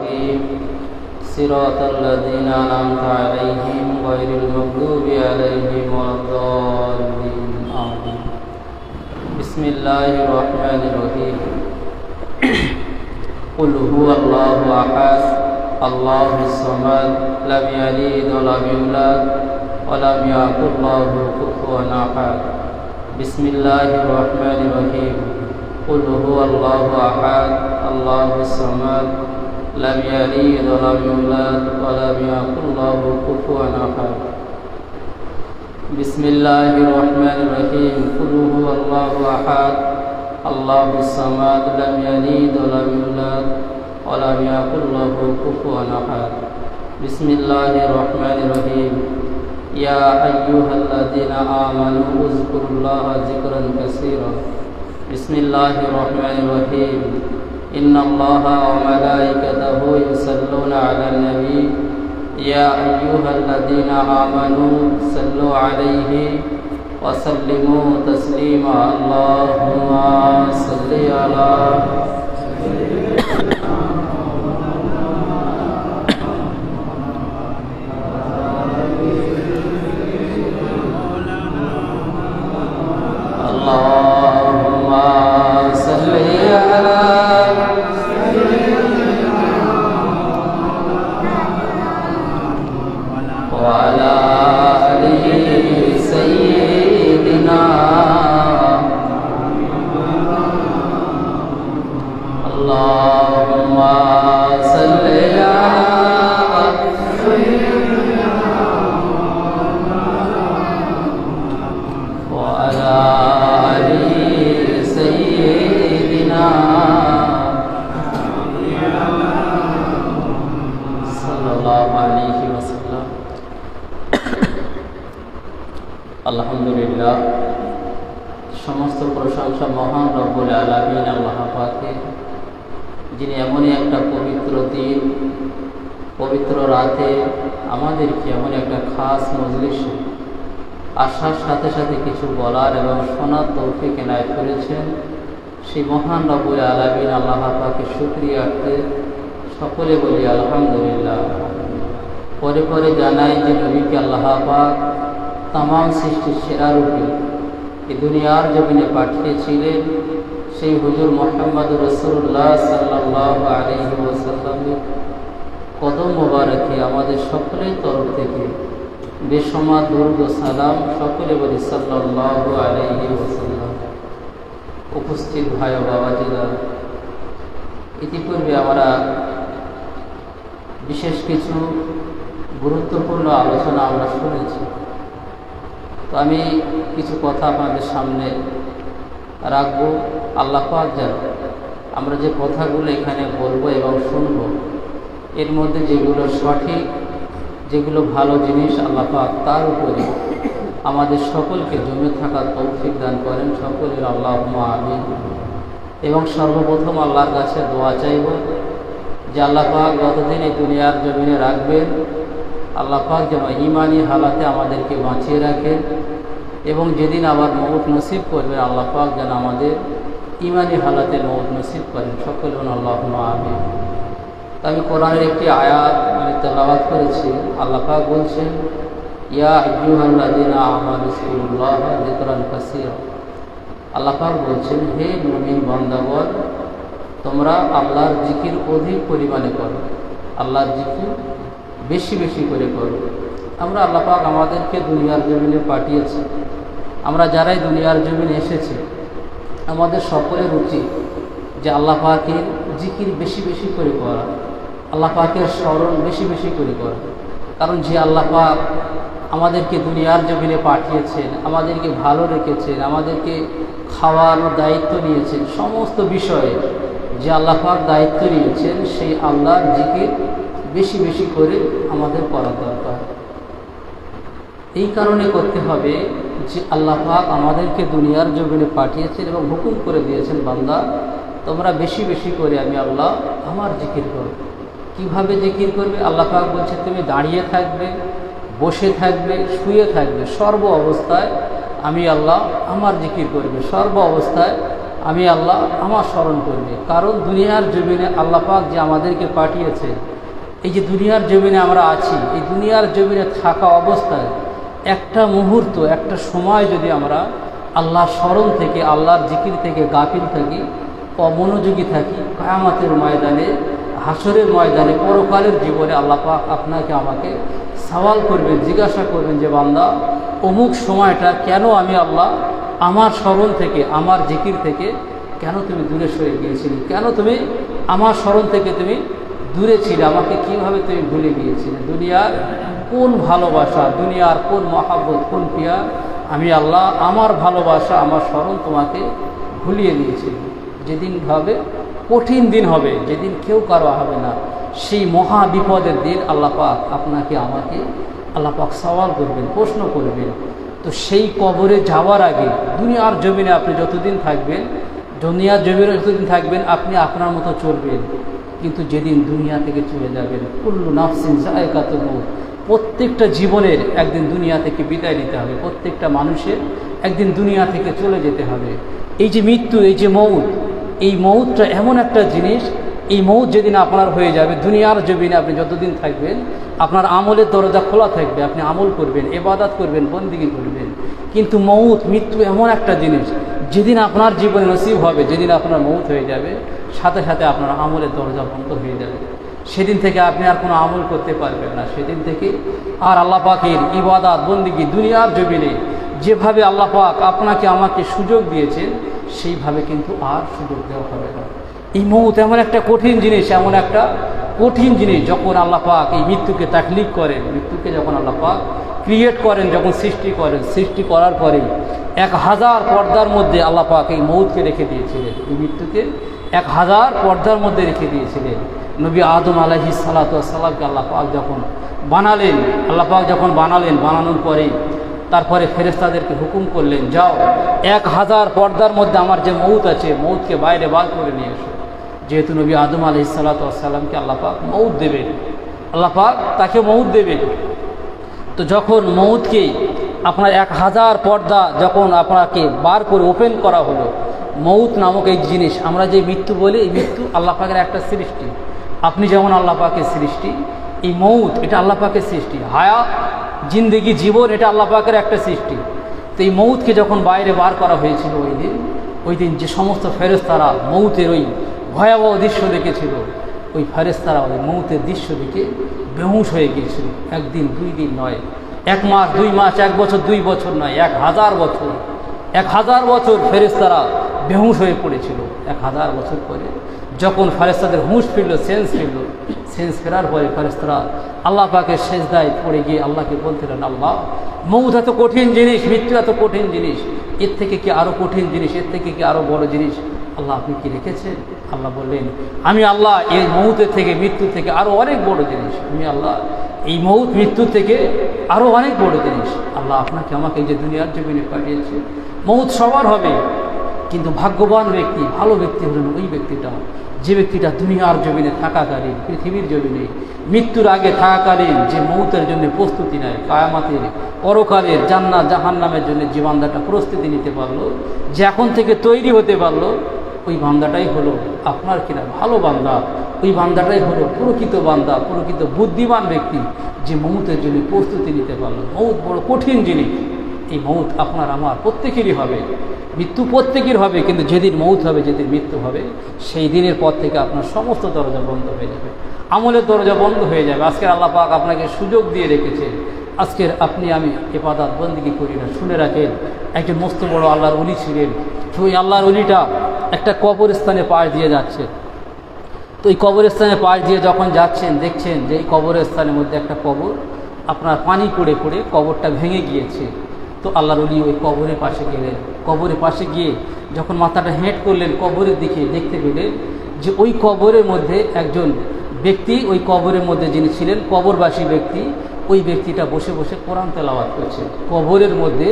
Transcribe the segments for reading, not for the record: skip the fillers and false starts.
المستقيم صراط الذين أنعمت عليهم غير المغضوب عليهم ولا الضالين آمين. بسم الله الرحمن الرحيم. قل هو الله أحد الله الصمد لم يلد ولم يولد ولم يكن له كفوا أحد. بسم الله الرحمن الرحيم. قل هو الله أحد الله الصمد لم يلد ولم يولد ولم يكن له كفوا أحد. بسم الله الرحمن الرحيم. قل هو الله أحد الله الصمد لم يلد ولم يولد ولم يكن له كفوا أحد. بسم الله الرحمن الرحيم. يا أيها الذين آمنوا اذكروا الله ذكرا كثيرا. بسم الله الرحمن الرحيم. إن الله وملائكته يصلون على النبي يا أيها الذين آمنوا صلوا عليه وسلموا تسليما. اللهم صل على اللهم صل على وعلى آله سيدنا اللهم صل وعلى آله سيدنا صلى الله عليه وسلم. আলহামদুলিল্লাহ, সমস্ত প্রশংসা মহান রব্বুল আলামিন আল্লাহ পাকের, যিনি এমনই একটা পবিত্র দিন পবিত্র রাতে আমাদেরকে এমন একটা খাস মজলিসে আসার সাথে সাথে কিছু বলার এবং শোনার তৌফিক এনায়েত করেছেন। সেই মহান রব্বুল আলামিন আল্লাহ পাকের শুকরিয়ার্থে সকলে বলি আলহামদুলিল্লাহ। পরে পরে জানাই যে নবীকে আল্লাহ পাক তামাম সৃষ্টির সেরা রূপে এই দুনিয়ার জমিনে পাঠিয়েছিলেন। সেই হুজুর মুহাম্মদ রাসূলুল্লাহ সাল্লাল্লাহু আলাইহি ওয়াসাল্লামের কদম মোবারকে আমাদের সকলের তরফ থেকে বেসমাত দরুদ ও সালাম সকলে বলি সাল্লাল্লাহু আলাইহি ওয়াসাল্লাম। উপস্থিত ভাই ও বাবাজিরা, ইতিপূর্বে আমরা বিশেষ কিছু গুরুত্বপূর্ণ আলোচনা আমরা শুনেছি। তো আমি কিছু কথা আপনাদের সামনে রাখবো। আল্লাহ পাক যেন আমরা যে কথাগুলো এখানে বলবো এবং শুনবো, এর মধ্যে যেগুলো সঠিক, যেগুলো ভালো জিনিস, আল্লাহ পাক তার উপরে আমাদের সকলকে জমে থাকার তৌফিক দান করেন। সকলের আল্লাহুম্মা আমিন। এবং সর্বপ্রথম আল্লাহর কাছে দোয়া চাইব যে আল্লাহ পাক যতদিন এই দুনিয়ার জমিনে রাখবেন, আল্লাহ পাক যেন ঈমানি হালাতে আমাদেরকে বাঁচিয়ে রাখেন এবং যেদিন আবার মউত নসিব করবেন, আল্লাহ পাক যেন আমাদের ঈমানি হালাতে মউত নসিব করেন। সকলে বলুন আল্লাহুম্মা আমিন। আমি কোরআনের একটি আয়াত আমি তেলাওয়াত করেছি। আল্লাহ পাক বলছেন, ইয়া আইয়ুহাল্লাযীনা আমানু যকুরুল্লাহা যিকরান কাসীরা। আল্লাহ পাক বলছেন, হে মুমিন বান্দাগণ, তোমরা আল্লাহর জিকির অধিক পরিমাণে করো, আল্লাহর জিকির বেশি বেশি করে করো। আমরা আল্লাহ পাক আমাদেরকে দুনিয়ার জমিনে পাঠিয়েছি। আমরা যারাই দুনিয়ার জমিনে এসেছি, আমাদের সকলের উচিত যে আল্লাহ পাকের জিকির বেশি বেশি করে করা, আল্লাহ পাকের স্মরণ বেশি বেশি করে করা। কারণ যে আল্লাহ পাক আমাদেরকে দুনিয়ার জমিনে পাঠিয়েছেন, আমাদেরকে ভালো রেখেছেন, আমাদেরকে খাওয়ানোর দায়িত্ব নিয়েছেন, সমস্ত বিষয়ে যে আল্লাহ পাক দায়িত্ব নিয়েছেন, সেই আল্লাহর জিকির বেশি বেশি করে আমাদের করা দরকার। এই কারণে করতে হবে যে আল্লাহ পাক আমাদেরকে দুনিয়ার জমিনে পাঠিয়েছেন এবং হুকুম করে দিয়েছেন, বান্দা তোমরা বেশি বেশি করে আমি আল্লাহ আমার জিকির করো। কিভাবে জিকির করবে? আল্লাহ পাক বলছে, তুমি দাঁড়িয়ে থাকবে, বসে থাকবে, শুয়ে থাকবে, সর্ব অবস্থায় আমি আল্লাহ আমার জিকির করবে, সর্ব অবস্থায় আমি আল্লাহ আমার স্মরণ করবে। কারণ দুনিয়ার জমিনে আল্লাহ পাক যে আমাদেরকে পাঠিয়েছে, এই যে দুনিয়ার জমিনে আমরা আছি, এই দুনিয়ার জমিনে থাকা অবস্থায় একটা মুহূর্ত, একটা সময় যদি আমরা আল্লাহর স্মরণ থেকে, আল্লাহর জিকির থেকে গাফিল থাকি, অমনোযোগী থাকি, কিয়ামতের ময়দানে, হাসরের ময়দানে, পরকালের জীবনে আল্লাহ পাক আপনাকে আমাকে সওয়াল করবেন, জিজ্ঞাসা করবেন যে বান্দা অমুক সময়টা কেন আমি আল্লাহ আমার স্মরণ থেকে, আমার জিকির থেকে কেন তুমি দূরে সরে গিয়েছিলে, কেন তুমি আমার স্মরণ থেকে তুমি দূরে ছিলে, আমাকে কীভাবে তুমি ভুলে গিয়েছিলে, দুনিয়ার কোন ভালোবাসা, দুনিয়ার কোন মহাব্বত, কোন পিয়া আমি আল্লাহ আমার ভালোবাসা, আমার স্মরণ তোমাকে ভুলিয়ে দিয়েছিল। যেদিন ভাবে কঠিন দিন হবে, যেদিন কেউ কারো হবে না, সেই মহা বিপদের দিন আল্লাহ পাক আপনাকে আমাকে আল্লাহ পাক সওয়াল করবেন, প্রশ্ন করবেন। তো সেই কবরে যাওয়ার আগে দুনিয়ার জমিনে আপনি যতদিন থাকবেন, দুনিয়ার জমিনে যতদিন থাকবেন আপনি আপনার মতো চলবেন, কিন্তু যেদিন দুনিয়া থেকে চলে যাবেন, কুল্লু নাফসিন যায়কাতুল মউত, প্রত্যেকটা জীবনের একদিন দুনিয়া থেকে বিদায় নিতে হবে, প্রত্যেকটা মানুষের একদিন দুনিয়া থেকে চলে যেতে হবে। এই যে মৃত্যু, এই যে মউত, এই মউতটা এমন একটা জিনিস, এই মউত যেদিন আপনার হয়ে যাবে, দুনিয়ার জমিনে আপনি যতদিন থাকবেন আপনার আমলের দরজা খোলা থাকবে, আপনি আমল করবেন, ইবাদত করবেন, বন্দেগী করবেন। কিন্তু মউত, মৃত্যু এমন একটা জিনিস, যেদিন আপনার জীবনে নসিব হবে, যেদিন আপনার মউত হয়ে যাবে, সাথে সাথে আপনার আমলের দরজা বন্ধ হয়ে যাবে। সেদিন থেকে আপনি আর কোনো আমল করতে পারবেন না। সেদিন থেকে আর আল্লাহ পাকের ইবাদত বন্দেগী দুনিয়ার জমিনে যেভাবে আল্লাহ পাক আপনাকে আমাকে সুযোগ দিয়েছেন, সেইভাবে কিন্তু আর সুযোগ দেওয়া হবে না। এই মউত এমন একটা কঠিন জিনিস, এমন একটা কঠিন জিনিস, যখন আল্লাহ পাক এই মৃত্যুকে তাকলিফ করেন, মৃত্যুকে যখন আল্লাহ পাক ক্রিয়েট করেন, যখন সৃষ্টি করেন, সৃষ্টি করার পরে 1000 পর্দার মধ্যে আল্লাহ পাক এই মউতকে রেখে দিয়েছিলেন, এই মৃত্যুকে 1000 পর্দার মধ্যে রেখে দিয়েছিলেন। নবী আদম আলাইহিস সালাতু ওয়াস সালামকে আল্লাহ পাক যখন বানালেন, আল্লাহ পাক যখন বানালেন, বানানোর পরে তারপরে ফেরেশতাদেরকে হুকুম করলেন, যাও 1000 পর্দার মধ্যে আমার যে মউত আছে, মউতকে বাইরে বার করে নিয়ে এসো। যেহেতু নবী আদম আলাইহিস সালাতু ওয়াস সালামকে আল্লাহ পাক মউত দেবেন, আল্লাহ পাক তাকে মউত দেবেন। তো যখন মউতকে আপনার 1000 পর্দা যখন আপনাকে বার করে ওপেন করা হলো, মউত নামক এই জিনিস, আমরা যে মৃত্যু বলি, এই মৃত্যু আল্লাহ পাকের একটা সৃষ্টি। আপনি যেমন আল্লাহ পাকের সৃষ্টি, এই মউত এটা আল্লাহ পাকের সৃষ্টি। হায়াত, জিন্দেগি, জীবন এটা আল্লাহ পাকের একটা সৃষ্টি। তো এই মউতকে যখন বাইরে বার করা হয়েছিল ওই দিন যে সমস্ত ফেরেশতারা মউতের ওই ভয়াবহ দৃশ্য দেখেছিল, ওই ফেরেশতারা ওই মউতের দৃশ্য দেখে বেহুশ হয়ে গিয়েছিল। একদিন, 2 দিন নয়, 1 মাস, 2 মাস, 1 বছর, 2 বছর নয়, 1000 বছর, 1000 বছর ফেরেশতারা বেহুশ হয়ে পড়েছিল। 1000 বছর পরে যখন ফেরেশতাদের হুঁশ ফিরল, সেন্স ফেরার পরে ফেরেশতারা আল্লাহ পাকের সেজদায় পড়ে গিয়ে আল্লাহকে বলছিলেন, আল্লাহ মউত এত কঠিন জিনিস, মৃত্যু এত কঠিন জিনিস, এর থেকে কি আরও কঠিন জিনিস, এর থেকে কি আরও বড় জিনিস আল্লাহ আপনি কি রেখেছেন? আল্লাহ বললেন, আমি আল্লাহ এই মউতের থেকে, মৃত্যু থেকে আরও অনেক বড় জিনিস, আমি আল্লাহ এই মউত, মৃত্যু থেকে আরও অনেক বড় জিনিস আল্লাহ আপনাকে আমাকে এই যে দুনিয়ার জমিনে পাঠিয়েছে। মউত সবার হবে, কিন্তু ভাগ্যবান ব্যক্তি, ভালো ব্যক্তি হলেন ওই ব্যক্তিটা, যে ব্যক্তিটা দুনিয়ার জমিনে থাকাকালীন, পৃথিবীর জমিনে মৃত্যুর আগে থাকাকালীন যে মউতের জন্য প্রস্তুতি নেয়, কিয়ামতের, পরকালের, জান্নাত জাহান্নামের জন্য যে বান্দাটা প্রস্তুতি নিতে পারলো, যে এখন থেকে তৈরি হতে পারলো, ওই বান্দাটাই হলো আপনার কিনা ভালো বান্দা, ওই বান্দাটাই হলো প্রকৃত বান্দা, প্রকৃত বুদ্ধিমান ব্যক্তি, যে মউতের জন্য প্রস্তুতি নিতে পারলো। মউত বড় কঠিন জিনিস, এই মউত আপনার আমার প্রত্যেকেরই হবে, মৃত্যু প্রত্যেকের হবে, কিন্তু যেদিন মউত হবে, যেদিন মৃত্যু হবে, সেই দিনের পর থেকে আপনার সমস্ত দরজা বন্ধ হয়ে যাবে, আমলের দরজা বন্ধ হয়ে যাবে। আজকের আল্লাহ পাক আপনাকে সুযোগ দিয়ে রেখেছে, আজকের আপনি আমি ইবাদত বন্দেগী করি না। শুনে রাখেন, একজন মস্ত বড় আল্লাহর ওলি ছিলেন, ওই আল্লাহর ওলিটা একটা কবরস্থানে পাশ দিয়ে যাচ্ছে। তো এই কবরস্থানে পাশ দিয়ে যখন যাচ্ছেন, দেখছেন যে এই কবরস্থানের মধ্যে একটা কবর আপনার পানি পড়ে পড়ে কবরটা ভেঙে গিয়েছে। তো আল্লাহর ওলি ওই কবরের পাশে গেলেন, কবরের পাশে গিয়ে যখন মাথাটা হেঁট করলেন কবরের দিকে, দেখতে পেলেন যে ওই কবরের মধ্যে একজন ব্যক্তি, ওই কবরের মধ্যে যিনি ছিলেন কবরবাসী ব্যক্তি, ওই ব্যক্তিটা বসে বসে কোরআন তেলাওয়াত করছে। কবরের মধ্যে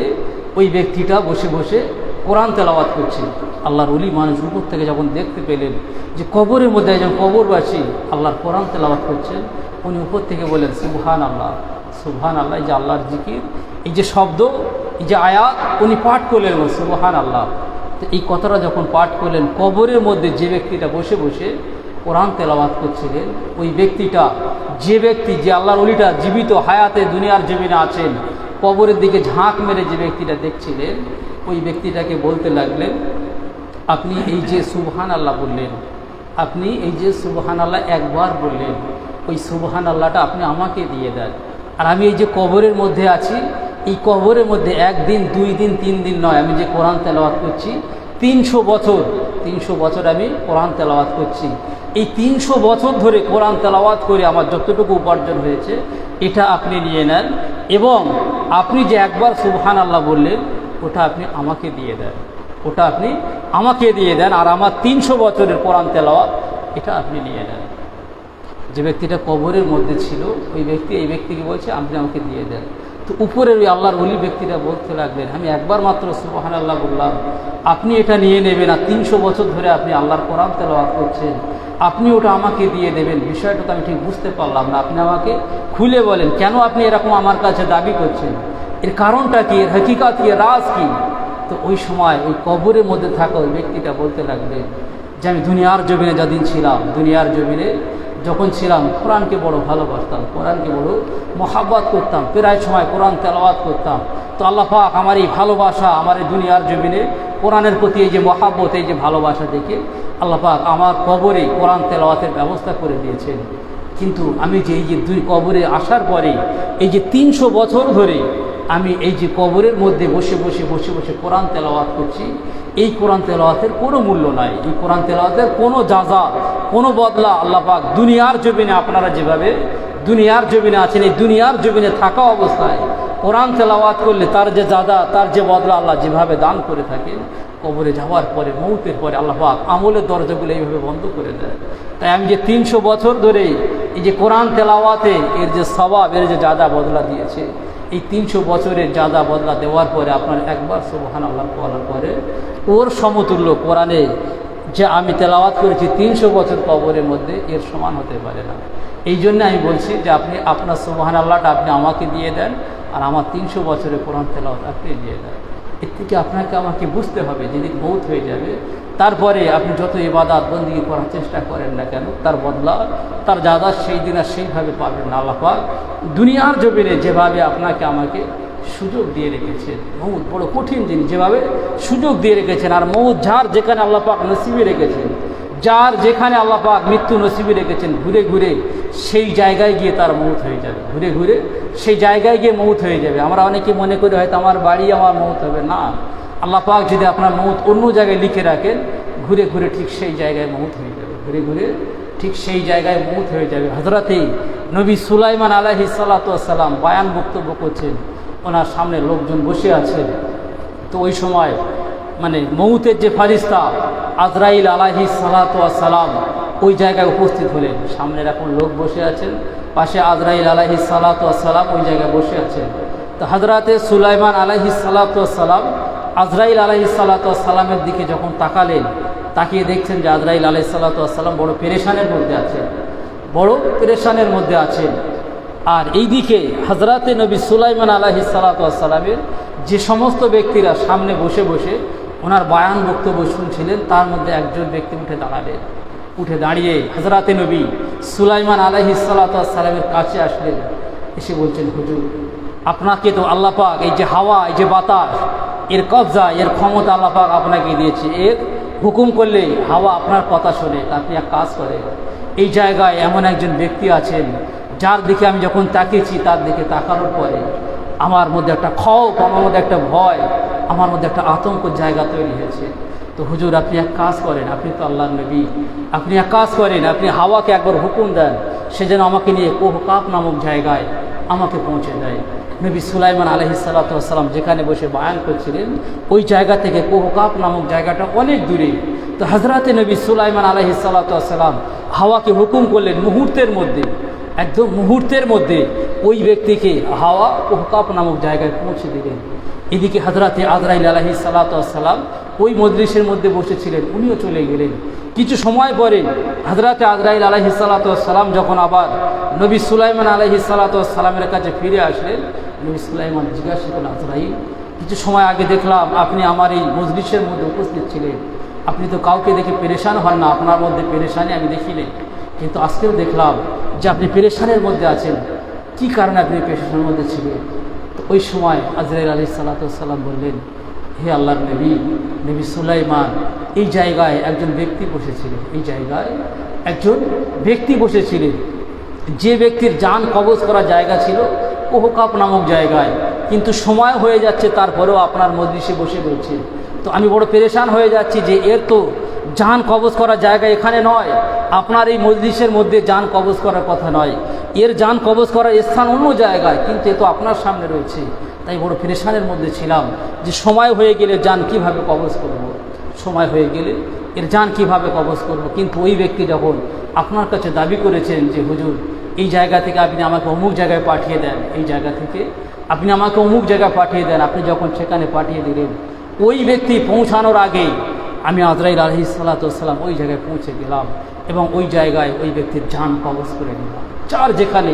ওই ব্যক্তিটা বসে বসে কোরআন তেলাওয়াত করছে। আল্লাহর ওলি মানুষ উপর থেকে যখন দেখতে পেলেন যে কবরের মধ্যে একজন কবরবাসী আল্লাহর কোরআন তেলাওয়াত করছেন, উনি উপর থেকে বলেন, সুবহান আল্লাহ, সুবহান আল্লাহ। এই যে আল্লাহর জিকির, এই যে শব্দ, এই যে আয়াত উনি পাঠ করলেন, সুবহান আল্লাহ, তো এই কথাটা যখন পাঠ করলেন, কবরের মধ্যে যে ব্যক্তিটা বসে বসে কোরআন তেলাওয়াত করছিলেন, ওই ব্যক্তিটা, যে আল্লাহর ওলিটা জীবিত হায়াতে দুনিয়ার জমিনে আছেন, কবরের দিকে ঝাঁক মেরে যে ব্যক্তিটা দেখছিলেন, ওই ব্যক্তিটাকে বলতে লাগলেন, আপনি এই যে সুবহান আল্লাহ বললেন, আপনি এই যে সুবহান আল্লাহ একবার বললেন, ওই সুবহান আল্লাহটা আপনি আমাকে দিয়ে দেন। আর আমি এই যে কবরের মধ্যে আছি, এই কবরের মধ্যে 1 দিন 2 দিন 3 দিন নয়, আমি যে কোরআন তেলাওয়াত করছি 300 বছর আমি কোরআন তেলাওয়াত করছি। এই 300 বছর ধরে কোরআন তেলাওয়াত করে আমার যতটুকু উপার্জন হয়েছে এটা আপনি নিয়ে নেন, এবং আপনি যে একবার সুবহান আল্লাহ বললেন ওটা আপনি আমাকে দিয়ে দেন, আর আমার 300 বছরের কোরআন তেলাওয়াত এটা আপনি নিয়ে নেন। যে ব্যক্তিটা কবরের মধ্যে ছিল ওই ব্যক্তি এই ব্যক্তিকে বলছে আপনি আমাকে দিয়ে দেন। তো উপরের ওই আল্লাহর ওলি ব্যক্তিটা বলতে লাগলেন, আমি একবার মাত্র সুবহান আল্লাহ বললাম, আপনি এটা নিয়ে নেবেন, আর 300 বছর ধরে আপনি আল্লাহর কোরআন তেলাওয়াত করছেন, আপনি ওটা আমাকে দিয়ে দেবেন। বিষয়টা তো আমি ঠিক বুঝতে পারলাম না, আপনি আমাকে খুলে বলেন কেন আপনি এরকম আমার কাছে দাবি করছেন, এর কারণটা কি, এর হকিকত কি, রাজ কি? তো ওই সময় ওই কবরের মধ্যে থাকা ওই ব্যক্তিটা বলতে লাগলেন যে আমি দুনিয়ার জমিনে যেদিন ছিলাম, দুনিয়ার জমিনে যখন ছিলাম কোরআনকে বড় ভালোবাসতাম, কোরআনকে বড় মহাব্বত করতাম, প্রায় সময় কোরআন তেলাওয়াত করতাম। তো আল্লাহ পাক আমার এই ভালোবাসা, আমার এই দুনিয়ার জমিনে কোরআনের প্রতি এই যে মহাব্বত, এই যে ভালোবাসা দেখে আল্লাহ পাক আমার কবরে কোরআন তেলাওয়াতের ব্যবস্থা করে দিয়েছেন। কিন্তু আমি যে এই যে কবরে আসার পরে এই যে 300 বছর ধরে আমি এই যে কবরের মধ্যে বসে বসে কোরআন তেলাওয়াত করছি, এই কোরআন তেলাওয়াতের কোনো মূল্য নাই, এই কোরআন তেলাওয়াতের কোনো যাজা, কোনো বদলা আল্লাহ পাক দুনিয়ার জমিনে, আপনারা যেভাবে দুনিয়ার জমিনে আছেন, এই দুনিয়ার জমিনে থাকা অবস্থায় কোরআন তেলাওয়াত করলে তার যে যাজা, তার যে বদলা আল্লাহ যেভাবে দান করে থাকেন, কবরে যাওয়ার পরে, মৌতের পরে আল্লাহ পাক আমলের দরজাগুলো এইভাবে বন্ধ করে দেয়। তাই আমি যে 300 বছর ধরে এই যে কোরআন তেলাওয়াতে এর যে সওয়াব, এর যে যাজা বদলা দিয়েছে, এই 300 বছরের যাজা বদলা দেওয়ার পরে আপনার একবার সুবহান আল্লাহ বলার পরে ওর সমতুল্য কোরআনে যে আমি তেলাওয়াত করেছি 300 বছর কবরের মধ্যে, এর সমান হতে পারে না। এই জন্য আমি বলছি যে আপনি আপনার সুবহান আল্লাহটা আপনি আমাকে দিয়ে দেন, আর আমার 300 বছরের কোরআন তেলাওয়াত আপনি দিয়ে দেন। এর থেকে আপনাকে আমাকে বুঝতে হবে, যেদিন মৌত হয়ে যাবে তারপরে আপনি যত ইবাদত বন্দেগী করার চেষ্টা করেন না কেন, তার বদলা, তার যাদা সেই দিন আর সেইভাবে পাবেন না। আল্লাহ পাক দুনিয়ার জমিনে যেভাবে আপনাকে আমাকে সুযোগ দিয়ে রেখেছেন, মৌত বড় কঠিন জিনিস, যেভাবে সুযোগ দিয়ে রেখেছেন, আর মৌত যার যেখানে আল্লাহ পাক নসিবে রেখেছেন, যার যেখানে আল্লাহ পাক মৃত্যু নসিবে রেখেছেন, ঘুরে ঘুরে সেই জায়গায় গিয়ে তার মৌত হয়ে যাবে, ঘুরে ঘুরে সেই জায়গায় গিয়ে মৌত হয়ে যাবে। আমরা অনেকে মনে করি হয়তো আমার বাড়ি আমার মৌত হবে, না, আল্লাহ পাক যদি আপনার মৌত অন্য জায়গায় লিখে রাখেন, ঘুরে ঘুরে ঠিক সেই জায়গায় মৌত হয়ে যাবে, ঘুরে ঘুরে ঠিক সেই জায়গায় মৌত হয়ে যাবে। হযরতে নবী সুলাইমান আলাইহিস সালাতু ওয়াস সালাম বয়ান বক্তব্য করছেন, ওনার সামনে লোকজন বসে আছেন। তো ওই সময় মানে মৌতের যে ফারিস্তা আজরাইল আলাইহিস সালাতু ওয়াস সালাম ওই জায়গায় উপস্থিত হলেন। সামনে এখন লোক বসে আছেন, পাশে আজরাইল আলাইহিস সালাতু ওয়াস সালাম ওই জায়গায় বসে আছেন। তো হযরতে সুলাইমান আলাইহিস সালাতু ওয়াস সালাম আজরাইল আলাইহিস সালাতু ওয়াস সালামের দিকে যখন তাকালেন, তাকিয়ে দেখছেন যে আজরাইল আলাইহিস সালাতু ওয়াস সালাম বড় পেরেশানের মধ্যে আছেন, বড় পেরেশানের মধ্যে আছেন। আর এইদিকে হযরতে নবী সুলাইমান আলাইহিস সালাতু ওয়াস সালামের যে সমস্ত ব্যক্তিরা সামনে বসে বসে ওনার বয়ান বক্তব্য শুনছিলেন, তার মধ্যে একজন ব্যক্তি উঠে দাঁড়ালেন। উঠে দাঁড়িয়ে হযরতে নবী সুলাইমান আলাইহিস সালাতু ওয়াস সালামের কাছে আসলেন, এসে বলছেন, হুজুর, আপনাকে তো আল্লাহ পাক এই যে হাওয়া, এই যে বাতাস, এর কবজা, এর ক্ষমতা আল্লাহ পাক আপনাকে দিয়েছে। এর হুকুম করলেই হাওয়া আপনার কথা শোনে। আপনি এক কাজ করেন, এই জায়গায় এমন একজন ব্যক্তি আছেন যার দিকে আমি যখন তাকিয়েছি, তার দিকে তাকানোর পরে আমার মধ্যে একটা খৌফ, আমার মধ্যে একটা ভয়, আমার মধ্যে একটা আতঙ্কের জায়গা তৈরি হয়েছে। তো হুজুর, আপনি এক কাজ করেন, আপনি তো আল্লাহর নবী, আপনি এক কাজ করেন, আপনি হাওয়াকে একবার হুকুম দেন, সে যেন আমাকে নিয়ে কোহকাফ নামক জায়গায় আমাকে পৌঁছে দেয়। নবী সুলাইমান আলাইহিস সালাতু ওয়াস সালাম যেখানে বসে বয়ান করছিলেন, ওই জায়গা থেকে কোহকাফ নামক জায়গাটা অনেক দূরে। তো হযরতে নবী সুলাইমান আলাইহিস সালাতু ওয়াস সালাম হাওয়াকে হুকুম করলেন, মুহূর্তের মধ্যে, একদম মুহূর্তের মধ্যে ওই ব্যক্তিকে হাওয়া কোহকাফ নামক জায়গায় পৌঁছে দিলেন। এদিকে হযরতে আজরাইল আলাইহিস সালাতু ওয়াস সালাম ওই মজলিসের মধ্যে বসেছিলেন, উনিও চলে গেলেন। কিছু সময় পরে হযরতে আজরাইল আলাইহিস সালাতু ওয়াস সালাম যখন আবার নবী সুলাইমান আলাইহিস সালাতু ওয়াস সালামের কাছে ফিরে আসলেন, নবী সুলাইমান জিজ্ঞাসা করলেন, আজরাইল, কিছু সময় আগে দেখলাম আপনি আমার এই মজলিসের মধ্যে উপস্থিত ছিলেন, আপনি তো কাউকে দেখে পেরেশান হন না, আপনার মধ্যে পেরেশানি আমি দেখিনি, কিন্তু আজকেও দেখলাম যে আপনি পেরেশানের মধ্যে আছেন। কি কারণে আপনি পেরেশানের মধ্যে ছিলেন? তো ওই সময় আজরাইল আলাইহিস সালাম বললেন, হে আল্লাহর নবী সুলাইমান, এই জায়গায় একজন ব্যক্তি বসেছিলেন, এই জায়গায় একজন ব্যক্তি বসেছিলেন, যে ব্যক্তির জান কবজ করা জায়গা ছিল কোহকাপ নামক জায়গায়, কিন্তু সময় হয়ে যাচ্ছে তারপরেও আপনার মজলিসে বসে রয়েছে। তো আমি বড় পেরেশান হয়ে যাচ্ছি যে এর তো জান কবজ করার জায়গা এখানে নয়, আপনার এই মজলিসের মধ্যে জান কবজ করার কথা নয়, এর জান কবজ করার স্থান অন্য জায়গায়, কিন্তু এ তো আপনার সামনে রয়েছে। তাই বড় পেরেশানের মধ্যে ছিলাম যে সময় হয়ে গেলে জান কিভাবে কবজ করব, সময় হয়ে গেলে এর জান কিভাবে কবজ করব। কিন্তু ওই ব্যক্তি যখন আপনার কাছে দাবি করেছেন যে হুজুর, এই জায়গা থেকে আপনি আমাকে অমুক জায়গায় পাঠিয়ে দেন, এই জায়গা থেকে আপনি আমাকে অমুক জায়গায় পাঠিয়ে দেন, আপনি যখন সেখানে পাঠিয়ে দিলেন, ওই ব্যক্তি পৌঁছানোর আগে আমি আজরাইল আলাইহিস সালাম ওই জায়গায় পৌঁছে গেলাম এবং ওই জায়গায় ওই ব্যক্তির জান কবজ করে নিলাম। যার যেখানে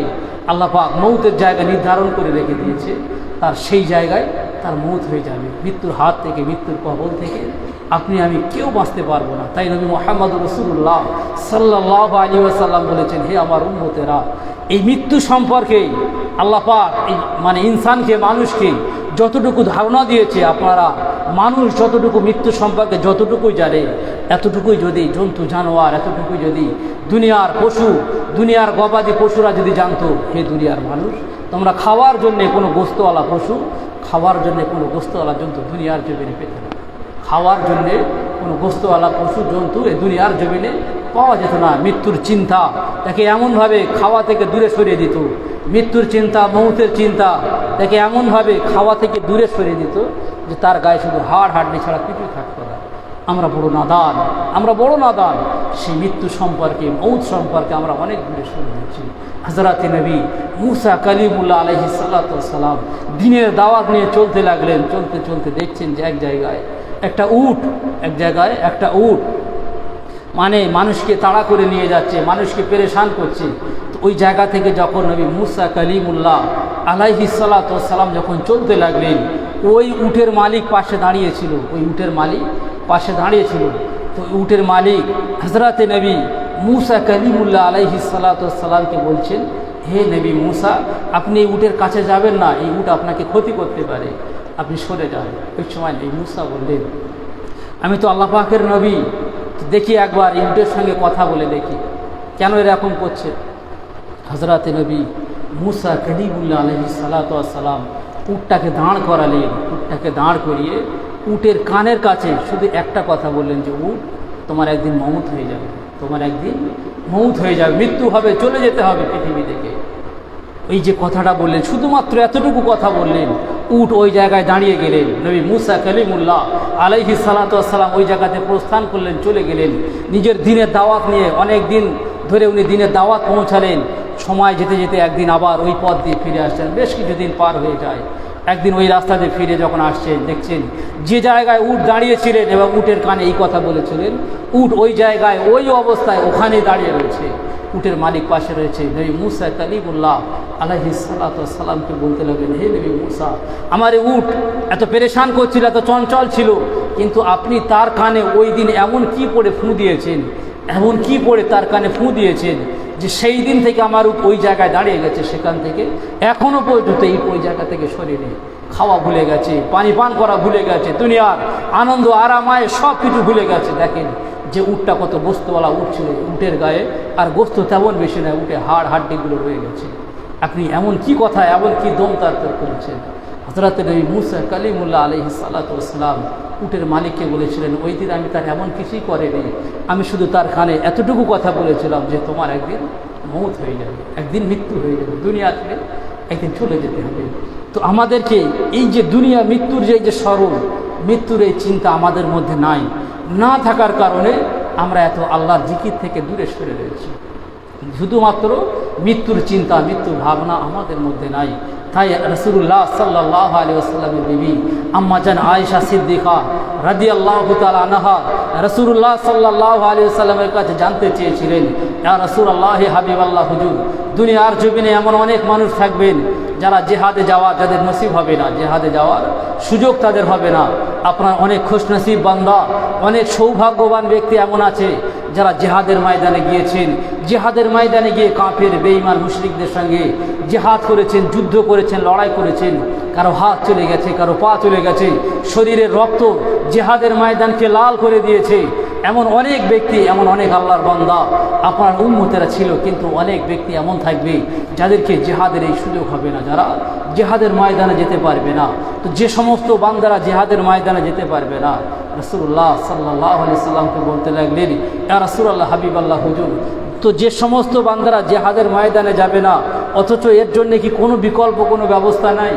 আল্লাহ পাক মৌতের জায়গা নির্ধারণ করে রেখে দিয়েছে, তার সেই জায়গায় তার মৌত হয়ে যাবে। মৃত্যুর হাত থেকে, মৃত্যুর কবল থেকে আপনি আমি কেউ বাঁচতে পারবো না। তাই নবী মুহাম্মদ রাসূলুল্লাহ সাল্লাল্লাহু আলাইহি ওয়াসাল্লাম বলেছেন, হে আমার উম্মতেরা, এই মৃত্যু সম্পর্কে আল্লাহ পাক মানে ইনসানকে, মানুষকে যতটুকু ধারণা দিয়েছে, আপনারা মানুষ যতটুকু মৃত্যু সম্পর্কে যতটুকুই জানে, এতটুকুই যদি জন্তু জানোয়ার, এতটুকুই যদি দুনিয়ার পশু, দুনিয়ার গবাদি পশুরা যদি জানতো, হে দুনিয়ার মানুষ, তোমরা খাওয়ার জন্যে কোনো গোস্তওয়ালা পশু, খাওয়ার জন্যে কোনো গোস্তওয়ালা জন্তু দুনিয়ার জমিনে পেতে না, খাওয়ার জন্যে কোনো গোস্তওয়ালা পশু জন্তু এই দুনিয়ার জমিনে পাওয়া যেত না। মৃত্যুর চিন্তা তাকে এমনভাবে খাওয়া থেকে দূরে সরিয়ে দিত, মৃত্যুর চিন্তা, মৌতের চিন্তা তাকে এমনভাবে খাওয়া থেকে দূরে সরিয়ে দিত যে তার গায়ে শুধু হাড় ছাড়া কিছুই থাকতো না। আমরা বড় নাদান, আমরা বড় নাদান, সেই মৃত্যু সম্পর্কে, মৌত সম্পর্কে আমরা অনেক দূরে সরে যাচ্ছি। হযরতে নবী মুসা কালিমুল্লাহ আলাইহিস সালাম দিনের দাওয়াত নিয়ে চলতে লাগলেন। চলতে চলতে দেখছেন যে এক জায়গায় একটা উট মানে মানুষকে তাড়া করে নিয়ে যাচ্ছে, মানুষকে পেরেশান করছে। তো ওই জায়গা থেকে যখন নবী মুসা কালিমুল্লাহ আলাইহিস সালাম যখন চলতে লাগলেন, ওই উটের মালিক পাশে দাঁড়িয়েছিল, তো উটের মালিক হযরতে নবী মুসা কালিমুল্লাহ আলাইহিস সালামকে বলছেন, হে নবী মুসা, আপনি এই উটের কাছে যাবেন না, এই উট আপনাকে ক্ষতি করতে পারে, আপনি সরে যান। ওই সময় এই মুসা বললেন, আমি তো আল্লাহ পাকের নবী, দেখি একবার এই উটের সঙ্গে কথা বলে দেখি কেন এরকম করছে। হযরতে নবী মুসা কালিমুল্লাহ আলাইহিস সালাম উটটাকে দাঁড় করালেন, উটটাকে দাঁড় করিয়ে উটের কানের কাছে শুধু একটা কথা বললেন যে উট, তোমার একদিন মৌত হয়ে যাবে, তোমার একদিন মৌত হয়ে যাবে, মৃত্যু হবে, চলে যেতে হবে পৃথিবী থেকে। এই যে কথাটা বললেন, শুধুমাত্র এতটুকু কথা বললেন, উট ওই জায়গায় দাঁড়িয়ে গেলেন। নবী মুসা কালিমুল্লাহ আলাইহিস সালাম ওই জায়গাতে প্রস্থান করলেন, চলে গেলেন নিজের দিনের দাওয়াত নিয়ে। অনেক দিন ধরে উনি দিনের দাওয়াত পৌঁছালেন। সময় যেতে যেতে একদিন আবার ওই পথ দিয়ে ফিরে আসছেন, বেশ কিছুদিন পার হয়ে যায়। একদিন ওই রাস্তা দিয়ে ফিরে যখন আসছেন, দেখছেন যে জায়গায় উট দাঁড়িয়েছিলেন এবং উটের কানে এই কথা বলেছিলেন, উট ওই জায়গায় ওই অবস্থায় ওখানে দাঁড়িয়ে রয়েছে, উটের মালিক পাশে রয়েছে। নবী মুসা কালিমুল্লাহ আলাইহিস সালামকে বলতে লাগলেন, হে নবী মুসা, আমার এই উট এত পেরেশান করছিল, এত চঞ্চল ছিল, কিন্তু আপনি তার কানে ওই দিন এমন কি পড়ে ফু দিয়েছেন, এমন কি পড়ে তার কানে ফু দিয়েছেন যে সেই দিন থেকে আমার উট ওই জায়গায় দাঁড়িয়ে গেছে, সেখান থেকে এখনও পর্যন্ত এই ওই জায়গা থেকে সরেনি। খাওয়া ভুলে গেছে, পানি পান করা ভুলে গেছে, দুনিয়ার আনন্দ আরামায় সব কিছু ভুলে গেছে। দেখেন যে উটটা কত গোস্তওয়ালা উট ছিল, উটের গায়ে আর গোস্ত তেমন বেশি নয়, উটে হাড্ডিগুলো রয়ে গেছে। আপনি এমন কি কথা, এমন কি দম তার করেছেন। হযরত নবী মুসা কালিমুল্লাহ আলাইহিস সালাম উটের মালিককে বলেছিলেন, ওই দিন আমি তার এমন কিছুই করিনি, আমি শুধু তার কানে এতটুকু কথা বলেছিলাম যে তোমার একদিন মৌত হয়ে যাবে, একদিন মৃত্যু হয়ে যাবে, দুনিয়া থেকে একদিন চলে যেতে হবে। তো আমাদেরকে এই যে দুনিয়া মৃত্যুর যে স্মরণ, মৃত্যুর এই চিন্তা আমাদের মধ্যে না থাকার কারণে আমরা এত আল্লাহর জিকির থেকে দূরে সরে রয়েছি। শুধুমাত্র মৃত্যুর চিন্তা, মৃত্যুর ভাবনা আমাদের মধ্যে নাই। তাই রাসূলুল্লাহ সাল্লাল্লাহু আলাইহি ওয়াসাল্লামের বিবি আম্মা জান আয়েশা সিদ্দিকা রাদিয়াল্লাহু তাআলা আনহা রাসূলুল্লাহ সাল্লাল্লাহু আলাইহি ওয়াসাল্লামের কাছে জানতে চেয়েছিলেন, ইয়া রাসূলুল্লাহ, হাবিবাল্লাহ হুজুর, দুনিয়ার জমিনে এমন অনেক মানুষ থাকবেন যারা জেহাদে যাওয়ার যাদের নসিব হবে না, জেহাদে যাওয়ার সুযোগ তাদের হবে না, আপনার অনেক খুশনসিব বান্দা, অনেক সৌভাগ্যবান ব্যক্তি এমন আছে যারা জেহাদের ময়দানে গিয়েছেন, জেহাদের ময়দানে গিয়ে কাফের বেঈমান মুশরিকদের সঙ্গে জেহাদ করেছেন, যুদ্ধ করেছেন, লড়াই করেছেন। কারো হাত চলে গেছে, কারো পা চলে গেছে, শরীরের রক্ত জেহাদের ময়দানকে লাল করে দিয়েছে। এমন অনেক ব্যক্তি, এমন অনেক আল্লাহর বান্দা আপনার উম্মতেরা ছিল, কিন্তু অনেক ব্যক্তি এমন থাকবে যাদেরকে জেহাদের এই সুযোগ হবে না, যারা জেহাদের ময়দানে যেতে পারবে না। তো যে সমস্ত বান্দারা জেহাদের ময়দানে যেতে পারবে না, রাসূলুল্লাহ সাল্লাল্লাহু আলাইহি সাল্লামকে বলতে লাগলেন, ইয়া রাসূলুল্লাহ, হাবিবাল্লাহ, হুজুর, তো যে সমস্ত বান্দারা জেহাদের ময়দানে যাবে না, অথচ এর জন্য কি কোনো বিকল্প কোনো ব্যবস্থা নাই?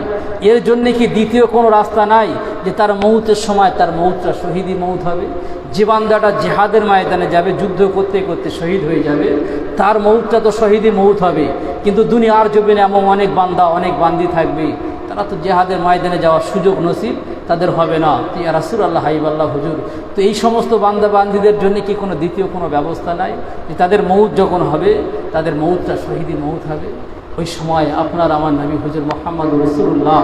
এর জন্য কি দ্বিতীয় কোনো রাস্তা নাই যে তার মৌতের সময় তার মৌতটা শহীদি মৌত হবে? যে বান্দাটা জেহাদের ময়দানে যাবে, যুদ্ধ করতে করতে শহীদ হয়ে যাবে, তার মৌতটা তো শহীদি মৌত হবে। কিন্তু দুনিয়ার জমিনে এমন অনেক বান্দা, অনেক বান্দি থাকবে, তারা তো জেহাদের ময়দানে যাওয়ার সুযোগ নসিব তাদের হবে না। ইয়া রাসূলুল্লাহ, হাবিবাল্লাহ, হুজুর, তো এই সমস্ত বান্দা বান্দিদের জন্য কি কোনো দ্বিতীয় কোনো ব্যবস্থা নাই যে তাদের মৌত যখন হবে, তাদের মৌতটা শহীদি মৌত হবে? ওই সময় আপনার আমার নবী হুজুর মুহাম্মদ রাসূলুল্লাহ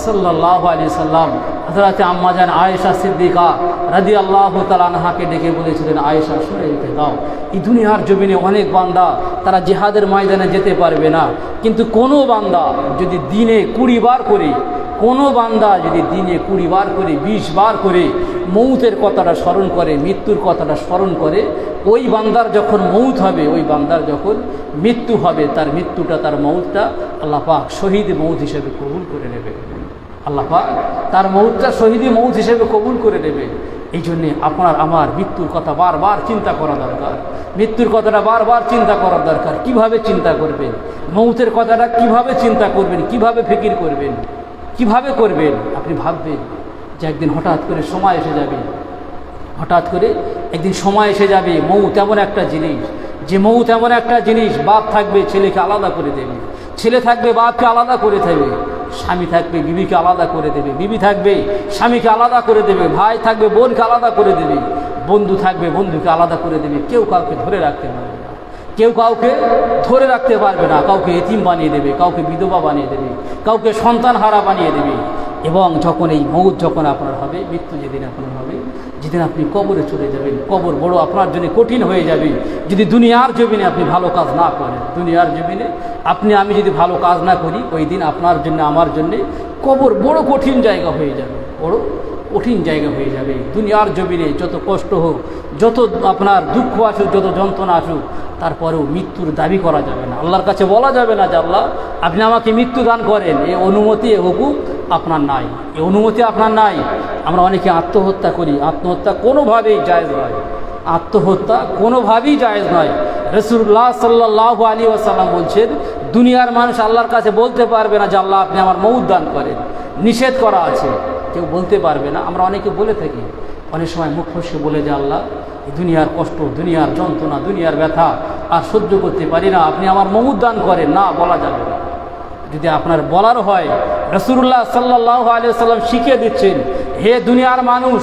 সাল্লাল্লাহু আলাইহি সাল্লাম হযরত আম্মা জান আয়েশা সিদ্দিকা রাদিয়াল্লাহু তাআলা আনহাকে ডেকে বলেছিলেন, আয়েশা, শুনে রেখে দাও, এই দুনিয়ার জমিনে অনেক বান্দা তারা জিহাদের ময়দানে যেতে পারবে না, কিন্তু কোনো বান্দা যদি দিনে 20 বার করে, কোনো বান্দা যদি দিনে 20 বার করে, 20 বার করে মৌতের কথাটা স্মরণ করে, মৃত্যুর কথাটা স্মরণ করে, ওই বান্দার যখন মৌত হবে, ওই বান্দার যখন মৃত্যু হবে, তার মৃত্যুটা, তার মৌতটা আল্লাহ পাক শহীদ মৌত হিসেবে কবুল করে নেবে। আল্লাহ পাক তার মৌতটা শহীদি মৌত হিসেবে কবুল করে নেবে। এই জন্যে আপনার আমার মৃত্যুর কথা বারবার চিন্তা করা দরকার, মৃত্যুর কথাটা বারবার চিন্তা করার দরকার। কিভাবে চিন্তা করবেন মৌতের কথাটা, কিভাবে চিন্তা করবেন, কিভাবে ফিকির করবেন, কিভাবে করবেন? আপনি ভাববেন যে একদিন হঠাৎ করে সময় এসে যাবে, হঠাৎ করে একদিন সময় এসে যাবে। মৌত এমন একটা জিনিস, যে মৌত এমন একটা জিনিস, বাপ থাকবে ছেলেকে আলাদা করে দেবে, ছেলে থাকবে বাপকে আলাদা করে দেবে, স্বামী থাকবে বিবিকে আলাদা করে দেবে, বিবি থাকবে স্বামীকে আলাদা করে দেবে, ভাই থাকবে বোনকে আলাদা করে দেবে, বন্ধু থাকবে বন্ধুকে আলাদা করে দেবে। কেউ কাউকে ধরে রাখতে পারবে না, কেউ কাউকে ধরে রাখতে পারবে না। কাউকে এতিম বানিয়ে দেবে, কাউকে বিধবা বানিয়ে দেবে, কাউকে সন্তানহারা বানিয়ে দেবে। এবং যখন এই মৌত যখন আপনার হবে, মৃত্যু যেদিন আপনার হবে, যেদিন আপনি কবরে চলে যাবেন, কবর বড় আপনার জন্য কঠিন হয়ে যাবে যদি দুনিয়ার জমিনে আপনি ভালো কাজ না করেন। দুনিয়ার জমিনে আমি যদি ভালো কাজ না করি, ওই দিন আপনার জন্য আমার জন্যে কবর বড় কঠিন জায়গা হয়ে যাবে, বড় কঠিন জায়গা হয়ে যাবে। দুনিয়ার জমিনে যত কষ্ট হোক, যত আপনার দুঃখ আসুক, যত যন্ত্রণা আসুক, তারপরেও মৃত্যুর দাবি করা যাবে না। আল্লাহর কাছে বলা যাবে না যে আল্লাহ আপনি আমাকে মৃত্যু দান করেন, এই অনুমতি, এই হুকুম আপনার নাই, এই অনুমতি আপনার নাই। আমরা অনেকে আত্মহত্যা করি, আত্মহত্যা কোনোভাবেই জায়েজ নয়, আত্মহত্যা কোনোভাবেই জায়েজ নয়। রাসূলুল্লাহ সাল্লাল্লাহু আলাইহি ওয়াসাল্লাম বলছেন, দুনিয়ার মানুষ আল্লাহর কাছে বলতে পারবে না যে আল্লাহ আপনি আমার মৌত দান করেন, নিষেধ করা আছে, কেউ বলতে পারবে না। আমরা অনেকে বলে থাকি, অনেক সময় মুখ ফসকে বলে যে আল্লাহ এই দুনিয়ার কষ্ট, দুনিয়ার যন্ত্রণা, দুনিয়ার ব্যথা আর সহ্য করতে পারি না, আপনি আমার মৌত দান করেন। না, বলা যাবে না। যদি আপনার বলার হয়, রাসূলুল্লাহ সাল্লাল্লাহু আলাইহি ওয়াসাল্লাম শিখিয়ে দিচ্ছেন, হে দুনিয়ার মানুষ,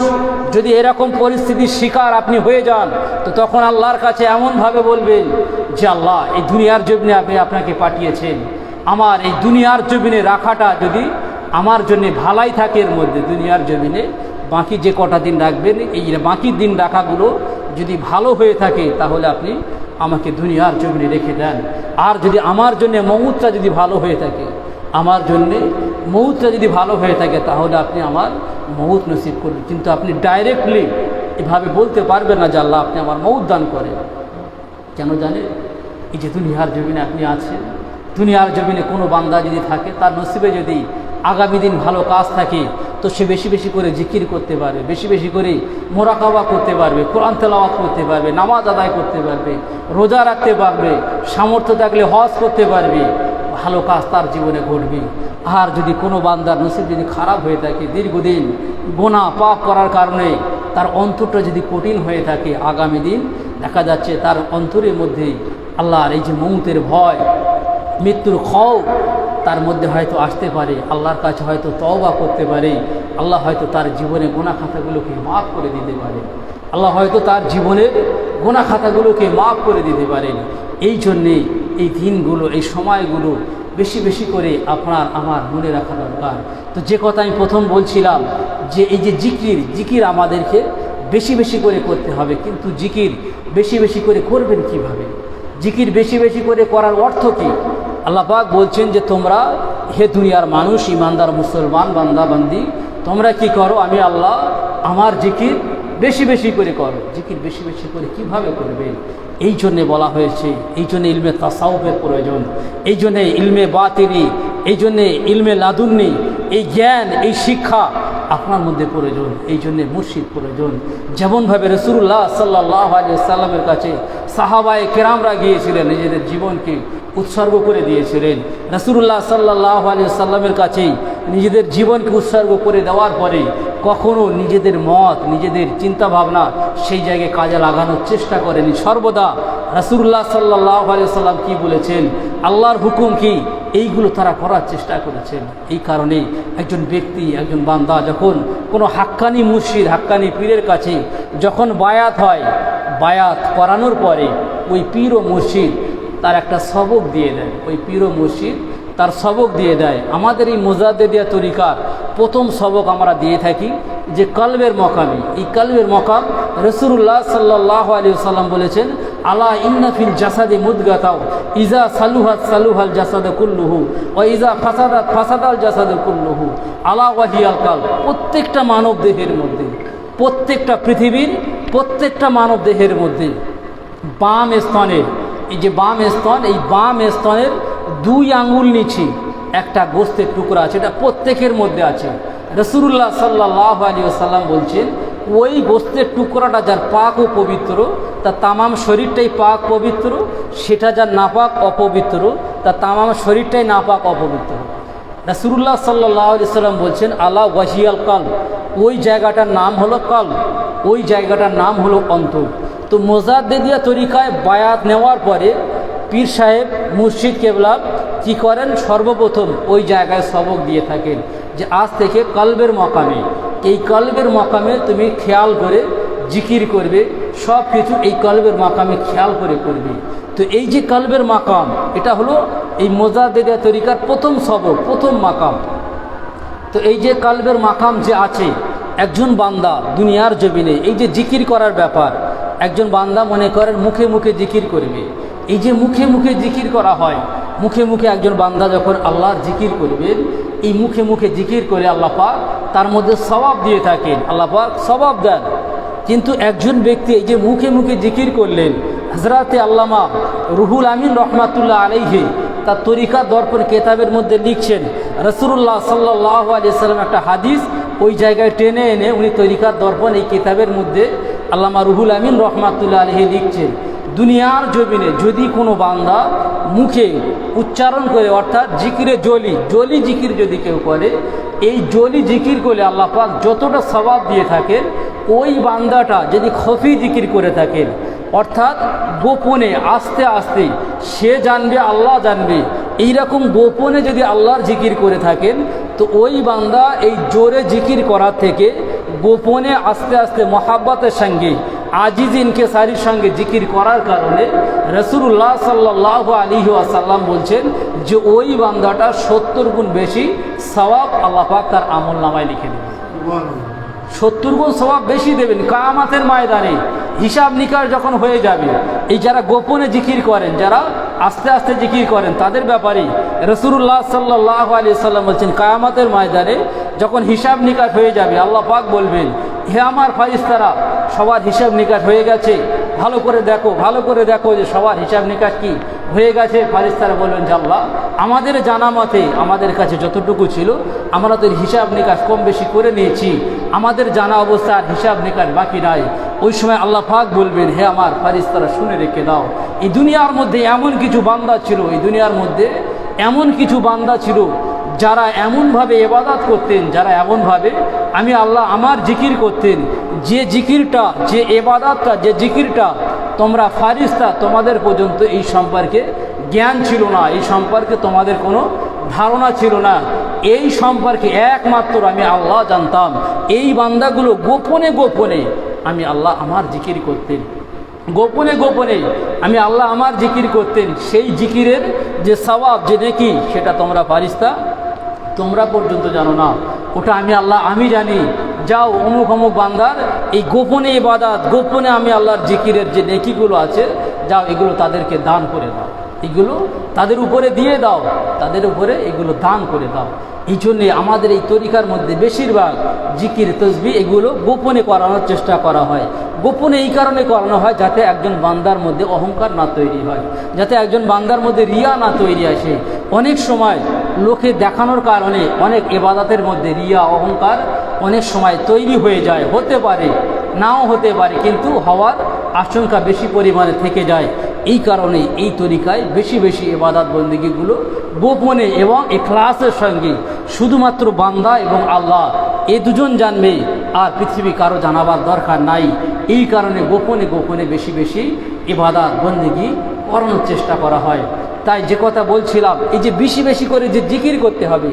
যদি এরকম পরিস্থিতির শিকার আপনি হয়ে যান, তো তখন আল্লাহর কাছে এমনভাবে বলবেন যে আল্লাহ এই দুনিয়ার জমিনে আপনি আপনাকে পাঠিয়েছেন, আমার এই দুনিয়ার জমিনে রাখাটা যদি আমার জন্য ভালাই থাকে, এর মধ্যে দুনিয়ার জমিনে বাকি যে কটা দিন রাখবেন, এই বাকি দিন রাখাগুলো যদি ভালো হয়ে থাকে, তাহলে আপনি আমাকে দুনিয়ার জমিনে রেখে দেন। আর যদি আমার জন্য মৌতটা যদি ভালো হয়ে থাকে, আমার জন্যে মৌতটা যদি ভালো হয়ে থাকে, তাহলে আপনি আমার মৌত নসিব করবেন। কিন্তু আপনি ডাইরেক্টলি এভাবে বলতে পারবেন না যে আল্লাহ আপনি আমার মৌত দান করেন। কেন জানেন? এই যে দুনিয়ার জমিনে আপনি আছেন, দুনিয়ার জমিনে কোনো বান্দা যদি থাকে, তার নসিবে যদি আগামী দিন ভালো কাজ থাকে, তো সে বেশি বেশি করে জিকির করতে পারবে, বেশি বেশি করে মোরাকাবা করতে পারবে, কোরআন তেলাওয়াত করতে পারবে, নামাজ আদায় করতে পারবে, রোজা রাখতে পারবে, সামর্থ্য থাকলে হজ করতে পারবে, ভালো কাজ তার জীবনে ঘটবে। আর যদি কোনো বান্দার নসিব যদি খারাপ হয়ে থাকে, দীর্ঘদিন গোনা পাপ করার কারণে তার অন্তরটা যদি কঠিন হয়ে থাকে, আগামী দিন দেখা যাচ্ছে তার অন্তরের মধ্যেই আল্লাহর এই যে মৌতের ভয়, মৃত্যুর খৌফ তার মধ্যে হয়তো আসতে পারে, আল্লাহর কাছে হয়তো তওবা করতে পারে, আল্লাহ হয়তো তার জীবনে গুনাহ খাতাগুলোকে মাফ করে দিতে পারে, আল্লাহ হয়তো তার জীবনের গুনাহ খাতাগুলোকে মাফ করে দিতে পারেন। এই জন্যে এই দিনগুলো, এই সময়গুলো বেশি বেশি করে আপনার আমার মনে রাখা দরকার। তো যে কথা আমি প্রথম বলছিলাম যে এই যে জিকির আমাদেরকে বেশি বেশি করে করতে হবে, কিন্তু জিকির বেশি বেশি করে করবেন কিভাবে? জিকির বেশি বেশি করে করার অর্থ কী? আল্লাহ পাক বলছেন যে তোমরা হে দুনিয়ার মানুষ, ইমানদার মুসলমান বান্দা বান্দি, তোমরা কি করো? আমি আল্লাহ আমার জিকির বেশি বেশি করে করো। জিকির বেশি বেশি করে কিভাবে করবেন? এই জন্যে বলা হয়েছে, এই জন্যে ইলমে তাসাউফের প্রয়োজন, এই জন্যে ইলমে বাতিনি, এই জন্যে ইলমে লাদুন্নি, এই জ্ঞান, এই শিক্ষা আপনার মধ্যে প্রয়োজন। এই জন্যে মুর্শিদ প্রয়োজন। যেমনভাবে রাসূলুল্লাহ সাল্লাল্লাহু আলাইহি ওয়াসাল্লামের কাছে সাহাবায়ে কেরামরা গিয়েছিলেন, নিজেদের জীবনকে উৎসর্গ করে দিয়েছিলেন। রাসূলুল্লাহ সাল্লাল্লাহু আলাইহি ওয়াসাল্লামের কাছেই নিজেদের জীবনকে উৎসর্গ করে দেওয়ার পরে কখনো নিজেদের মত, নিজেদের চিন্তাভাবনা সেই জায়গায় কাজে লাগানোর চেষ্টা করেনি। সর্বদা রাসূলুল্লাহ সাল্লাল্লাহু আলাইহি ওয়াসাল্লাম কী বলেছেন, আল্লাহর হুকুম কি, এইগুলো তারা করার চেষ্টা করেছেন। এই কারণে একজন ব্যক্তি, একজন বান্দা যখন কোনো হাক্কানি মুর্শিদ, হাক্কানি পীরের কাছে যখন বায়াত হয়, বায়াত করানোর পরে ওই পীর ও মুর্শিদ তার একটা সবক দিয়ে দেয়। ওই পীর ও মুর্শিদ তার সবক দিয়ে দেয়। আমাদের এই মুজাদ্দিদিয়া তরিকার প্রথম সবক আমরা দিয়ে থাকি যে কলবের মকামি। এই কলবের মকাম রাসূলুল্লাহ সাল্লাল্লাহু আলাইহি ওয়াসাল্লাম বলেছেন, আলা ইন্না ফিল জাসাদি মুদগাতাও ইজা সালুহাত সালুহাল জাসাদু কুল্লুহু ওয়া ইজা ফাসাদাত ফাসাদাল জাসাদু কুল্লুহু আলা ওয়াহিয়াল কলব। প্রত্যেকটা মানব দেহের মধ্যে, প্রত্যেকটা পৃথিবীর প্রত্যেকটা মানব দেহের মধ্যে বাম স্তনের, এই যে বাম স্তন, এই বাম স্তনের 2 আঙ্গুল নিচে একটা গোস্তের টুকরা আছে, এটা প্রত্যেকের মধ্যে আছে। রাসূলুল্লাহ সাল্লাল্লাহু আলাইহি ওয়াসাল্লাম বলছেন, ওই গোস্তের টুকরাটা যার পাক ও পবিত্র, তার তামাম শরীরটাই পাক পবিত্র। সেটা যার নাপাক অপবিত্র, তার তামাম শরীরটাই নাপাক অপবিত্র। রাসূলুল্লাহ সাল্লাল্লাহু আলাইহি ওয়াসাল্লাম বলছেন, আলা ওয়াহিয়াল কলব, ওই জায়গাটার নাম হলো কলব, ওই জায়গাটার নাম হলো অন্তর। তো মুজাদ্দিদিয়া তরিকায় বায়াত নেওয়ার পরে পীর সাহেব মুর্শিদ কেবলা কী করেন, সর্বপ্রথম ওই জায়গায় সবক দিয়ে থাকেন যে আজ থেকে কলবের মকামে, এই কলবের মকামে তুমি খেয়াল করে জিকির করবে, সব কিছু এই কলবের মাকামে খেয়াল করে করবে। তো এই যে কলবের মাকাম, এটা হলো এই মুজাদ্দিদিয়া তরিকার প্রথম সবক, প্রথম মাকাম। তো এই যে কলবের মাকাম যে আছে, একজন বান্দা দুনিয়ার জমিনে এই যে জিকির করার ব্যাপার, একজন বান্দা মনে করেন মুখে মুখে জিকির করবে। এই যে মুখে মুখে জিকির করা হয়, মুখে মুখে একজন বান্দা যখন আল্লাহর জিকির করবেন, এই মুখে মুখে জিকির করে আল্লাহ পাক তার মধ্যে সওয়াব দিয়ে থাকেন, আল্লাহ পাক সওয়াব দেন। কিন্তু একজন ব্যক্তি এই যে মুখে মুখে জিকির করলেন, হযরতে আল্লামা রুহুল আমিন রহমাতুল্লাহ আলাইহি তার তরিকা দর্পণ কেতাবের মধ্যে লিখছেন, রাসূলুল্লাহ সাল্লাল্লাহু আলাইহি ওয়াসাল্লাম একটা হাদিস ওই জায়গায় টেনে এনে উনি তরিকার দর্পণ এই কেতাবের মধ্যে আল্লামা রুহুল আমিন রহমাতুল্লাহ আলাইহি লিখছেন, দুনিয়ার জমিনে যদি কোনো বান্দা মুখে উচ্চারণ করে, অর্থাৎ জিকিরে জলি জিকির যদি কেউ করে, এই জলি জিকির করলে আল্লাহ পাক যতটা সওয়াব দিয়ে থাকেন, ওই বান্দাটা যদি খফি জিকির করে থাকেন, অর্থাৎ গোপনে আস্তে আস্তে সে জানবে, আল্লাহ জানবে, এইরকম গোপনে যদি আল্লাহর জিকির করে থাকেন, তো ওই বান্দা এই জোরে জিকির করার থেকে গোপনে আস্তে আস্তে মহাব্বতের সঙ্গে আজিজ ইনকিসারির সঙ্গে জিকির করার কারণে রাসূলুল্লাহ সাল্লাল্লাহু আলাইহি ওয়াসাল্লাম বলছেন যে ওই বান্দাটা 70 গুণ বেশি সওয়াব আল্লাহ পাক তার আমল নামায় লিখে দেবেন। 70 গুণ সওয়াব বেশি দেবেন। কিয়ামতের ময়দানে হিসাব নিকাশ যখন হয়ে যাবে, এই যারা গোপনে জিকির করেন, যারা আস্তে আস্তে জিকির করেন, তাদের ব্যাপারে রাসূলুল্লাহ সাল্লাল্লাহু আলাইহি ওয়াসাল্লাম বলছেন, কিয়ামতের ময়দানে যখন হিসাব নিকাশ হয়ে যাবে, আল্লাহ পাক বলবেন, হে আমার ফারিস্তারা, সবার হিসাব নিকাশ হয়ে গেছে, ভালো করে দেখো, ভালো করে দেখো যে সবার হিসাব নিকাশ কি হয়ে গেছে। ফারিস্তারা বলবেন যে আল্লাহ, আমাদের জানা মতে আমাদের কাছে যতটুকু ছিল আমরা তো হিসাব নিকাশ কম বেশি করে নিয়েছি, আমাদের জানা অবস্থা আর হিসাব নিকাশ বাকি নাই। ওই সময় আল্লাহ পাক বলবেন, হে আমার ফারিস্তারা শুনে রেখে দাও, এই দুনিয়ার মধ্যে এমন কিছু বান্দা ছিল, এই দুনিয়ার মধ্যে এমন কিছু বান্দা ছিল যারা এমনভাবে ইবাদত করতেন, যারা এমনভাবে আমি আল্লাহ আমার জিকির করতেন, যে জিকিরটা, যে ইবাদতটা, যে জিকিরটা তোমরা ফারিস্তা তোমাদের পর্যন্ত এই সম্পর্কে জ্ঞান ছিল না, এই সম্পর্কে তোমাদের কোনো ধারণা ছিল না, এই সম্পর্কে একমাত্র আমি আল্লাহ জানতাম। এই বান্দাগুলো গোপনে গোপনে আমি আল্লাহ আমার জিকির করতেন, গোপনে গোপনে আমি আল্লাহ আমার জিকির করতেন, সেই জিকিরের যে সওয়াব যে নেকি সেটা তোমরা ফারিস্তা তোমরা পর্যন্ত জানো না, ওটা আমি আল্লাহ আমি জানি। যাও অমুক অমুক বান্দার এই গোপনে ইবাদত, গোপনে আমি আল্লাহর জিকিরের যে নেকিগুলো আছে, যাও এগুলো তাদেরকে দান করে দাও, এগুলো তাদের উপরে দিয়ে দাও, তাদের উপরে এগুলো দান করে দাও। এই জন্যে আমাদের এই তরিকার মধ্যে বেশিরভাগ জিকির তসবিহ এগুলো গোপনে করানোর চেষ্টা করা হয়। গোপনে এই কারণে করানো হয় যাতে একজন বান্দার মধ্যে অহংকার না তৈরি হয়, যাতে একজন বান্দার মধ্যে রিয়া না তৈরি আসে। অনেক সময় লোকে দেখানোর কারণে অনেক ইবাদতের মধ্যে রিয়া অহংকার অনেক সময় তৈরি হয়ে যায়, হতে পারে নাও হতে পারে, কিন্তু হওয়ার আশঙ্কা বেশি পরিমাণে থেকে যায়। এই কারণে এই তরিকায় বেশি বেশি ইবাদত বন্দেগীগুলো গোপনে এবং ইখলাসের সঙ্গে শুধুমাত্র বান্দা এবং আল্লাহ এই দুজন জানবে, আর পৃথিবী কারো জানাবার দরকার নাই। এই কারণে গোপনে গোপনে বেশি বেশি ইবাদত বন্দেগী করানোর চেষ্টা করা হয়। তাই যে কথা বলছিলাম, এই যে বেশি বেশি করে যে জিকির করতে হবে,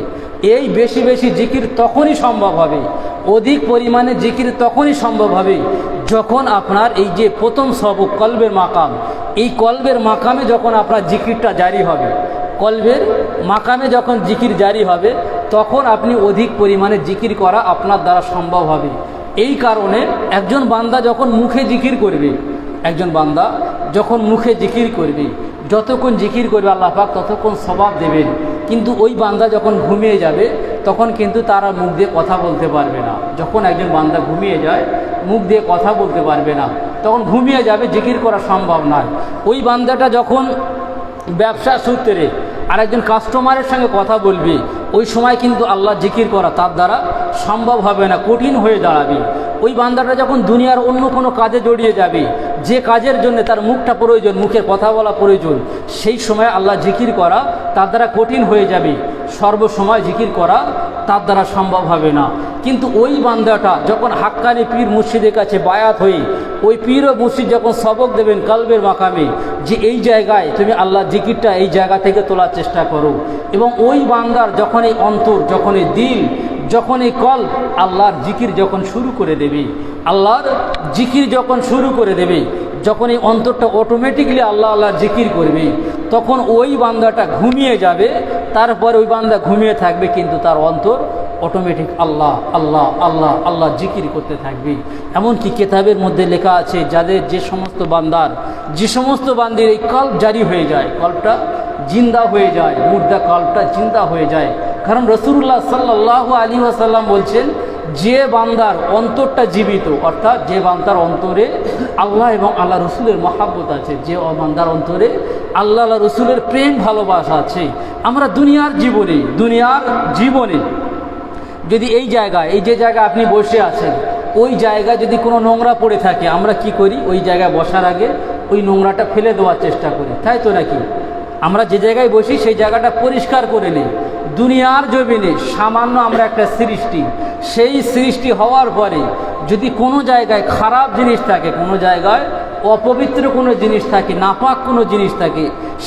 এই বেশি বেশি জিকির তখনই সম্ভব হবে, অধিক পরিমাণে জিকির তখনই সম্ভব হবে যখন আপনার এই যে প্রথম সবক কলবের মাকাম, এই কলবের মাকামে যখন আপনার জিকিরটা জারি হবে, কলবের মাকামে যখন জিকির জারি হবে, তখন আপনি অধিক পরিমাণে জিকির করা আপনার দ্বারা সম্ভব হবে। এই কারণে একজন বান্দা যখন মুখে জিকির করবে, একজন বান্দা যখন মুখে জিকির করবে, যতক্ষণ জিকির করবে আল্লাহ পাক ততক্ষণ সওয়াব দেবেন। কিন্তু ওই বান্দা যখন ঘুমিয়ে যাবে তখন কিন্তু তারা মুখ দিয়ে কথা বলতে পারবে না। যখন একজন বান্দা ঘুমিয়ে যায় মুখ দিয়ে কথা বলতে পারবে না, তখন ঘুমিয়ে যাবে, জিকির করা সম্ভব নয়। ওই বান্দাটা যখন ব্যবসা সূত্রে আরেকজন কাস্টমারের সঙ্গে কথা বলবে, ওই সময় কিন্তু আল্লাহ জিকির করা তার দ্বারা সম্ভব হবে না, কঠিন হয়ে দাঁড়াবে। ওই বান্দাটা যখন দুনিয়ার অন্য কোনো কাজে জড়িয়ে যাবে, যে কাজের জন্য তার মুখটা প্রয়োজন, মুখের কথা বলা প্রয়োজন, সেই সময় আল্লাহ জিকির করা তার দ্বারা কঠিন হয়ে যাবে, সর্বসময় জিকির করা তার দ্বারা সম্ভব হবে না। কিন্তু ওই বান্দাটা যখন হাক্কানি পীর মুর্শিদের কাছে বায়াত হয়ে ওই পীর ও মুর্শিদ যখন সবক দেবেন কলবের মাকামে, যে এই জায়গায় তুমি আল্লাহ জিকিরটা এই জায়গা থেকে তোলার চেষ্টা করো, এবং ওই বান্দার যখন এই অন্তর, যখন এই দিল, যখন এই কল্ব আল্লাহর জিকির যখন শুরু করে দেবে, আল্লাহর জিকির যখন শুরু করে দেবে, যখন এই অন্তরটা অটোমেটিকলি আল্লাহ আল্লাহর জিকির করবে, তখন ওই বান্দাটা ঘুমিয়ে যাবে, তারপর ওই বান্দা ঘুমিয়ে থাকবে, কিন্তু তার অন্তর অটোমেটিক আল্লাহ আল্লাহ আল্লাহ আল্লাহ জিকির করতে থাকবে। এমনকি কিতাবের মধ্যে লেখা আছে, যাদের যে সমস্ত বান্দির এই কল্ব জারি হয়ে যায়, কল্বটা জিন্দা হয়ে যায়, মুর্দা কল্বটা জিন্দা হয়ে যায়। কারণ রাসূলুল্লাহ সাল্লাল্লাহু আলাইহি ওয়াসাল্লাম বলছেন, যে বান্দার অন্তরটা জীবিত, অর্থাৎ যে বান্দার অন্তরে আল্লাহ এবং আল্লাহ রসুলের মহাব্বত আছে, যে বান্দার অন্তরে আল্লাহ আল্লাহ রসুলের প্রেম ভালোবাসা আছে, আমরা দুনিয়ার জীবনে যদি এই জায়গায়, এই যে জায়গায় আপনি বসে আছেন, ওই জায়গায় যদি কোনো নোংরা পড়ে থাকে, আমরা কি করি, ওই জায়গায় বসার আগে ওই নোংরাটা ফেলে দেওয়ার চেষ্টা করি, তাই তো নাকি? আমরা যে জায়গায় বসি সেই জায়গাটা পরিষ্কার করে নিই। দুনিয়ার জমিনে সামান্য আমরা একটা সৃষ্টি, সেই সৃষ্টি হওয়ার পরে যদি কোনো জায়গায় খারাপ জিনিস থাকে, কোনো জায়গায় অপবিত্র কোনো জিনিস থাকে, নাপাক কোনো জিনিস থাকে,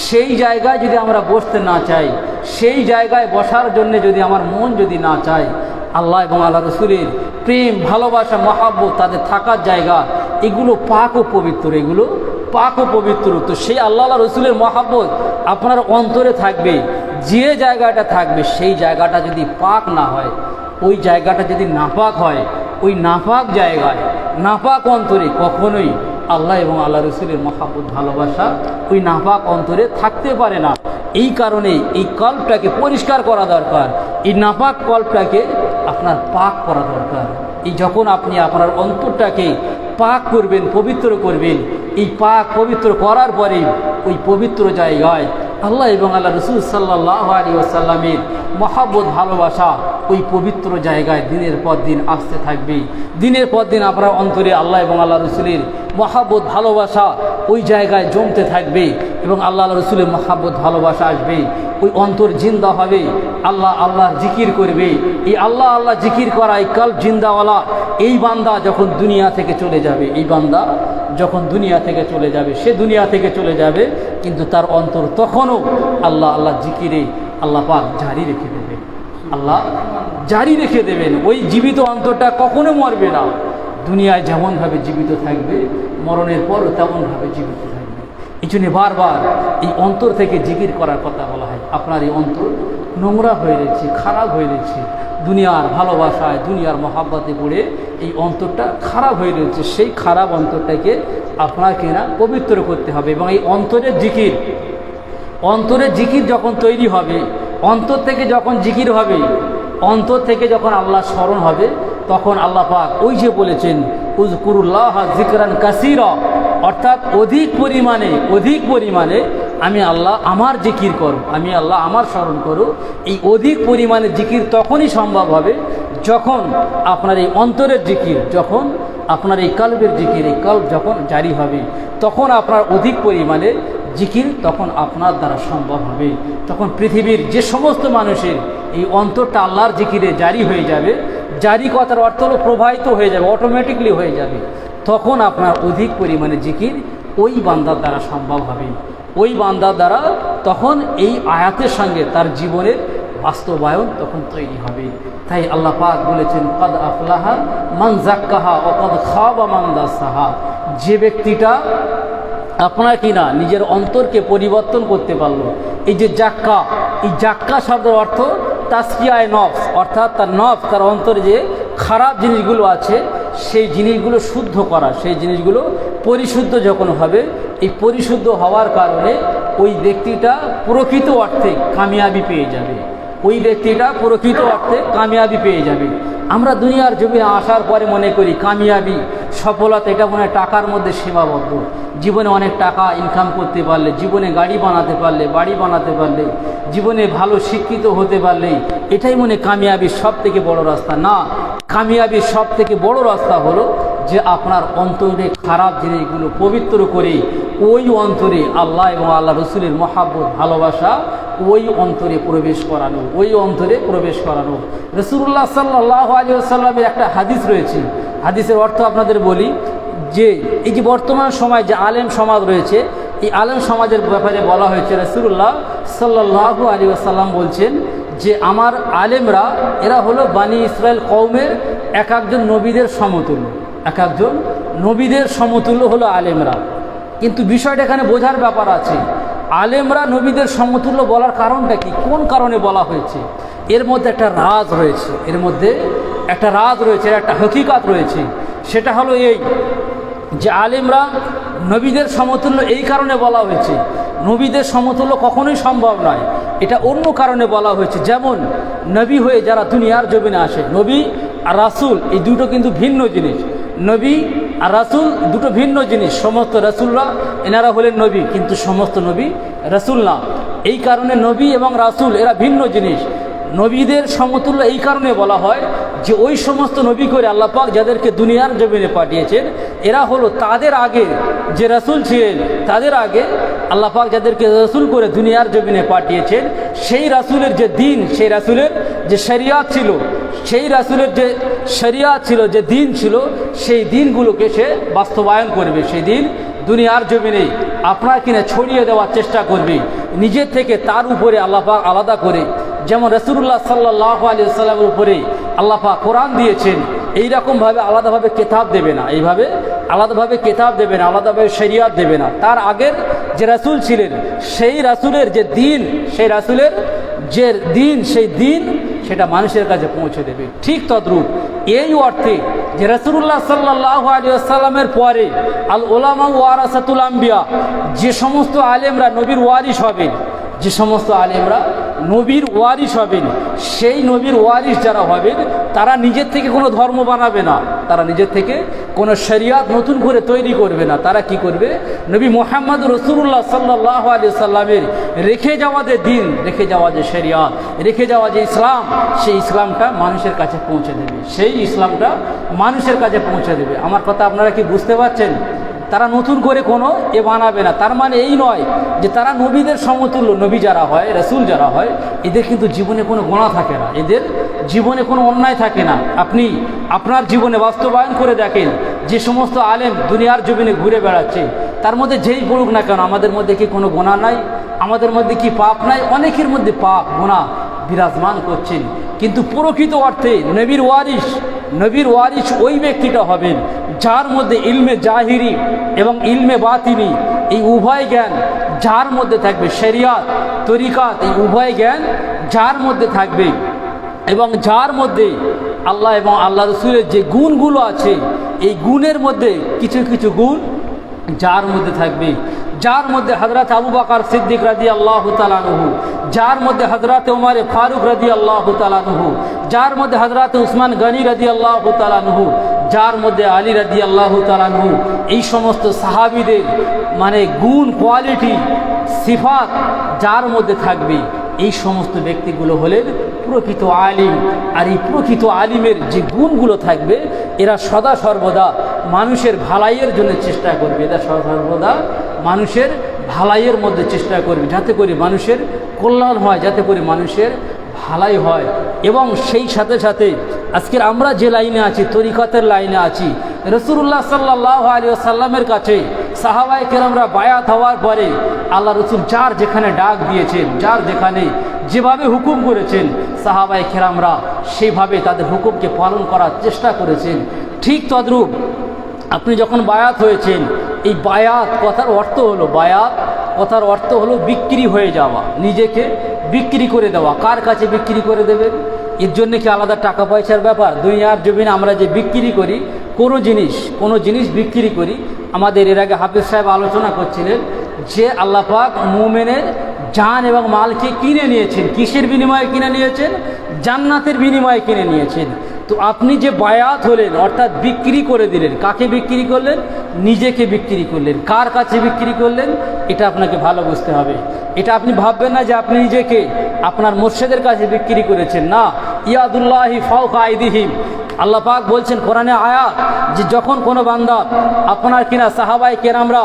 সেই জায়গায় যদি আমরা বসতে না চাই, সেই জায়গায় বসার জন্য যদি আমার মন যদি না চায়, আল্লাহ এবং আল্লাহ রসুলের প্রেম ভালোবাসা মহাব্বত তাদের থাকার জায়গা, এগুলো পাক ও পবিত্র, এগুলো পাক ও পবিত্র। তো সেই আল্লাহ আল্লাহ রসুলের মহাব্বত আপনার অন্তরে থাকবে, যে জায়গাটা থাকবে সেই জায়গাটা যদি পাক না হয়, ওই জায়গাটা যদি নাপাক হয়, ওই নাপাক জায়গায়, নাপাক অন্তরে কখনোই আল্লাহ এবং আল্লাহ রসুলের মহাব্বত ভালোবাসা ওই নাপাক অন্তরে থাকতে পারে না। এই কারণে এই কল্পটাকে পরিষ্কার করা দরকার, এই নাপাক কল্পটাকে আপনার পাক করা দরকার। এই যখন আপনি আপনার অন্তরটাকে পাক করবেন, পবিত্র করবেন, এই পাক পবিত্র করার পরে ওই পবিত্র জায়গায় আল্লাহ এবং আল্লাহ রসুল সাল্লাল্লাহু আলাইহি ওয়াসাল্লামের মহাব্বত ভালোবাসা ওই পবিত্র জায়গায় দিনের পর দিন আসতে থাকবে। দিনের পর দিন আপনার অন্তরে আল্লাহ এবং আল্লাহ রসুলের মহাব্বত ভালোবাসা ওই জায়গায় জমতে থাকবে, এবং আল্লাহ আল্লাহ রসুলের মহাব্বত ভালোবাসা আসবে, ওই অন্তর জিন্দা হবে, আল্লাহ আল্লাহ জিকির করবে। এই আল্লাহ আল্লাহ জিকির করা, এই কল্ব জিন্দাওয়ালা এই বান্দা যখন দুনিয়া থেকে চলে যাবে, এই বান্দা যখন দুনিয়া থেকে চলে যাবে, সে দুনিয়া থেকে চলে যাবে, কিন্তু তার অন্তর তখনও আল্লাহ আল্লাহ জিকিরে আল্লাহ পাক জারি রেখে দেবে, আল্লাহ জারি রেখে দেবেন। ওই জীবিত অন্তরটা কখনো মরবে না, দুনিয়ায় যেমনভাবে জীবিত থাকবে, মরণের পরও তেমনভাবে জীবিত থাকবে। এই জন্য বারবার এই অন্তর থেকে জিকির করার কথা বলা হয়। আপনার এই অন্তর নোংরা হয়ে রয়েছে, খারাপ হয়ে রয়েছে, দুনিয়ার ভালোবাসায় দুনিয়ার মহাব্বতে পড়ে এই অন্তরটা খারাপ হয়ে রয়েছে। সেই খারাপ অন্তরটাকে আপনাকে না পবিত্র করতে হবে। এবং এই অন্তরের জিকির যখন তৈরি হবে, অন্তর থেকে যখন জিকির হবে, অন্তর থেকে যখন আল্লাহ স্মরণ হবে, তখন আল্লাহ পাক ওই যে বলেছেন উযকুরুল্লাহ যিকরান কাসীরা, অর্থাৎ অধিক পরিমাণে আমি আল্লাহ আমার জিকির করো, আমি আল্লাহ আমার স্মরণ করো। এই অধিক পরিমাণে জিকির তখনই সম্ভব হবে যখন আপনার এই অন্তরের জিকির, যখন আপনার এই কলবের জিকির, এই কলব যখন জারি হবে, তখন আপনার অধিক পরিমাণে জিকির তখন আপনার দ্বারা সম্ভব হবে। তখন পৃথিবীর যে সমস্ত মানুষের এই অন্তরটা আল্লাহর জিকিরে জারি হয়ে যাবে, জারি কথার অর্থ হলো প্রবাহিত হয়ে যাবে, অটোমেটিকলি হয়ে যাবে, তখন আপনার অধিক পরিমাণে জিকির ওই বান্দার দ্বারা সম্ভব হবে। ওই বান্দার দ্বারা তখন এই আয়াতের সঙ্গে তার জীবনের বাস্তবায়ন তখন তৈরি হবে। তাই আল্লাহ পাক বলেছেন কদ আফলাহা মান যাক্কাহা ওয়া কদ খাবা মান দাসাহা। যে ব্যক্তিটা আপনার কিনা নিজের অন্তরকে পরিবর্তন করতে পারলো। এই যে জাক্কা, এই জাক্কা শব্দের অর্থ তাসকিয়ায়ে নফস, অর্থাৎ তার নফস, তার অন্তরে যে খারাপ জিনিসগুলো আছে সেই জিনিসগুলো শুদ্ধ করা, সেই জিনিসগুলো পরিশুদ্ধ যখন হবে, এই পরিশুদ্ধ হওয়ার কারণে ওই ব্যক্তিটা প্রকৃত অর্থে কামিয়াবি পেয়ে যাবে। ওই ব্যক্তিটা প্রকৃত অর্থে কামিয়াবি পেয়ে যাবে। আমরা দুনিয়ার জমিনে আসার পরে মনে করি কামিয়াবি, সফলতা এটা মনে হয় টাকার মধ্যে সীমাবদ্ধ। জীবনে অনেক টাকা ইনকাম করতে পারলে, জীবনে গাড়ি বানাতে পারলে, বাড়ি বানাতে পারলে, জীবনে ভালো শিক্ষিত হতে পারলে এটাই মনে কামিয়াবির সব থেকে বড় রাস্তা। না, কামিয়াবির সব থেকে বড় রাস্তা হলো যে আপনার অন্তরে খারাপ জিনিসগুলো পবিত্র করে ওই অন্তরে আল্লাহ এবং আল্লাহ রসুলের মহাব্বত, ভালোবাসা ওই অন্তরে প্রবেশ করানো, ওই অন্তরে প্রবেশ করানো। রাসূলুল্লাহ সাল্লাল্লাহু আলাইহি ওয়াসাল্লামের একটা হাদিস রয়েছে, হাদিসের অর্থ আপনাদের বলি যে এই যে বর্তমান সময় যে আলেম সমাজ রয়েছে, এই আলেম সমাজের ব্যাপারে বলা হয়েছে রাসূলুল্লাহ সাল্লাল্লাহু আলাইহি ওয়াসাল্লাম বলছেন যে আমার আলেমরা এরা হলো বানি ইসরায়েল কওমের এক একজন নবীদের সমতুল্য, এক একজন নবীদের সমতুল্য হলো আলেমরা। কিন্তু বিষয়টা এখানে বোঝার ব্যাপার আছে, আলেমরা নবীদের সমতুল্য বলার কারণটা কি, কোন কারণে বলা হয়েছে? এর মধ্যে একটা রাজ রয়েছে, এর মধ্যে একটা রাজ রয়েছে, একটা হকিকত রয়েছে। সেটা হলো এই যে আলেমরা নবীদের সমতুল্য এই কারণে বলা হয়েছে, নবীদের সমতুল্য কখনোই সম্ভব নয়, এটা অন্য কারণে বলা হয়েছে। যেমন নবী হয়ে যারা দুনিয়ার জমিনে আসে, নবী আর রাসূল এই দুটো কিন্তু ভিন্ন জিনিস। নবী আর রাসূল দুটো ভিন্ন জিনিস। সমস্ত রাসূলরা এনারা হলেন নবী, কিন্তু সমস্ত নবী রাসূল না। এই কারণে নবী এবং রাসূল এরা ভিন্ন জিনিস। নবীদের সমতুল্য এই কারণে বলা হয় যে ওই সমস্ত নবী করে আল্লাহ পাক যাদেরকে দুনিয়ার জমিনে পাঠিয়েছেন, এরা হলো তাদের আগে যে রাসূল ছিলেন, তাদের আগে আল্লাহ পাক যাদেরকে রাসূল করে দুনিয়ার জমিনে পাঠিয়েছেন, সেই রাসূলের যে দিন, সেই রাসূলের যে শরিয়াত ছিল, সেই রাসূলের যে শরিয়াত ছিল, যে দিন ছিল, সেই দিনগুলোকে সে বাস্তবায়ন করবে। সেই দিন দুনিয়ার জমিনে আপনার কিনা ছড়িয়ে দেওয়ার চেষ্টা করবে নিজের থেকে, তার উপরে আল্লাহ পাক আলাদা করে। যেমন রাসূলুল্লাহ সাল্লাল্লাহু আলাইহি ওয়াসাল্লামের উপরে আল্লাহ পাক কোরআন দিয়েছেন, এইরকমভাবে আলাদাভাবে কিতাব দেবে না, এইভাবে আলাদাভাবে কিতাব দেবে না, আলাদাভাবে শরিয়াত দেবে না। তার আগের যে রাসূল ছিলেন, সেই রাসূলের যে দিন, সেই রাসূলের যে দিন, সেই দিন সেটা মানুষের কাছে পৌঁছে দেবে। ঠিক তদ্রূপ এই অর্থে যে রাসূলুল্লাহ সাল্লাল্লাহু আলাইহি ওয়াসাল্লামের পরে আল উলামা ওয়ারাসাতুল আম্বিয়া, যে সমস্ত আলেমরা নবীর ওয়ারিস হবেন, যে সমস্ত আলেমরা নবীর ওয়ারিস হবেন, সেই নবীর ওয়ারিস যারা হবেন তারা নিজের থেকে কোনো ধর্ম বানাবে না, তারা নিজের থেকে কোনো শরিয়াত নতুন করে তৈরি করবে না। তারা কি করবে? নবী মুহাম্মদ রাসূলুল্লাহ সাল্লাল্লাহু আলাইহি সাল্লামের রেখে যাওয়া যে দিন, রেখে যাওয়া যে শরিয়াত, রেখে যাওয়া যে ইসলাম, সেই ইসলামটা মানুষের কাছে পৌঁছে দেবে, সেই ইসলামটা মানুষের কাছে পৌঁছে দেবে। আমার কথা আপনারা কি বুঝতে পারছেন? তারা নতুন করে কোনো বানাবে না। তার মানে এই নয় যে তারা নবীদের সমতুল্য। নবী যারা হয়, রাসূল যারা হয়, এদের কিন্তু জীবনে কোনো গুনাহ থাকে না, এদের জীবনে কোনো অন্যায় থাকে না। আপনি আপনার জীবনে বাস্তবায়ন করে দেখেন, যে সমস্ত আলেম দুনিয়ার জমিনে ঘুরে বেড়াচ্ছে, তার মধ্যে যেই পড়ুক না কেন, আমাদের মধ্যে কি কোনো গুনাহ নাই? আমাদের মধ্যে কি পাপ নাই? অনেকের মধ্যে পাপ গুনাহ বিরাজমান করছেন, কিন্তু প্রকৃত অর্থে নবীর ওয়ারিস ওই ব্যক্তিটা হবেন যার মধ্যে ইলমে জাহিরি এবং ইলমে বাতিনি এই উভয় জ্ঞান যার মধ্যে থাকবে, শরিয়াত তরিকাত এই উভয় জ্ঞান যার মধ্যে থাকবে, এবং যার মধ্যে আল্লাহ এবং আল্লাহ রসুলের যে গুণগুলো আছে এই গুণের মধ্যে কিছু কিছু গুণ যার মধ্যে থাকবে, যার মধ্যে হযরত আবু বকর সিদ্দিক রাদিয়াল্লাহু তাআলা আনহু, যার মধ্যে হযরত ওমর ফারুক রাদিয়াল্লাহু তাআলা আনহু, যার মধ্যে হযরত উসমান গনি রাদিয়াল্লাহু তাআলা আনহু, যার মধ্যে আলী রাদিয়াল্লাহু তাআলা আনহু, এই সমস্ত সাহাবীদের মানে গুণ, কোয়ালিটি, সিফাত যার মধ্যে থাকবে, এই সমস্ত ব্যক্তিগুলো হলেন প্রকৃত আলিম। আর এই প্রকৃত আলিমের যে গুণগুলো থাকবে এরা সদা সর্বদা মানুষের ভালাইয়ের জন্য চেষ্টা করবে, এরা সদা সর্বদা মানুষের ভালাইয়ের মধ্যে চেষ্টা করবে, যাতে করে মানুষের কল্যাণ হয়, যাতে করে মানুষের ভালাই হয়। এবং সেই সাথে সাথে আজকের আমরা যে লাইনে আছি, তরিকতের লাইনে আছি, রাসূলুল্লাহ সাল্লাল্লাহু আলাইহি ওয়াসাল্লামের কাছে সাহাবায়ে কেরামরা বায়াত হওয়ার পরে আল্লাহ রসুল যার যেখানে ডাক দিয়েছেন, যার যেখানে যেভাবে হুকুম করেছেন, সাহাবায়ে কেরামরা সেইভাবে তাদের হুকুমকে পালন করার চেষ্টা করেছেন। ঠিক তদ্রূপ আপনি যখন বায়াত হয়েছেন, এই বায়াত কথার অর্থ হলো, বায়াত কথার অর্থ হলো বিক্রি হয়ে যাওয়া, নিজেকে বিক্রি করে দেওয়া। কার কাছে বিক্রি করে দেবেন? এর জন্য কি আলাদা টাকা পয়সার ব্যাপার? দুনিয়ার জমিনে আমরা যে বিক্রি করি, কোনো জিনিস বিক্রি করি, আমাদের এর আগে হাফিজ সাহেব আলোচনা করছিলেন যে আল্লাহ পাক মুমিনের জান এবং মালকে কিনে নিয়েছেন। কিসের বিনিময়ে কিনে নিয়েছেন? জান্নাতের বিনিময়ে কিনে নিয়েছেন। তো আপনি যে বায়াত হলেন, অর্থাৎ বিক্রি করে দিলেন, কাকে বিক্রি করলেন? নিজেকে বিক্রি করলেন। কার কাছে বিক্রি করলেন? এটা আপনাকে ভালো বুঝতে হবে। এটা আপনি ভাববেন না যে আপনি নিজেকে আপনার মুর্শিদের কাছে বিক্রি করেছেন, না। ইয়াদুল্লাহি ফাওকা আইদিহিম, আল্লাহ পাক বলছেন কোরআনে আয়াত, যে যখন কোনো বান্দা আপনার কিনা সাহাবায়ে কেরামরা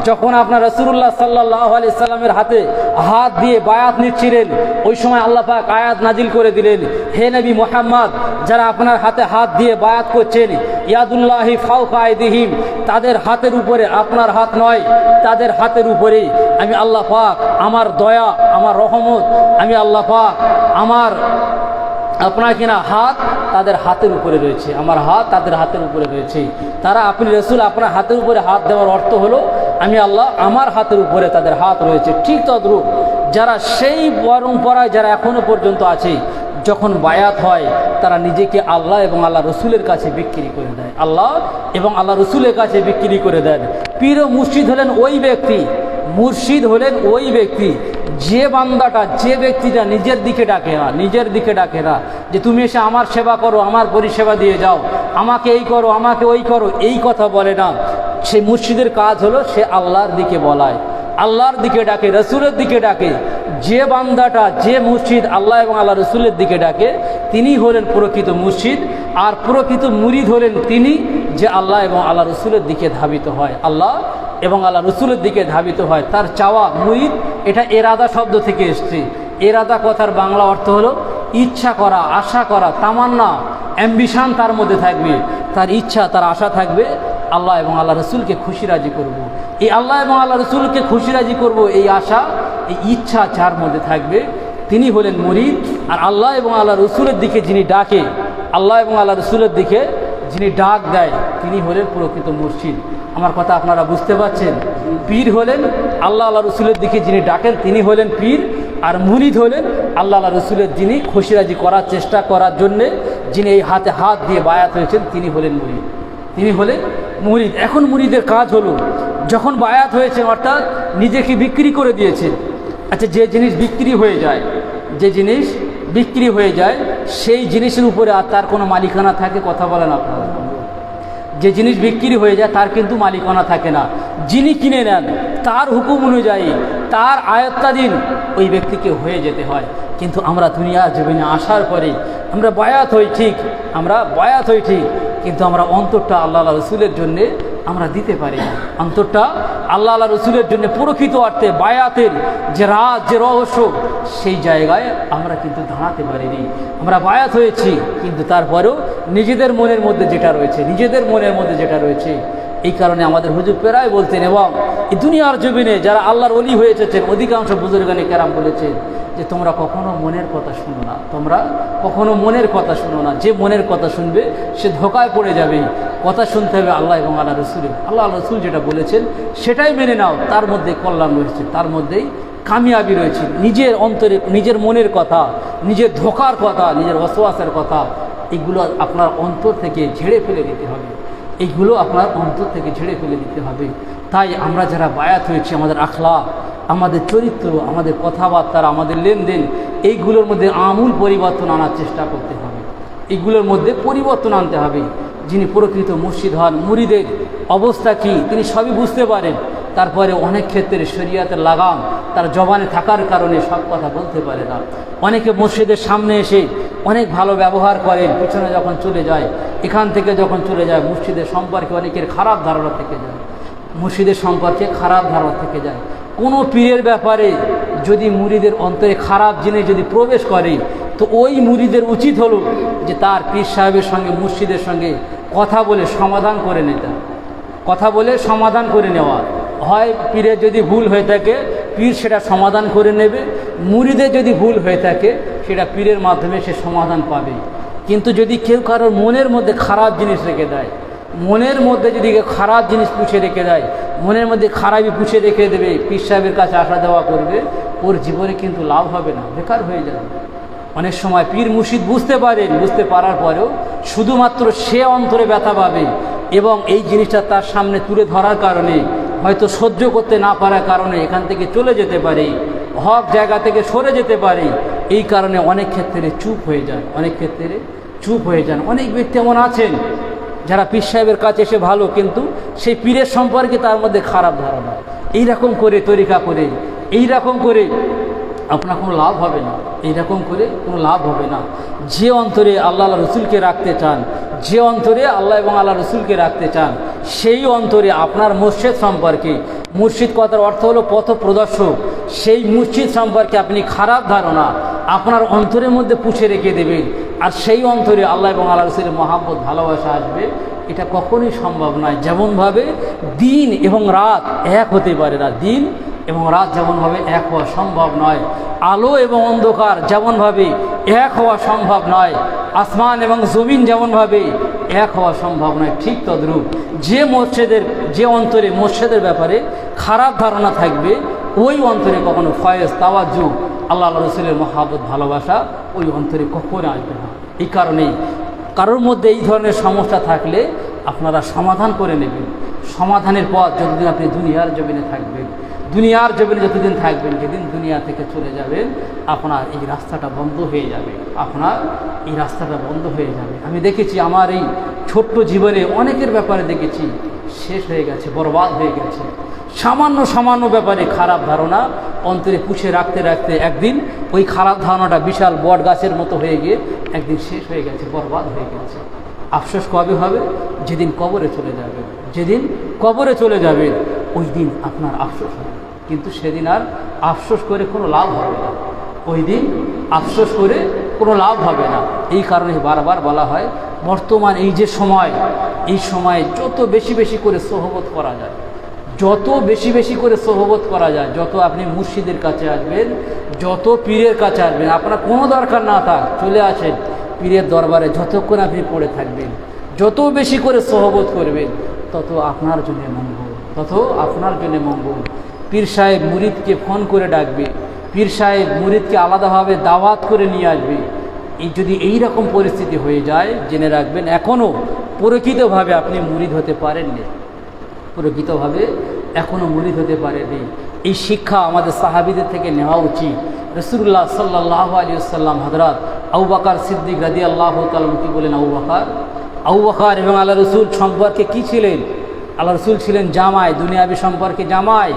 যখন আপনার রাসূলুল্লাহ সাল্লাল্লাহু আলাইহি সাল্লামের হাতে হাত দিয়ে বায়াত নিচ্ছিলেন, ওই সময় আল্লাহ পাক আয়াত নাজিল করে দিলেন, হে নবী মুহাম্মদ, যারা আপনার হাতে হাত দিয়ে বায়াত করছেন, ইয়াদুল্লাহি ফাওকা আইদিহিম, তাদের হাতের উপরে, আপনার হাত নয়, তাদের হাতের উপরে আমি আল্লাহ পাক আমার দয়া, আমার রহমত, আমি আল্লাহ পাক আমার আপনার কিনা হাত তাদের হাতের উপরে রয়েছে, আমার হাত তাদের হাতের উপরে রয়েছে। তারা, আপনি রাসূল, আপনার হাতের উপরে হাত দেওয়ার অর্থ হলো আমি আল্লাহ, আমার হাতের উপরে তাদের হাত রয়েছে। ঠিক তদ্রূপ যারা সেই পরম্পরায় যারা এখনো পর্যন্ত আছে, যখন বায়াত হয় তারা নিজেকে আল্লাহ এবং আল্লাহ রসুলের কাছে বিক্রি করে দেয়, আল্লাহ এবং আল্লাহ রসুলের কাছে বিক্রি করে দেন। পীর ও মুর্শিদ হলেন ওই ব্যক্তি, মুর্শিদ হলেন ওই ব্যক্তি, যে বান্দাটা, যে ব্যক্তিটা নিজের দিকে ডাকে না, যে তুমি এসে আমার সেবা করো, আমার পরিষেবা দিয়ে যাও, আমাকে এই করো, আমাকে ওই করো, এই কথা বলে না। সে মুর্শিদের কাজ হলো সে আল্লাহর দিকে বলায়, আল্লাহর দিকে ডাকে, রসুলের দিকে ডাকে। যে বান্দাটা, যে মুর্শিদ আল্লাহ এবং আল্লাহ রসুলের দিকে ডাকে, তিনি হলেন প্রকৃত মুর্শিদ। আর প্রকৃত মুরিদ হলেন তিনি যে আল্লাহ এবং আল্লাহ রসুলের দিকে ধাবিত হয়, আল্লাহ এবং আল্লাহ রসুলের দিকে ধাবিত হয়। তার চাওয়া, মুরিদ, এটা এরাদা শব্দ থেকে এসছে। এরাদা কথার বাংলা অর্থ হলো ইচ্ছা করা, আশা করা, তামান্না, অ্যাম্বিশন তার মধ্যে থাকবে, তার ইচ্ছা, তার আশা থাকবে আল্লাহ এবং আল্লাহ রসুলকে খুশি রাজি করব। এই আল্লাহ এবং আল্লাহ রসুলকে খুশি রাজি করব, এই আশা, এই ইচ্ছা যার মধ্যে থাকবে তিনি হলেন মুরিদ। আর আল্লাহ এবং আল্লাহ রসুলের দিকে যিনি ডাকে, আল্লাহ এবং আল্লাহ রসুলের দিকে যিনি ডাক দেয়, তিনি হলেন প্রকৃত মুর্শিদ। আমার কথা আপনারা বুঝতে পারছেন? পীর হলেন আল্লাহ আল্লাহ রসুলের দিকে যিনি ডাকেন, তিনি হলেন পীর। আর মুরিদ হলেন আল্লাহ আল্লাহ রসুলের যিনি খুশিরাজি করার চেষ্টা করার জন্যে যিনি এই হাতে হাত দিয়ে বায়াত হয়েছেন, তিনি হলেন মুরিদ, তিনি হলেন মুরিদ। এখন মুরিদের কাজ হলো, যখন বায়াত হয়েছেন, অর্থাৎ নিজেকে বিক্রি করে দিয়েছেন। আচ্ছা, যে জিনিস বিক্রি হয়ে যায়, যে জিনিস বিক্রি হয়ে যায়, সেই জিনিসের উপরে আর তার কোনো মালিকানা থাকে? কথা বলেন আপনারা। যে জিনিস বিক্রি হয়ে যায় তার কিন্তু মালিকানা থাকে না। যিনি কিনে নেন তার হুকুম অনুযায়ী, তার আয়ত্তাধীন ওই ব্যক্তিকে হয়ে যেতে হয়। কিন্তু আমরা দুনিয়ার জীবনে আসার পরে আমরা বায়াত হই ঠিক, কিন্তু আমরা অন্তরটা আল্লাহ আল্লাহ রসুলের জন্যে আমরা দিতে পারি না। অন্তরটা আল্লাহ আল্লাহ রসুলের জন্য প্রকৃত অর্থে বায়াতের যে রাজ, যে রহস্য, সেই জায়গায় আমরা কিন্তু দাঁড়াতে পারিনি। আমরা বায়াত হয়েছি, কিন্তু তারপরেও নিজেদের মনের মধ্যে যেটা রয়েছে, এই কারণে আমাদের হুজুর প্রায় বলতেন, এবং এই দুনিয়ার জমিনে যারা আল্লাহর ওলি হয়ে এসেছেন, অধিকাংশ বুজুর্গানে কেরাম বলেছেন যে তোমরা কখনো মনের কথা শুনো না, তোমরা কখনো মনের কথা শুনো না। যে মনের কথা শুনবে সে ধোকায় পড়ে যাবে। কথা শুনতে হবে আল্লাহ এবং আল্লাহ রসুলের। আল্লাহ রসুল যেটা বলেছেন সেটাই মেনে নাও, তার মধ্যে কল্যাণ রয়েছে, তার মধ্যেই কামিয়াবি রয়েছে। নিজের অন্তরে, নিজের মনের কথা, নিজের ধোকার কথা, নিজের ওয়াসওয়াসের কথা, এগুলো আপনার অন্তর থেকে ঝেড়ে ফেলে দিতে হবে। এইগুলো আপনার অন্তর থেকে ঝেড়ে ফেলে দিতে হবে। তাই আমরা যারা বায়াত হয়েছি, আমাদের আখলাক, আমাদের চরিত্র, আমাদের কথাবার্তা, আমাদের লেনদেন, এইগুলোর মধ্যে আমূল পরিবর্তন আনার চেষ্টা করতে হবে। এইগুলোর মধ্যে পরিবর্তন আনতে হবে। যিনি প্রকৃত মুর্শিদ হন, মুরিদের অবস্থা কি তিনি সবই বুঝতে পারেন। তারপরে অনেক ক্ষেত্রে শরীয়তের লাগাম তার জবানে থাকার কারণে সব কথা বলতে পারে না। অনেকে মুর্শিদের সামনে এসে অনেক ভালো ব্যবহার করেন, পিছনে যখন চলে যায়, এখান থেকে যখন চলে যায়, মুর্শিদের সম্পর্কে অনেকের খারাপ ধারণা থেকে যায়, মুর্শিদের সম্পর্কে খারাপ ধারণা থেকে যায়। কোনো পীরের ব্যাপারে যদি মুরিদের অন্তরে খারাপ জিনিস যদি প্রবেশ করে, তো ওই মুরিদের উচিত হলো যে তার পীর সাহেবের সঙ্গে, মুর্শিদের সঙ্গে কথা বলে সমাধান করে নিতে, কথা বলে সমাধান করে নেওয়া। হয় পীরের যদি ভুল হয়ে থাকে, পীর সেটা সমাধান করে নেবে। মুরিদের যদি ভুল হয়ে থাকে, সেটা পীরের মাধ্যমে সে সমাধান পাবে। কিন্তু যদি কেউ কারোর মনের মধ্যে খারাপ জিনিস রেখে দেয়, মনের মধ্যে যদি খারাপ জিনিস পুষে রেখে দেয়, মনের মধ্যে খারাপই পুষে রেখে দেবে, পীর সাহেবের কাছে আসা যাওয়া করবে, ওর জীবনে কিন্তু লাভ হবে না, বেকার হয়ে যাবে। অনেক সময় পীর মুর্শিদ বুঝতে পারেন, বুঝতে পারার পরেও শুধুমাত্র সে অন্তরে ব্যথা পাবে এবং এই জিনিসটা তার সামনে তুলে ধরার কারণে, হয়তো সহ্য করতে না পারার কারণে এখান থেকে চলে যেতে পারে, হক জায়গা থেকে সরে যেতে পারে। এই কারণে অনেক ক্ষেত্রে চুপ হয়ে যান, অনেক ক্ষেত্রে চুপ হয়ে যান। অনেক ব্যক্তি এমন আছেন যারা পীর সাহেবের কাছে এসে ভালো, কিন্তু সেই পীরের সম্পর্কে তার মধ্যে খারাপ ধারণা। এইরকম করে তরিকা করে, এইরকম করে আপনার কোনো লাভ হবে না, এইরকম করে কোনো লাভ হবে না। যে অন্তরে আল্লাহ রসুলকে রাখতে চান, যে অন্তরে আল্লাহ এবং আল্লাহ রসুলকে রাখতে চান, সেই অন্তরে আপনার মুর্শিদ সম্পর্কে, মুর্শিদ কথার অর্থ হলো পথ প্রদর্শক, সেই মুর্শিদ সম্পর্কে আপনি খারাপ ধারণা আপনার অন্তরের মধ্যে পুষে রেখে দেবেন, আর সেই অন্তরে আল্লাহ এবং আল্লাহ রসুলের মহাব্বত, ভালোবাসা আসবে, এটা কখনোই সম্ভব নয়। যেমনভাবে দিন এবং রাত এক হতে পারে না, দিন এবং রাত যেমনভাবে এক হওয়া সম্ভব নয়, আলো এবং অন্ধকার যেমনভাবে এক হওয়া সম্ভব নয়, আসমান এবং জমিন যেমনভাবে এক হওয়া সম্ভব নয়, ঠিক তদ্রূপ যে অন্তরে মুর্শিদের ব্যাপারে খারাপ ধারণা থাকবে, ওই অন্তরে কখনো ফয়েজ, তাওয়াজ্জু, আল্লাহ রসুলের মহাব্বত, ভালোবাসা ওই অন্তরে কখনো আসবে না। এই কারণেই কারোর মধ্যে এই ধরনের সমস্যা থাকলে আপনারা সমাধান করে নেবেন। সমাধানের পর যতদিন আপনি দুনিয়ার জমিনে থাকবেন, দুনিয়ার জমিনে যতদিন থাকবেন, যেদিন দুনিয়া থেকে চলে যাবেন, আপনার এই রাস্তাটা বন্ধ হয়ে যাবে, আপনার এই রাস্তাটা বন্ধ হয়ে যাবে। আমি দেখেছি আমার এই ছোট্ট জীবনে অনেকের ব্যাপারে দেখেছি শেষ হয়ে গেছে, বরবাদ হয়ে গেছে। সামান্য ব্যাপারে খারাপ ধারণা অন্তরে পুষে রাখতে রাখতে একদিন ওই খারাপ ধারণাটা বিশাল বট গাছের মতো হয়ে গিয়ে একদিন শেষ হয়ে গেছে, বরবাদ হয়ে গেছে। আফসোস কবে হবে? যেদিন কবরে চলে যাবেন, যেদিন কবরে চলে যাবেন, ওই দিন আপনার আফসোস হবে। কিন্তু সেদিন আর আফসোস করে কোনো লাভ হবে না, ওই দিন আফসোস করে কোনো লাভ হবে না। এই কারণে বারবার বলা হয়, বর্তমান এই যে সময়, এই সময়ে যত বেশি বেশি করে সোহবত করা যায়, যত বেশি বেশি করে সোহবত করা যায়, যত আপনি মুর্শিদের কাছে আসবেন, যত পীরের কাছে আসবেন, আপনার কোনো দরকার না থাক, চলে আসেন পীরের দরবারে, যতক্ষণ আপনি পড়ে থাকবেন, যত বেশি করে সোহবত করবেন, তত আপনার জন্য মঙ্গল, তত আপনার জন্য মঙ্গল। পীর সাহেব মুরিদকে ফোন করে ডাকবে, পীর সাহেব মুরিদকে আলাদাভাবে দাওয়াত করে নিয়ে আসবে। যদি এই রকম পরিস্থিতি হয়ে যায়, জেনে রাখবেন এখনও প্রকৃতভাবে আপনি মুরিদ হতে পারেননি, প্রকৃতভাবে এখনও মুরিদ হতে পারেনি। এই শিক্ষা আমাদের সাহাবীদের থেকে নেওয়া উচিত। রাসূলুল্লাহ সাল্লাল্লাহু আলাইহি ওয়াসাল্লাম হযরত আবু বকর সিদ্দিক রাদিয়াল্লাহু তাআলা কি বলেন? আবু বকর এবং আল্লাহ রসুল সম্পর্কে কি ছিলেন? আল্লাহ রসুল ছিলেন জামাই, দুনিয়াবি সম্পর্কে জামাই।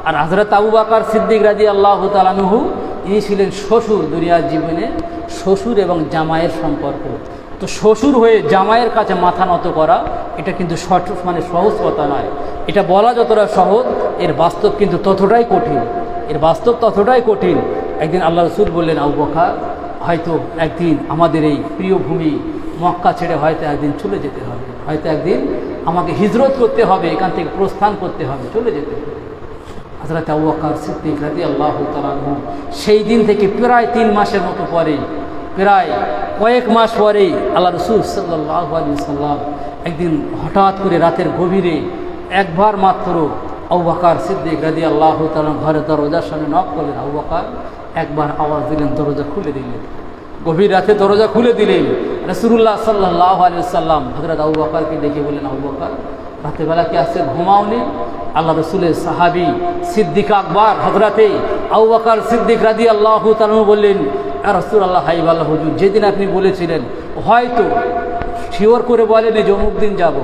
আর হযরত আবু বকর সিদ্দিক রাদিয়াল্লাহু তাআলা আনহু, ইনি ছিলেন শ্বশুর, দুনিয়ার জীবনে শ্বশুর এবং জামাইয়ের সম্পর্ক। তো শ্বশুর হয়ে জামাইয়ের কাছে মাথা নত করা, এটা কিন্তু সহজ কথা নয়। এটা বলা যতটা সহজ, এর বাস্তব কিন্তু ততটাই কঠিন, এর বাস্তব ততটাই কঠিন। একদিন আল্লাহ রসুল বললেন, আবু বকর, হয়তো একদিন আমাদের এই প্রিয় ভূমি মক্কা ছেড়ে হয়তো একদিন চলে যেতে হবে, হয়তো একদিন আমাকে হিজরত করতে হবে, এখান থেকে প্রস্থান করতে হবে, চলে যেতে হবে। হযরত আবু বকর সিদ্দিক রাদিয়াল্লাহু তাআলা আনহু সেই দিন থেকে প্রায় 3 মাসের মতো পরে, প্রায় কয়েক মাস পরে আল্লাহ রাসূল সাল্লাল্লাহু আলাইহি ওয়াসাল্লাম একদিন হঠাৎ করে রাতের গভীরে একবার মাত্র আবু বকর সিদ্দিক রাদিয়াল্লাহু তাআলা ঘরের দরজার সামনে নক করলেন। আবু বকর একবার আওয়াজ দিলেন, দরজা খুলে দিলেন। গভীর রাতে দরজা খুলে দিলেন। রাসূলুল্লাহ সাল্লাল্লাহু আলাইহি ওয়াসাল্লাম হযরত আবু বকরকে ডেকে বললেন, আবু বকর রাতের বেলা কি আজকে ঘুমাওনি? আল্লাহ রসুলের সাহাবী সিদ্দিক আকবর হযরতে আবু বকর সিদ্দিক রাদিয়াল্লাহু তাআলা বললেন, ইয়া রাসূলুল্লাহ হাইবাল্লাহ হুজুর, যেদিন আপনি বলেছিলেন হয়তো শিওর করে বলেন যে অমুক দিন যাব,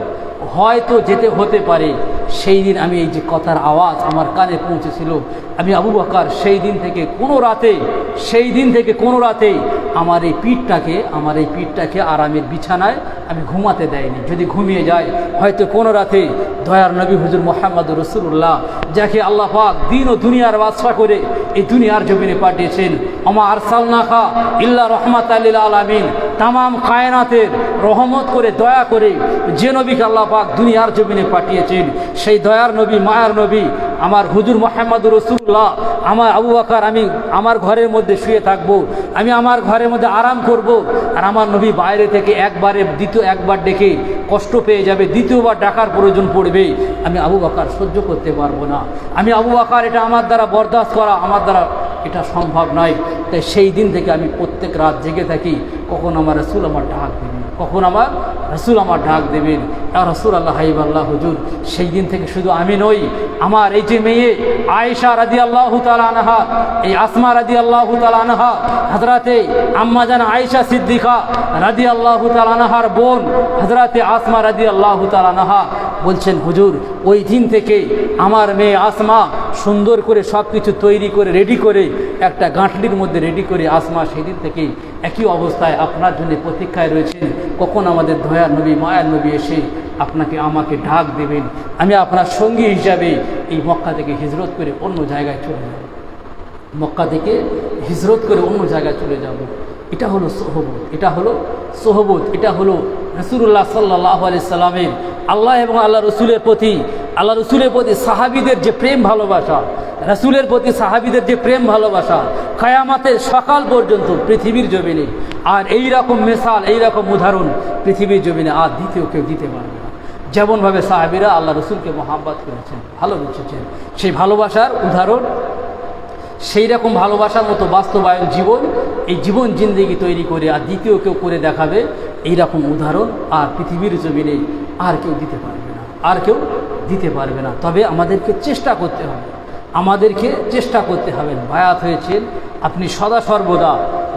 হয়তো যেতে হতে পারে, সেই দিন আমি এই যে কথার আওয়াজ আমার কানে পৌঁছেছিল, আমি আবু বকর সেই দিন থেকে কোনো রাতে আমার এই পিঠটাকে আরামের বিছানায় আমি ঘুমাতে দেয়নি। যদি ঘুমিয়ে যায় হয়তো কোনো রাতে দয়ার নবী হুজুর মুহাম্মদুর রাসূলুল্লাহ, যাকে আল্লাহ পাক দিন ও দুনিয়ার বাদশা করে এই দুনিয়ার জমিনে পাঠিয়েছেন, ওমা আরসালনাকা ইল্লা রাহমাতাল লিল আলামিন, তামাম কায়নাতের রহমত করে দয়া করে যে নবীকে আল্লাহ পাক দুনিয়ার জমিনে পাঠিয়েছেন, সেই দয়ার নবী মায়ার নবী আমার হুজুর মুহাম্মদুর রাসূলুল্লাহ, আমার আবু বকর আমি আমার ঘরের মধ্যে শুয়ে থাকবো, আমি আমার ঘরের মধ্যে আরাম করব, আর আমার নবী বাইরে থেকে একবার ডেকে কষ্ট পেয়ে যাবে, দ্বিতীয়বার ডাকার প্রয়োজন পড়বে, আমি আবু বকর সহ্য করতে পারবো না, আমি আবু বকর এটা আমার দ্বারা বরদাস্ত করা আমার দ্বারা এটা সম্ভব নয়। তাই সেই দিন থেকে আমি প্রত্যেক রাত জেগে থাকি, কখন আমার রাসূল আমার ডাক দেবেন, কখন আমার রাসূল আমার ডাক দেবেন। ইয়া রাসূলুল্লাহ হাইবাল্লাহ হুজুর, সেই দিন থেকে শুধু আমি নই, আমার এই যে মেয়ে আয়েশা রাদিয়াল্লাহু তাআলা আনহা, এই আসমা রাদিয়াল্লাহু তাআলা আনহা, হযরতে আম্মা জান আয়েশা সিদ্দিকা রাদিয়াল্লাহু তাআলা আনহার বোন হযরতে আসমা রাদিয়াল্লাহু তাআলা আনহা বলছেন, হুজুর ওই দিন থেকে আমার মেয়ে আসমা সুন্দর করে সব কিছু তৈরি করে রেডি করে একটা গাঁটলির মধ্যে রেডি করে আসমা সেই দিন থেকে একই অবস্থায় আপনার জন্য প্রতীক্ষায় রয়েছেন, কখন আমাদের দয়ার নবী মায়ার নবী এসে আমাকে ডাক দেবেন, আমি আপনার সঙ্গী হিসাবে এই মক্কা থেকে হিজরত করে অন্য জায়গায় চলে যাব, মক্কা থেকে হিজরত করে অন্য জায়গায় চলে যাব। এটা হলো সোহবত, এটা হলো রাসূলুল্লাহ সাল্লাল্লাহু আলাইহি সাল্লামের আল্লাহ এবং আল্লাহ রসুলের প্রতি সাহাবীদের যে প্রেম ভালোবাসা, রাসূলের প্রতি সাহাবীদের যে প্রেম ভালোবাসা কিয়ামতের সকাল পর্যন্ত পৃথিবীর জমিনে আর এই রকম মিসাল, এই রকম উদাহরণ পৃথিবীর জমিনে আর দ্বিতীয় কেউ দিতে পারবে না। যেমনভাবে সাহাবীরা আল্লাহ রসুলকে মহাব্বত করেছেন, ভালোবেসেছেন, সেই ভালোবাসার উদাহরণ, সেই রকম ভালোবাসার মতো বাস্তবায়ন এই জীবন জিন্দেগি তৈরি করে আর দ্বিতীয় কেউ করে দেখাবে, এই রকম উদাহরণ আর পৃথিবীর জমিনে আর কেউ দিতে পারবে না। তবে আমাদেরকে চেষ্টা করতে হবে, বায়াত হয়েছেন আপনি সদা সর্বদা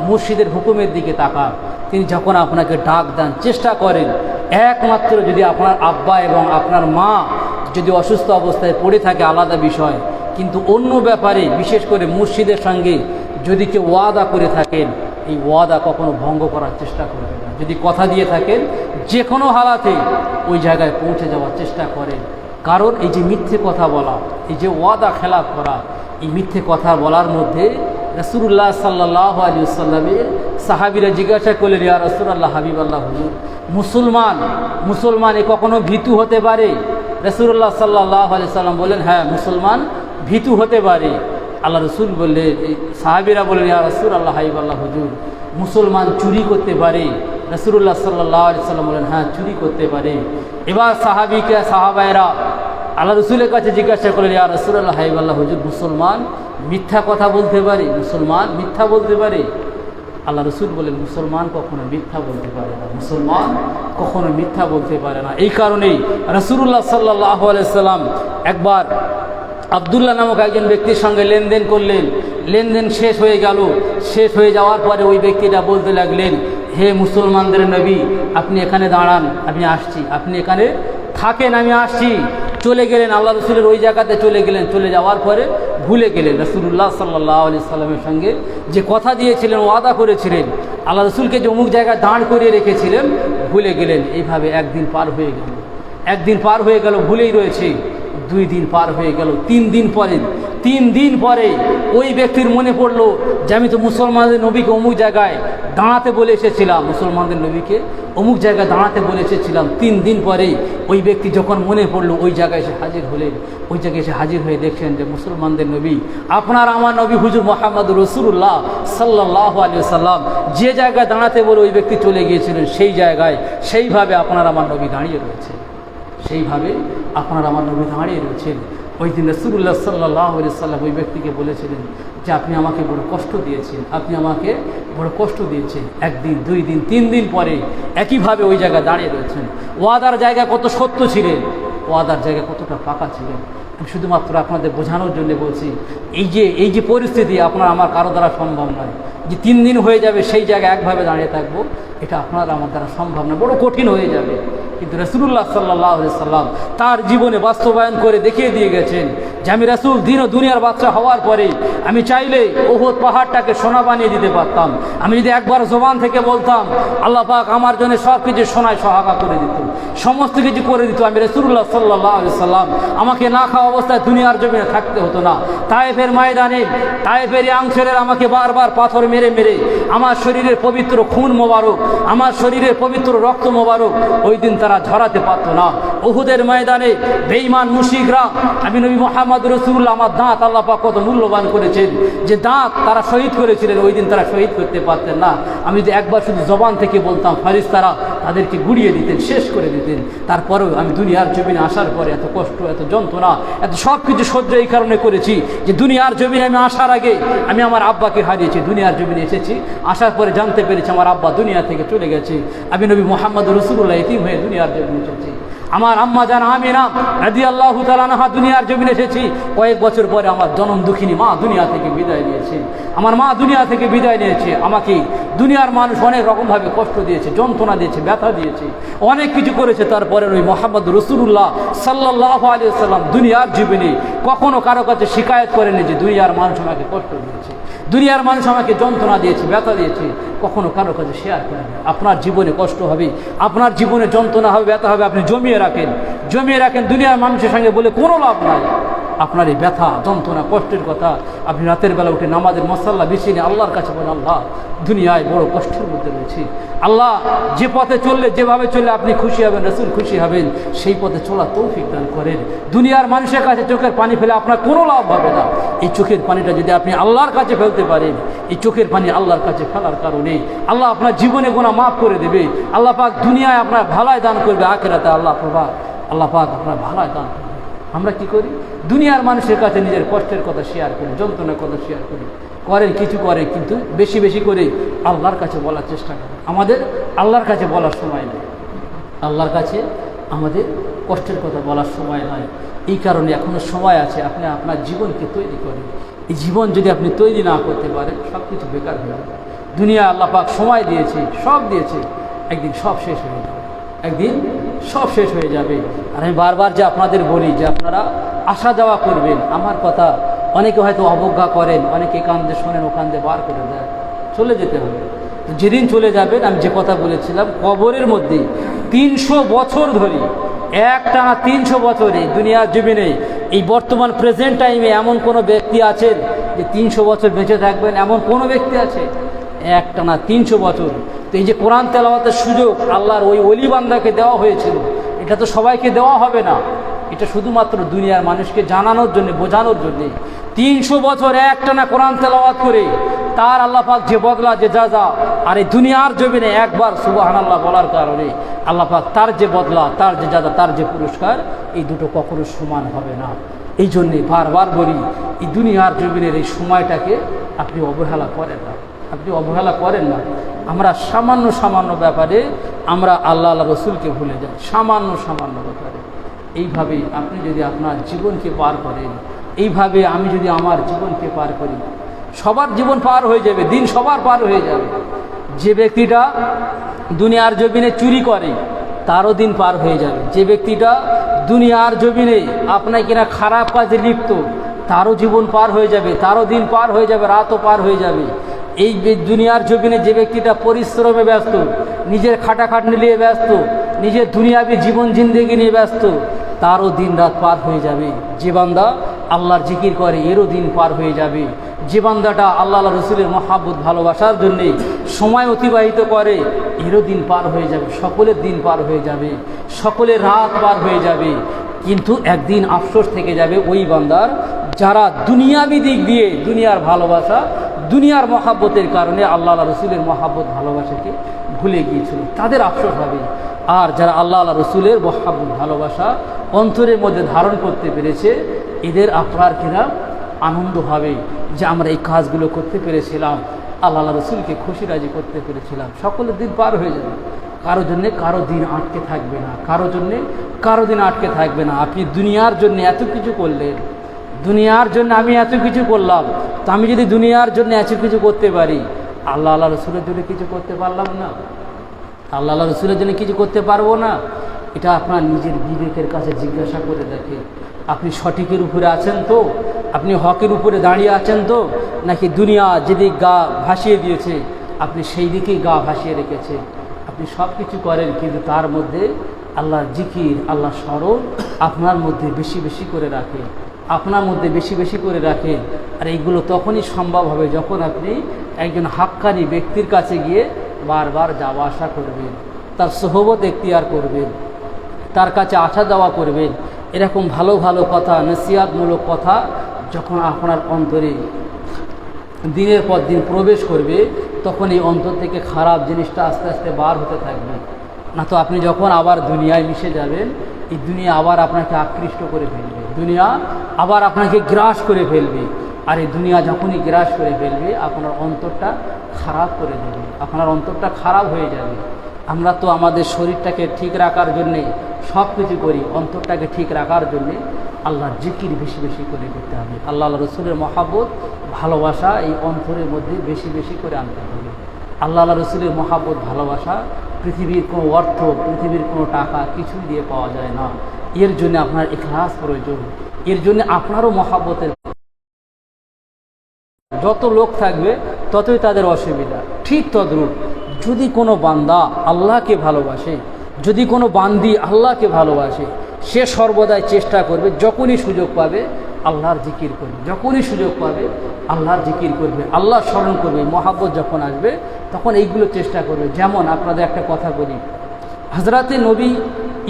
মুর্শিদের হুকুমের দিকে তাকান, তিনি যখন আপনাকে ডাক দেন চেষ্টা করেন, একমাত্র যদি আপনার আব্বা এবং আপনার মা যদি অসুস্থ অবস্থায় পড়ে থাকে আলাদা বিষয়, কিন্তু অন্য ব্যাপারে বিশেষ করে মুর্শিদের সঙ্গে যদি কেউ ওয়াদা করে থাকেন, এই ওয়াদা কখনো ভঙ্গ করার চেষ্টা করবেন না। যদি কথা দিয়ে থাকেন যে কোনো হালাতে ওই জায়গায় পৌঁছে যাওয়ার চেষ্টা করেন, কারণ এই যে মিথ্যে কথা বলা, এই যে ওয়াদা খেলাফ করা, এই মিথ্যে কথা বলার মধ্যে রাসূলুল্লাহ সাল্লাল্লাহু আলাইহি ওয়াসাল্লামের সাহাবীরা জিজ্ঞাসা করলেন, ইয়া রাসূলুল্লাহ হাবিবাল্লাহ হুজুর, মুসলমান এ কখনো ভীতু হতে পারে? রাসূলুল্লাহ সাল্লাল্লাহু আলাইহি ওয়াসাল্লাম বললেন, হ্যাঁ মুসলমান ভীতু হতে পারে। আল্লাহ রসুল বললেন, সাহাবীরা বললেন, ইয়া রাসূলুল্লাহ হাবিবাল্লাহ হুজুর, মুসলমান চুরি করতে পারে? রাসূলুল্লাহ সাল্লাল্লাহু আলাইহি ওয়াসাল্লাম বললেন, হ্যাঁ চুরি করতে পারে। এবার সাহাবায়েরা আল্লাহ রসুলের কাছে জিজ্ঞাসা করলেন, ইয়া রাসূলুল্লাহ হাবিবাল্লাহ হুজুর, মুসলমান মিথ্যা কথা বলতে পারে? মুসলমান মিথ্যা বলতে পারে? আল্লাহ রসুল বলেন, মুসলমান কখনো মিথ্যা বলতে পারে না, এই কারণেই রাসূলুল্লাহ সাল্লাল্লাহু আলাইহি ওয়াসাল্লাম একবার আব্দুল্লাহ নামক একজন ব্যক্তির সঙ্গে লেনদেন করলেন, লেনদেন শেষ হয়ে যাওয়ার পরে ওই ব্যক্তিটা বলতে লাগলেন, হে মুসলমানদের নবী, আপনি এখানে দাঁড়ান, আমি আসছি, আপনি এখানে থাকেন, আমি আসছি। চলে গেলেন, আল্লাহ রসুলের ওই জায়গাতে চলে গেলেন, চলে যাওয়ার পরে ভুলে গেলেন রাসূলুল্লাহ সাল্লাল্লাহু আলাইহি সাল্লামের সঙ্গে যে কথা দিয়েছিলেন, ওয়াদা করেছিলেন, আল্লাহ রসুলকে যে অমুক জায়গায় দাঁড় করিয়ে রেখেছিলেন, ভুলে গেলেন। এইভাবে একদিন পার হয়ে গেল, ভুলেই রয়েছে। 2 দিন পার হয়ে গেল, 3 দিন পরে 3 দিন পরে ওই ব্যক্তির মনে পড়লো যে আমি তো মুসলমানদের নবীকে অমুক জায়গায় দাঁড়াতে বলে এসেছিলাম, মুসলমানদের নবীকে অমুক জায়গায় দাঁড়াতে বলে এসেছিলাম। 3 দিন পরে ওই ব্যক্তি যখন মনে পড়লো ওই জায়গায় এসে হাজির হলেন। ওই জায়গায় এসে হাজির হয়ে দেখছেন যে মুসলমানদের নবী, আপনার আমার নবী হুজুর মুহাম্মদুর রাসূলুল্লাহ সাল্লাল্লাহু আলাইহি ওয়াসাল্লাম যে জায়গায় দাঁড়াতে বলে ওই ব্যক্তি চলে গিয়েছিলেন সেই জায়গায় সেইভাবে আপনার আমার নবী দাঁড়িয়ে রয়েছে। সেইভাবে আপনার আমার নবী দাঁড়িয়ে রয়েছেন। ওই দিন রাসূলুল্লাহ সাল্লাল্লাহু আলাইহি ওয়াসাল্লাম ওই ব্যক্তিকে বলেছিলেন যে আপনি আমাকে বড় কষ্ট দিয়েছেন, আপনি আমাকে বড় কষ্ট দিয়েছেন। 1 দিন 2 দিন 3 দিন পরে একইভাবে ওই জায়গায় দাঁড়িয়ে রয়েছেন। ওয়াদার জায়গায় কত সত্য ছিলেন, ওয়াদার জায়গায় কতটা পাকা ছিলেন। আমি শুধুমাত্র আপনাদের বোঝানোর জন্য বলছি, এই যে পরিস্থিতি আপনার আমার কারো দ্বারা সম্ভব নয় যে 3 দিন হয়ে যাবে সেই জায়গায় একভাবে দাঁড়িয়ে থাকবো, এটা আপনার আমার দ্বারা সম্ভব না, বড় কঠিন হয়ে যাবে। কিন্তু রাসূলুল্লাহ সাল্লাল্লাহু আলাইহি সাল্লাম তার জীবনে বাস্তবায়ন করে দেখিয়ে দিয়ে গেছেন যে আমি রাসূল দিন ও দুনিয়ার বাদশা হওয়ার পরে আমি চাইলে উহুদ পাহাড়টাকে সোনা বানিয়ে দিতে পারতাম। আমি যদি একবার জবান থেকে বলতাম আল্লাহ পাক আমার জন্য সব কিছু সোনায় সোহাগা করে দিত, সমস্ত কিছু করে দিত। আমি রাসূলুল্লাহ সাল্লাল্লাহু আলাইহি সাল্লাম আমাকে না খাওয়া অবস্থায় দুনিয়ার জমিনে থাকতে হতো না। তায়েফের ময়দানে তায়েফের আনসারের আমাকে বারবার পাথর মেরে মেরে আমার শরীরের পবিত্র খুন মোবারক, আমার শরীরের পবিত্র রক্ত মোবারক ওই দিন তারা ঝরাতে পারত না। উহুদের ময়দানে বেঈমান মুশরিকরা আমি নবী মুহাম্মদ রাসূলুল্লাহ আমার দাঁত আল্লাহ পাক কত মূল্যবান করেছেন, যে দাঁত তারা শহীদ করেছিলেন, ওই দিন তারা শহীদ করতে পারতেন না। আমি যদি একবার শুধু জবান থেকে বলতাম ফারিস্তারা তাদেরকে গুড়িয়ে দিতেন, শেষ করে দিতেন। তারপরেও আমি দুনিয়ার জমিনে আসার পরে এত কষ্ট, এত যন্ত্রণা, এত সব কিছু সহ্য এই কারণে করেছি যে দুনিয়ার জমিনে আমি আসার আগে আমি আমার আব্বাকে হারিয়েছি, দুনিয়ার জমিনে এসেছি, আসার পরে জানতে পেরেছি আমার আব্বা দুনিয়া থেকে চলে গেছে। আমি নবী মুহাম্মদ রাসূলুল্লাহ এতিম হয়ে দুনিয়ার জমিনে এসেছি। আমার আম্মা জান আমিনা রাদিয়াল্লাহু তাআলা আনহা দুনিয়ার জমিনে এসেছি। কয়েক বছর পরে আমার জনম দুঃখিনী মা দুনিয়া থেকে বিদায় নিয়েছে। আমার মা দুনিয়া থেকে বিদায় নিয়েছে। আমাকে দুনিয়ার মানুষ অনেক রকমভাবে কষ্ট দিয়েছে, যন্ত্রণা দিয়েছে, ব্যথা দিয়েছে, অনেক কিছু করেছে। তারপরে ওই মুহাম্মদ রাসূলুল্লাহ সাল্লাল্লাহু আলাইহি ওয়াসাল্লাম দুনিয়ার জীবনে কখনো কারো কাছে শিকায়ত করেনি যে দুনিয়ার মানুষ আমাকে কষ্ট দিয়েছে, দুনিয়ার মানুষ আমাকে যন্ত্রণা দিয়েছে, ব্যথা দিয়েছে, কখনো কারো কাছে শেয়ার করেন। আপনার জীবনে কষ্ট হবে, আপনার জীবনে যন্ত্রণা হবে, ব্যথা হবে, আপনি জমিয়ে রাখেন দুনিয়ার মানুষের সঙ্গে বলে কোনো লাভ নাই। আপনার এই ব্যথা যন্ত্রণা কষ্টের কথা আপনি রাতের বেলা উঠে নামাজের মশাল্লা বিছিয়ে নিয়ে আল্লাহর কাছে বলেন আল্লাহ দুনিয়ায় বড় কষ্টের মধ্যে রয়েছি, আল্লাহ যে পথে চললে যেভাবে চললে আপনি খুশি হবেন, রাসূল খুশি হবেন, সেই পথে চলা তৌফিক দান করেন। দুনিয়ার মানুষের কাছে চোখের পানি ফেলে আপনার কোনো লাভ হবে না। এই চোখের পানিটা যদি আপনি আল্লাহর কাছে ফেলতে পারেন, এই চোখের পানি আল্লাহর কাছে ফেলার কারণে আল্লাহ আপনার জীবনে গুনাহ মাফ করে দেবে। আল্লাহ পাক দুনিয়ায় আপনার ভালাই দান করবে, আখিরাতে আল্লাহ পাক আপনার ভালাই দান করবে। আমরা কি করি? দুনিয়ার মানুষের কাছে নিজের কষ্টের কথা শেয়ার করি, যন্ত্রণার কথা শেয়ার করি, কিছু করে, কিন্তু বেশি বেশি করে আল্লাহর কাছে বলার চেষ্টা করি। আমাদের আল্লাহর কাছে বলার সময় নেই, আল্লাহর কাছে আমাদের কষ্টের কথা বলার সময় নয়। এই কারণে এখনো সময় আছে, আপনি আপনার জীবনকে তৈরি করেন। এই জীবন যদি আপনি তৈরি না করতে পারেন সব কিছু বেকার হয়ে যাবে। দুনিয়া আল্লাহ পাক সময় দিয়েছে, সব দিয়েছে, একদিন সব শেষ হয়ে যাবে, একদিন সব শেষ হয়ে যাবে। আর আমি বারবার যে আপনাদের বলি যে আপনারা আসা যাওয়া করবেন, আমার কথা অনেকে হয়তো অবজ্ঞা করেন, অনেকে কান দিয়ে শোনেন, ওখান দিয়ে বার করে দেয়, চলে যেতে হবে। তো যেদিন চলে যাবেন, আমি যে কথা বলেছিলাম, কবরের মধ্যে 300 বছর ধরে একটানা 300 বছরে দুনিয়ার জমিনে এই বর্তমান প্রেজেন্ট টাইমে এমন কোনো ব্যক্তি আছেন যে 300 বছর বেঁচে থাকবেন? এমন কোনো ব্যক্তি আছে? একটানা 300 বছর। তো এই যে কোরআন তেলাওয়াতের সুযোগ আল্লাহর ওই ওলি বান্দাকে দেওয়া হয়েছিল, এটা তো সবাইকে দেওয়া হবে না, এটা শুধুমাত্র দুনিয়ার মানুষকে জানানোর জন্য, বোঝানোর জন্যে। 300 বছর একটানা কোরআন তেলাওয়াত করে তার আল্লাহ পাক যে বদলা, যে যাজা, আর এই দুনিয়ার জমিনে একবার সুবহানাল্লাহ বলার কারণে আল্লাহ পাক তার যে বদলা, তার যে যাজা, তার যে পুরস্কার, এই দুটো কখনো সমান হবে না। এই জন্যে বারবার বলি, এই দুনিয়ার জমিনের এই সময়টাকে আপনি অবহেলা করেন না, আপনি অবহেলা করেন না। আমরা সামান্য ব্যাপারে আমরা আল্লাহ রসুলকে ভুলে যাই, সামান্য ব্যাপারে। এইভাবে আপনি যদি আপনার জীবনকে পার করেন, এইভাবে আমি যদি আমার জীবনকে পার করি, সবার জীবন পার হয়ে যাবে, দিন সবার পার হয়ে যাবে। যে ব্যক্তিটা দুনিয়ার জমিনে চুরি করে তারও দিন পার হয়ে যাবে, যে ব্যক্তিটা দুনিয়ার জমিনে আপনার কিনা খারাপ কাজে লিপ্ত তারও জীবন পার হয়ে যাবে, তারও দিন পার হয়ে যাবে, রাতও পার হয়ে যাবে। এই দুনিয়ার জমিনে যে ব্যক্তিটা পরিশ্রমে ব্যস্ত, নিজের খাটাখাটনি নিয়ে ব্যস্ত, নিজের দুনিয়াবী জীবন জিন্দেগি নিয়ে ব্যস্ত, তারও দিন রাত পার হয়ে যাবে। যে বান্দা আল্লাহর জিকির করে এরও দিন পার হয়ে যাবে। যে বান্দাটা আল্লাহ রসুলের মহাব্বত ভালোবাসার জন্যে সময় অতিবাহিত করে এরও দিন পার হয়ে যাবে, সকলের দিন পার হয়ে যাবে, সকলের রাত পার হয়ে যাবে। কিন্তু একদিন আফসোস থেকে যাবে ওই বান্দার যারা দুনিয়াবি দিক দিয়ে দুনিয়ার ভালোবাসা দুনিয়ার মহাব্বতের কারণে আল্লাহ রসুলের মহাব্বত ভালোবাসাকে ভুলে গিয়েছিল, তাদের আফসোস হবে। আর যারা আল্লাহ রসুলের মহাব্বত ভালোবাসা অন্তরের মধ্যে ধারণ করতে পেরেছে এদের আপনার কিনা আনন্দ হবে যে আমরা এই কাজগুলো করতে পেরেছিলাম, আল্লাহ রসুলকে খুশি রাজি করতে পেরেছিলাম। সকলের দিন পার হয়ে যাবে, কারো জন্যে কারো দিন আটকে থাকবে না, কারো জন্যে কারো দিন আটকে থাকবে না। আপনি দুনিয়ার জন্য এত কিছু করলেন, দুনিয়ার জন্য আমি এত কিছু করলাম, তো আমি যদি দুনিয়ার জন্য এত কিছু করতে পারি আল্লাহ রসুলের জন্য কিছু করতে পারলাম না, আল্লাহ রসুলের জন্য কিছু করতে পারবো না? এটা আপনার নিজের বিবেকের কাছে জিজ্ঞাসা করে দেখে, আপনি সঠিকের উপরে আছেন তো, আপনি হকের উপরে দাঁড়িয়ে আছেন তো, নাকি দুনিয়া যেদিক গা ভাসিয়ে দিয়েছে আপনি সেই দিকেই গা ভাসিয়ে রেখেছে? আপনি সব কিছু করেন কিন্তু তার মধ্যে আল্লাহর জিকির আল্লাহ স্মরণ আপনার মধ্যে বেশি বেশি করে রাখেন, আপনার মধ্যে বেশি বেশি করে রাখেন। আর এইগুলো তখনই সম্ভব হবে যখন আপনি একজন হাক্কানি ব্যক্তির কাছে গিয়ে বারবার যাওয়া আসা করবেন, তার সোহবত এখতিয়ার করবেন, তার কাছে আসা যাওয়া করবেন। এরকম ভালো ভালো কথা, নসিহতমূলক কথা যখন আপনার অন্তরে দিনের পর দিন প্রবেশ করবে তখন এই অন্তর থেকে খারাপ জিনিসটা আস্তে আস্তে বার হতে থাকবে। না তো আপনি যখন আবার দুনিয়ায় মিশে যাবেন এই দুনিয়া আবার আপনাকে আকৃষ্ট করে ফেলবে, দুনিয়া আবার আপনাকে গ্রাস করে ফেলবে। আর এই দুনিয়া যখনই গ্রাস করে ফেলবে আপনার অন্তরটা খারাপ করে দেবে, আপনার অন্তরটা খারাপ হয়ে যাবে। আমরা তো আমাদের শরীরটাকে ঠিক রাখার জন্যে সব কিছু করি, অন্তরটাকে ঠিক রাখার জন্যে আল্লাহর জিকির বেশি বেশি করে করতে হবে। আল্লাহ রসুলের মহাব্বত ভালোবাসা এই অন্তরের মধ্যে বেশি বেশি করে আনতে হবে। আল্লাহ রসুলের মহাব্বত ভালোবাসা পৃথিবীর কোনো অর্থ, পৃথিবীর কোনো টাকা কিছুই দিয়ে পাওয়া যায় না। এর জন্য আপনার ইখলাস প্রয়োজন, এর জন্য আপনারও মহাব্বতের যত লোক থাকবে ততই তাদের অসুবিধা। ঠিক তদ্রূপ যদি কোনো বান্দা আল্লাহকে ভালোবাসে, যদি কোনো বান্দি আল্লাহকে ভালোবাসে, সে সর্বদাই চেষ্টা করবে যখনই সুযোগ পাবে আল্লাহর জিকির করবে, যখনই সুযোগ পাবে আল্লাহর জিকির করবে, আল্লাহ স্মরণ করবে। মহাব্বত যখন আসবে তখন এইগুলো চেষ্টা করবে। যেমন আপনাদের একটা কথা বলি, হযরতে নবী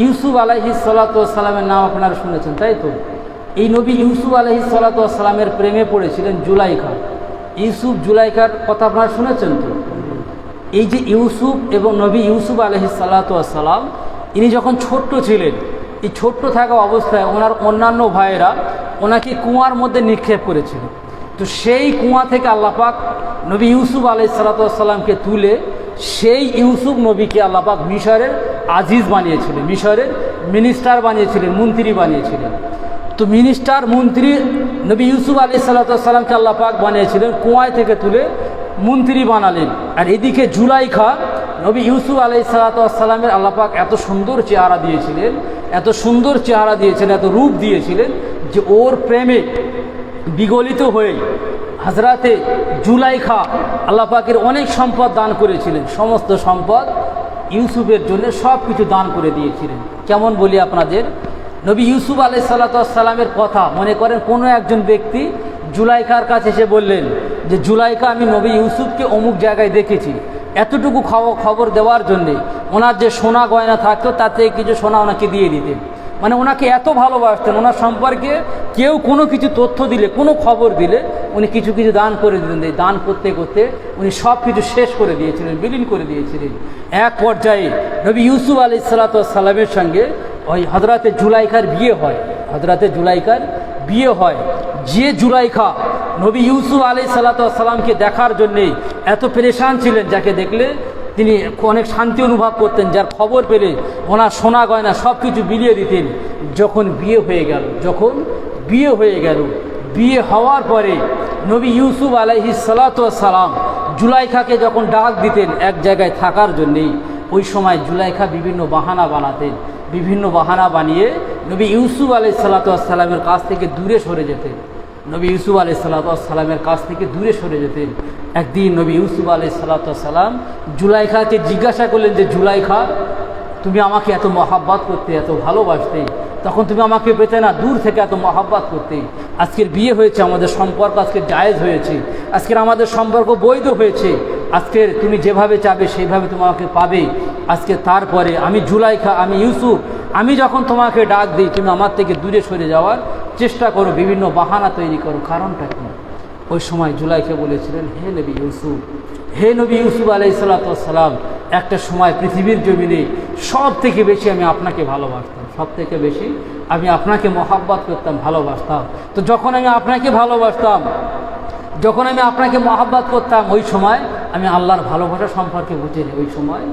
ইউসুফ আলাইহিস সালাতু ওয়াস সালামের নাম আপনারা শুনেছেন, তাই তো? এই নবী ইউসুফ আলাইহিস সালাতু ওয়াস সালামের প্রেমে পড়েছিলেন জুলাইখা। ইউসুফ জুলাইখার কথা আপনারা শুনেছেন তো? এই যে ইউসুফ এবং নবী ইউসুফ আলাইহিস সালাতু ওয়াস সালাম ইনি যখন ছোট্ট ছিলেন, এই ছোট্ট থাকা অবস্থায় ওনার অন্যান্য ভাইয়েরা ওনাকে কুয়ার মধ্যে নিক্ষেপ করেছিল। তো সেই কুয়া থেকে আল্লাহ পাক নবী ইউসুফ আলাইহিস সালাতু ওয়াস সালামকে তুলে সেই ইউসুফ নবীকে আল্লাহ পাক মিশরের আজিজ বানিয়েছিলেন, মিশরের মিনিস্টার বানিয়েছিলেন, মন্ত্রী বানিয়েছিলেন। তো মিনিস্টার মন্ত্রী নবী ইউসুফ আলাইহিস সালাতু ওয়াস সালামকে আল্লাহ পাক বানিয়েছিলেন, কুয়ায় থেকে তুলে মন্ত্রী বানালেন। আর এদিকে জুলাইখা নবী ইউসুফ আলাইহিস সালাতু ওয়াস সালামের আল্লাহ পাক এত সুন্দর চেহারা দিয়েছিলেন, এত সুন্দর চেহারা দিয়েছিলেন, এত রূপ দিয়েছিলেন যে ওর প্রেমে বিগলিত হয়ে হযরতে জুলাইখা আল্লাহ পাকের অনেক সম্পদ দান করেছিলেন, সমস্ত সম্পদ ইউসুফের জন্য সব কিছু দান করে দিয়েছিলেন। কেমন বলি আপনাদের, নবী ইউসুফ আলাইহিস সালাতু ওয়াস সালামের কথা মনে করেন কোনো একজন ব্যক্তি জুলাইখার কাছে এসে বললেন যে জুলাইখা আমি নবী ইউসুফকে অমুক জায়গায় দেখেছি, এতটুকু খবর দেওয়ার জন্যে ওনার যে সোনা গয়না থাকতো তার থেকে কিছু সোনা ওনাকে দিয়ে দিতেন। মানে ওনাকে এত ভালোবাসতেন, ওনার সম্পর্কে কেউ কোনো কিছু তথ্য দিলে, কোনো খবর দিলে উনি কিছু কিছু দান করে দিতেন। দান করতে করতে উনি সব কিছু শেষ করে দিয়েছিলেন, বিলীন করে দিয়েছিলেন। এক পর্যায়ে নবী ইউসুফ আলাইহিস সালাতু ওয়াস সালামের সঙ্গে ওই হযরতে জুলাইখার বিয়ে হয়, হযরতে জুলাইখার বিয়ে হয়। যে জুলাইখা নবী ইউসুফ আলাইহিস সালাতু ওয়াস সালামকে দেখার জন্যে এত পেরেশান ছিলেন, যাকে দেখলে তিনি অনেক শান্তি অনুভব করতেন, যার খবর পেলে ওনার সোনা গয়না সব কিছু বিলিয়ে দিতেন। যখন বিয়ে হয়ে গেল, বিয়ে হওয়ার পরে নবী ইউসুফ আলাইহিস সালাতু ওয়াস সালাম জুলাইখাকে যখন ডাক দিতেন এক জায়গায় থাকার জন্যেই, ওই সময় জুলাইখা বিভিন্ন বাহানা বানাতেন, বিভিন্ন বাহানা বানিয়ে নবী ইউসুফ আলাইহিস সালাতু ওয়াস সালামের কাছ থেকে দূরে সরে যেতেন, নবী ইউসুফ আলাইহিস সালাতু ওয়াস সালামের কাছ থেকে দূরে সরে যেতেন। একদিন নবী ইউসুফ আলাইহিস সালাতু ওয়াস সালাম জুলাইখাকে জিজ্ঞাসা করলেন যে জুলাইখা তুমি আমাকে এত মহাব্বত করতে, এত ভালোবাসতে, তখন তুমি আমাকে পেতে না, দূর থেকে এত মহাব্বত করতে। আজকের বিয়ে হয়েছে, আমাদের সম্পর্ক আজকে জায়েজ হয়েছে, আজকের আমাদের সম্পর্ক বৈধ হয়েছে। আজকের তুমি যেভাবে চাবে সেইভাবে তুমি আমাকে পাবে। আজকে তারপরে আমি জুলাইখা, আমি ইউসুফ, আমি যখন তোমাকে ডাক দিই তুমি আমার থেকে দূরে সরে যাওয়ার চেষ্টা করো, বিভিন্ন বাহানা তৈরি করো। কারণটা কি? ওই সময় জুলাইখা বলেছিলেন, হে নবী ইউসুফ, হে নবী ইউসুফ আলাইহিসসালাম, একটা সময় পৃথিবীর জমিনে সব থেকে বেশি আমি আপনাকে ভালোবাসতাম, সব থেকে বেশি আমি আপনাকে মহাব্বত করতাম, ভালোবাসতাম। তো যখন আমি আপনাকে ভালোবাসতাম, যখন আমি আপনাকে মহাব্বত করতাম, ওই সময় আমি আল্লাহর ভালোবাসা সম্পর্কে বুঝিনি। ওই সময়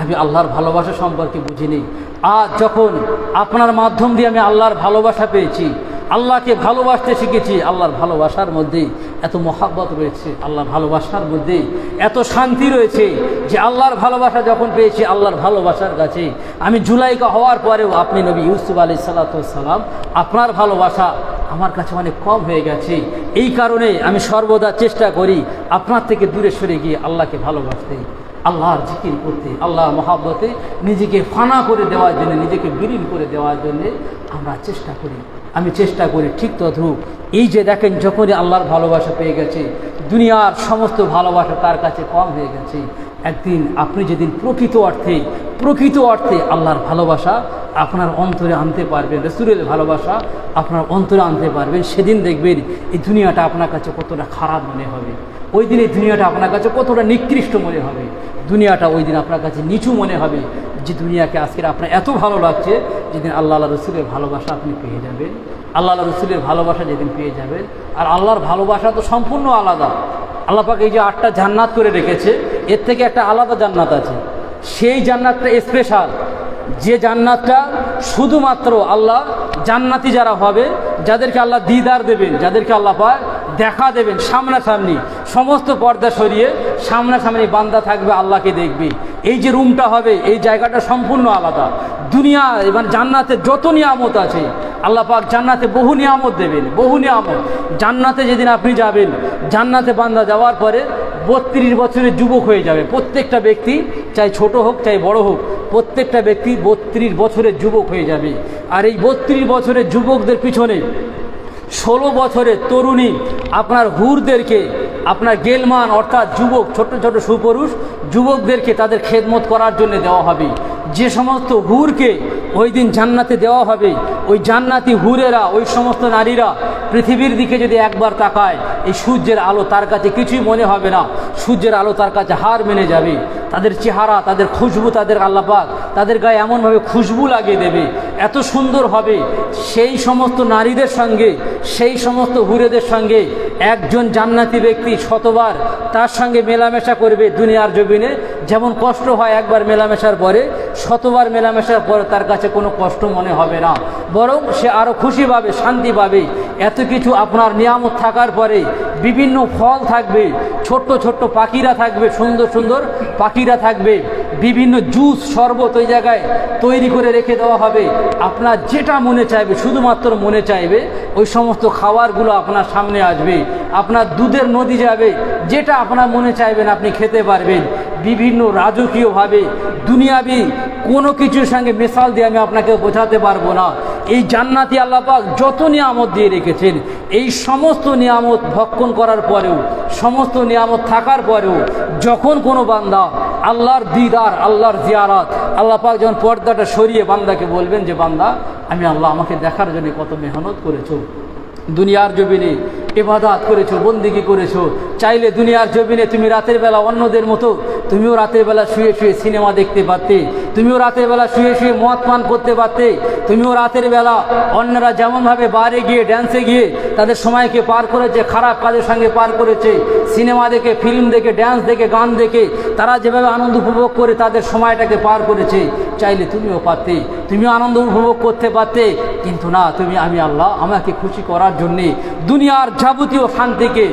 আমি আল্লাহর ভালোবাসা সম্পর্কে বুঝিনি। আজ যখন আপনার মাধ্যম দিয়ে আমি আল্লাহর ভালোবাসা পেয়েছি, আল্লাহকে ভালোবাসতে শিখেছি, আল্লাহর ভালোবাসার মধ্যে এত মহাব্বত রয়েছে, আল্লাহর ভালোবাসার মধ্যে এত শান্তি রয়েছে যে আল্লাহর ভালোবাসা যখন পেয়েছি, আল্লাহর ভালোবাসার কাছে আমি জুলাইখা হওয়ার পরেও আপনি নবী ইউসুফ আলাইহিসসালাম, আপনার ভালোবাসা আমার কাছে অনেক কম হয়ে গেছে। এই কারণে আমি সর্বদা চেষ্টা করি আপনার থেকে দূরে সরে গিয়ে আল্লাহকে ভালোবাসতে, আল্লাহর জিকির করতে, আল্লাহর মহাব্বতে নিজেকে ফানা করে দেওয়ার জন্য, নিজেকে বিলীন করে দেওয়ার জন্য আমরা চেষ্টা করি। আমি চেষ্টা করি ঠিক তদ্রূপ। এই যে দেখেন, যখনই আল্লাহর ভালোবাসা পেয়ে গেছে, দুনিয়ার সমস্ত ভালোবাসা তার কাছে কম হয়ে গেছে। একদিন আপনি যেদিন প্রকৃত অর্থে আল্লাহর ভালোবাসা আপনার অন্তরে আনতে পারবেন, রাসূলের ভালোবাসা আপনার অন্তরে আনতে পারবেন, সেদিন দেখবেন এই দুনিয়াটা আপনার কাছে কতটা খারাপ মনে হবে। ওই দিন এই দুনিয়াটা আপনার কাছে কতটা নিকৃষ্ট মনে হবে। দুনিয়াটা ওই দিন আপনার কাছে নিচু মনে হবে। যে দুনিয়াকে আজকে আপনার এত ভালো লাগছে, যেদিন আল্লাহ রসুলের ভালোবাসা আপনি পেয়ে যাবেন, আল্লাহ রসুলের ভালোবাসা যেদিন পেয়ে যাবেন। আর আল্লাহর ভালোবাসা তো সম্পূর্ণ আলাদা। আল্লাহ পাক এই যে 8টা জান্নাত করে রেখেছে, এর থেকে একটা আলাদা জান্নাত আছে। সেই জান্নাতটা স্পেশাল, যে জান্নাতটা শুধুমাত্র আল্লাহ জান্নাতি যারা হবে, যাদেরকে আল্লাহ দিদার দেবেন, যাদেরকে আল্লাহ পাক দেখা দেবেন সামনাসামনি, সমস্ত পর্দা সরিয়ে সামনাসামনি বান্দা থাকবে, আল্লাহকে দেখবে। এই যে রুমটা হবে, এই জায়গাটা সম্পূর্ণ আলাদা। দুনিয়া এবং জান্নাতে যত নিয়ামত আছে, আল্লাহ পাক জান্নাতে বহু নিয়ামত দেবেন, বহু নিয়ামত। জান্নাতে যেদিন আপনি যাবেন, জান্নাতে বান্দা যাওয়ার পরে 32 বছরের যুবক হয়ে যাবে প্রত্যেকটা ব্যক্তি, চাই ছোট হোক চাই বড় হোক, প্রত্যেকটা ব্যক্তি 32 বছরের যুবক হয়ে যাবে। আর এই 32 বছরের যুবকদের পিছনে 16 বছরের তরুণী আপনার হুরদেরকে, আপনার গেলমান অর্থাৎ যুবক, ছোট ছোট সুপুরুষ যুবকদেরকে তাদের খেদমত করার জন্য দেওয়া হবে। যে সমস্ত হুরকে ওই দিন জান্নাতে দেওয়া হবে, ওই জান্নাতি হুরেরা, ওই সমস্ত নারীরা পৃথিবীর দিকে যদি একবার তাকায়, এই সূর্যের আলো তার কাছে কিছুই মনে হবে না। সূর্যের আলো তার কাছে হার মেনে যাবে। তাদের চেহারা, তাদের খুশবু, তাদের আল্লাহ পাক তাদের গায়ে এমনভাবে খুশবু লাগিয়ে দেবে, এত সুন্দর হবে। সেই সমস্ত নারীদের সঙ্গে, সেই সমস্ত হুরেদের সঙ্গে একজন জান্নাতি ব্যক্তি শতবার তার সঙ্গে মেলামেশা করবে। দুনিয়ার জমিনে যেমন কষ্ট হয় একবার মেলামেশার পরে, শতবার মেলামেশার পরে তার কাছে কোনো কষ্ট মনে হবে না, বরং সে আরও খুশি পাবে, শান্তি পাবে। এত কিছু আপনার নিয়ামত থাকার পরে বিভিন্ন ফল থাকবে, ছোট্ট ছোট্ট পাখিরা থাকবে, সুন্দর সুন্দর পাখিরা থাকবে, বিভিন্ন জুস শরবত ওই জায়গায় তৈরি করে রেখে দেওয়া হবে। আপনার যেটা মনে চাইবে, শুধুমাত্র মনে চাইবে, ওই সমস্ত খাবারগুলো আপনার সামনে আসবে। আপনার দুধের নদী যাবে, যেটা আপনার মনে চাইবেন আপনি খেতে পারবেন। বিভিন্ন রাজকীয়ভাবে দুনিয়াবি কোনো কিছুর সঙ্গে মেশাল দিয়ে আমি আপনাকে বোঝাতে পারবো না। এই জান্নাতি আল্লাহ পাক যত নিয়ামত দিয়ে রেখেছেন, এই সমস্ত নিয়ামত ভক্ষণ করার পরেও, সমস্ত নিয়ামত থাকার পরেও, যখন কোনো বান্দা আল্লাহর দিদার, আল্লাহর জিয়ারাত, আল্লাহ পাক যখন পর্দাটা সরিয়ে বান্দাকে বলবেন যে বান্দা, আমি আল্লাহ আমাকে দেখার জন্য কত মেহনত করেছো, দুনিয়ার জমিনে ইবাদত করেছো, বন্দেগী করেছো। চাইলে দুনিয়ার জমিনে তুমি রাতের বেলা অন্যদের মতো তুমিও রাতের বেলা শুয়ে শুয়ে সিনেমা দেখতে পারতে, তুমিও রাতের বেলা শুয়ে শুয়ে মদ পান করতে পারতে, তুমিও রাতের বেলা অন্যরা যেমনভাবে বারে গিয়ে ড্যান্সে গিয়ে তাদের সময়কে পার করেছে, খারাপ কাজের সঙ্গে পার করেছে, সিনেমা দেখে, ফিল্ম দেখে, ড্যান্স দেখে, গান দেখে তারা যেভাবে আনন্দ উপভোগ করে তাদের সময়টাকে পার করেছে, চাইলে তুমিও পারতে, তুমিও আনন্দ উপভোগ করতে পারতে। কিন্তু না, তুমি আমি আল্লাহ আমাকে খুশি করার জন্যে দুনিয়ার যাবতীয় শান্তিকে,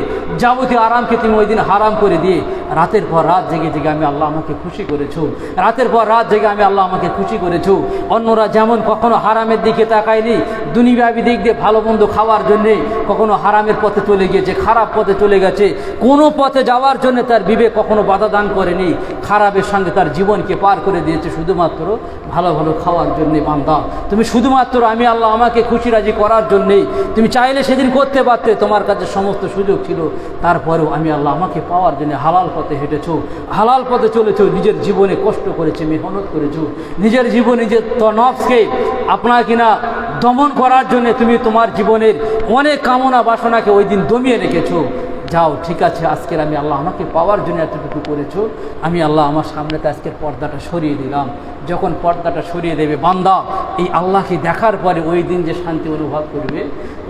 যাবতীয় আরামকে তুমি ওই দিন হারাম করে দিয়ে রাতের পর রাত জেগে জেগে আমি আল্লাহ আমাকে খুশি করেছো, রাতের পর রাত জেগে আমি আল্লাহ আমাকে খুশি করেছো। অন্যরা যেমন কখনো হারামের দিকে তাকায়নি, দুনিয়াবি দিক দিয়ে ভালো মন্দ খাওয়ার জন্যে কখনো হারামের পথে চলে গিয়েছে, খারাপ পথে চলে গেছে, কোনো পথে যাওয়ার জন্য তার বিবেক কখনো বাধা দান করেনি, খারাপের সঙ্গে তার জীবনকে পার করে দিয়েছে শুধুমাত্র ভালো ভালো খাওয়ার জন্যে। বান্দা, তুমি শুধুমাত্র আমি আল্লাহ আল্লাহ আমাকে খুশি রাজি করার জন্যেই তুমি চাইলে সেদিন করতে পারতে, তোমার কাছে সমস্ত সুযোগ ছিল, তারপরেও আমি আল্লাহ আমাকে পাওয়ার জন্য হালাল পথে হেঁটেছ, হালাল পথে চলেছ, নিজের জীবনে কষ্ট করেছে, মেহনত করেছ, নিজের জীবন নিজের নফসকে আপনার কিনা দমন করার জন্য তুমি তোমার জীবনের অনেক কামনা বাসনাকে ওই দিন দমিয়ে রেখেছো। যাও, ঠিক আছে, আজকের আমি আল্লাহ আমাকে পাওয়ার জন্য এতটুকু করেছো, আমি আল্লাহ আমার সামনেতে আজকের পর্দাটা সরিয়ে দিলাম। যখন পর্দাটা সরিয়ে দেবে বান্দা, এই আল্লাহকে দেখার পরে ওই দিন যে শান্তি অনুভব করবে,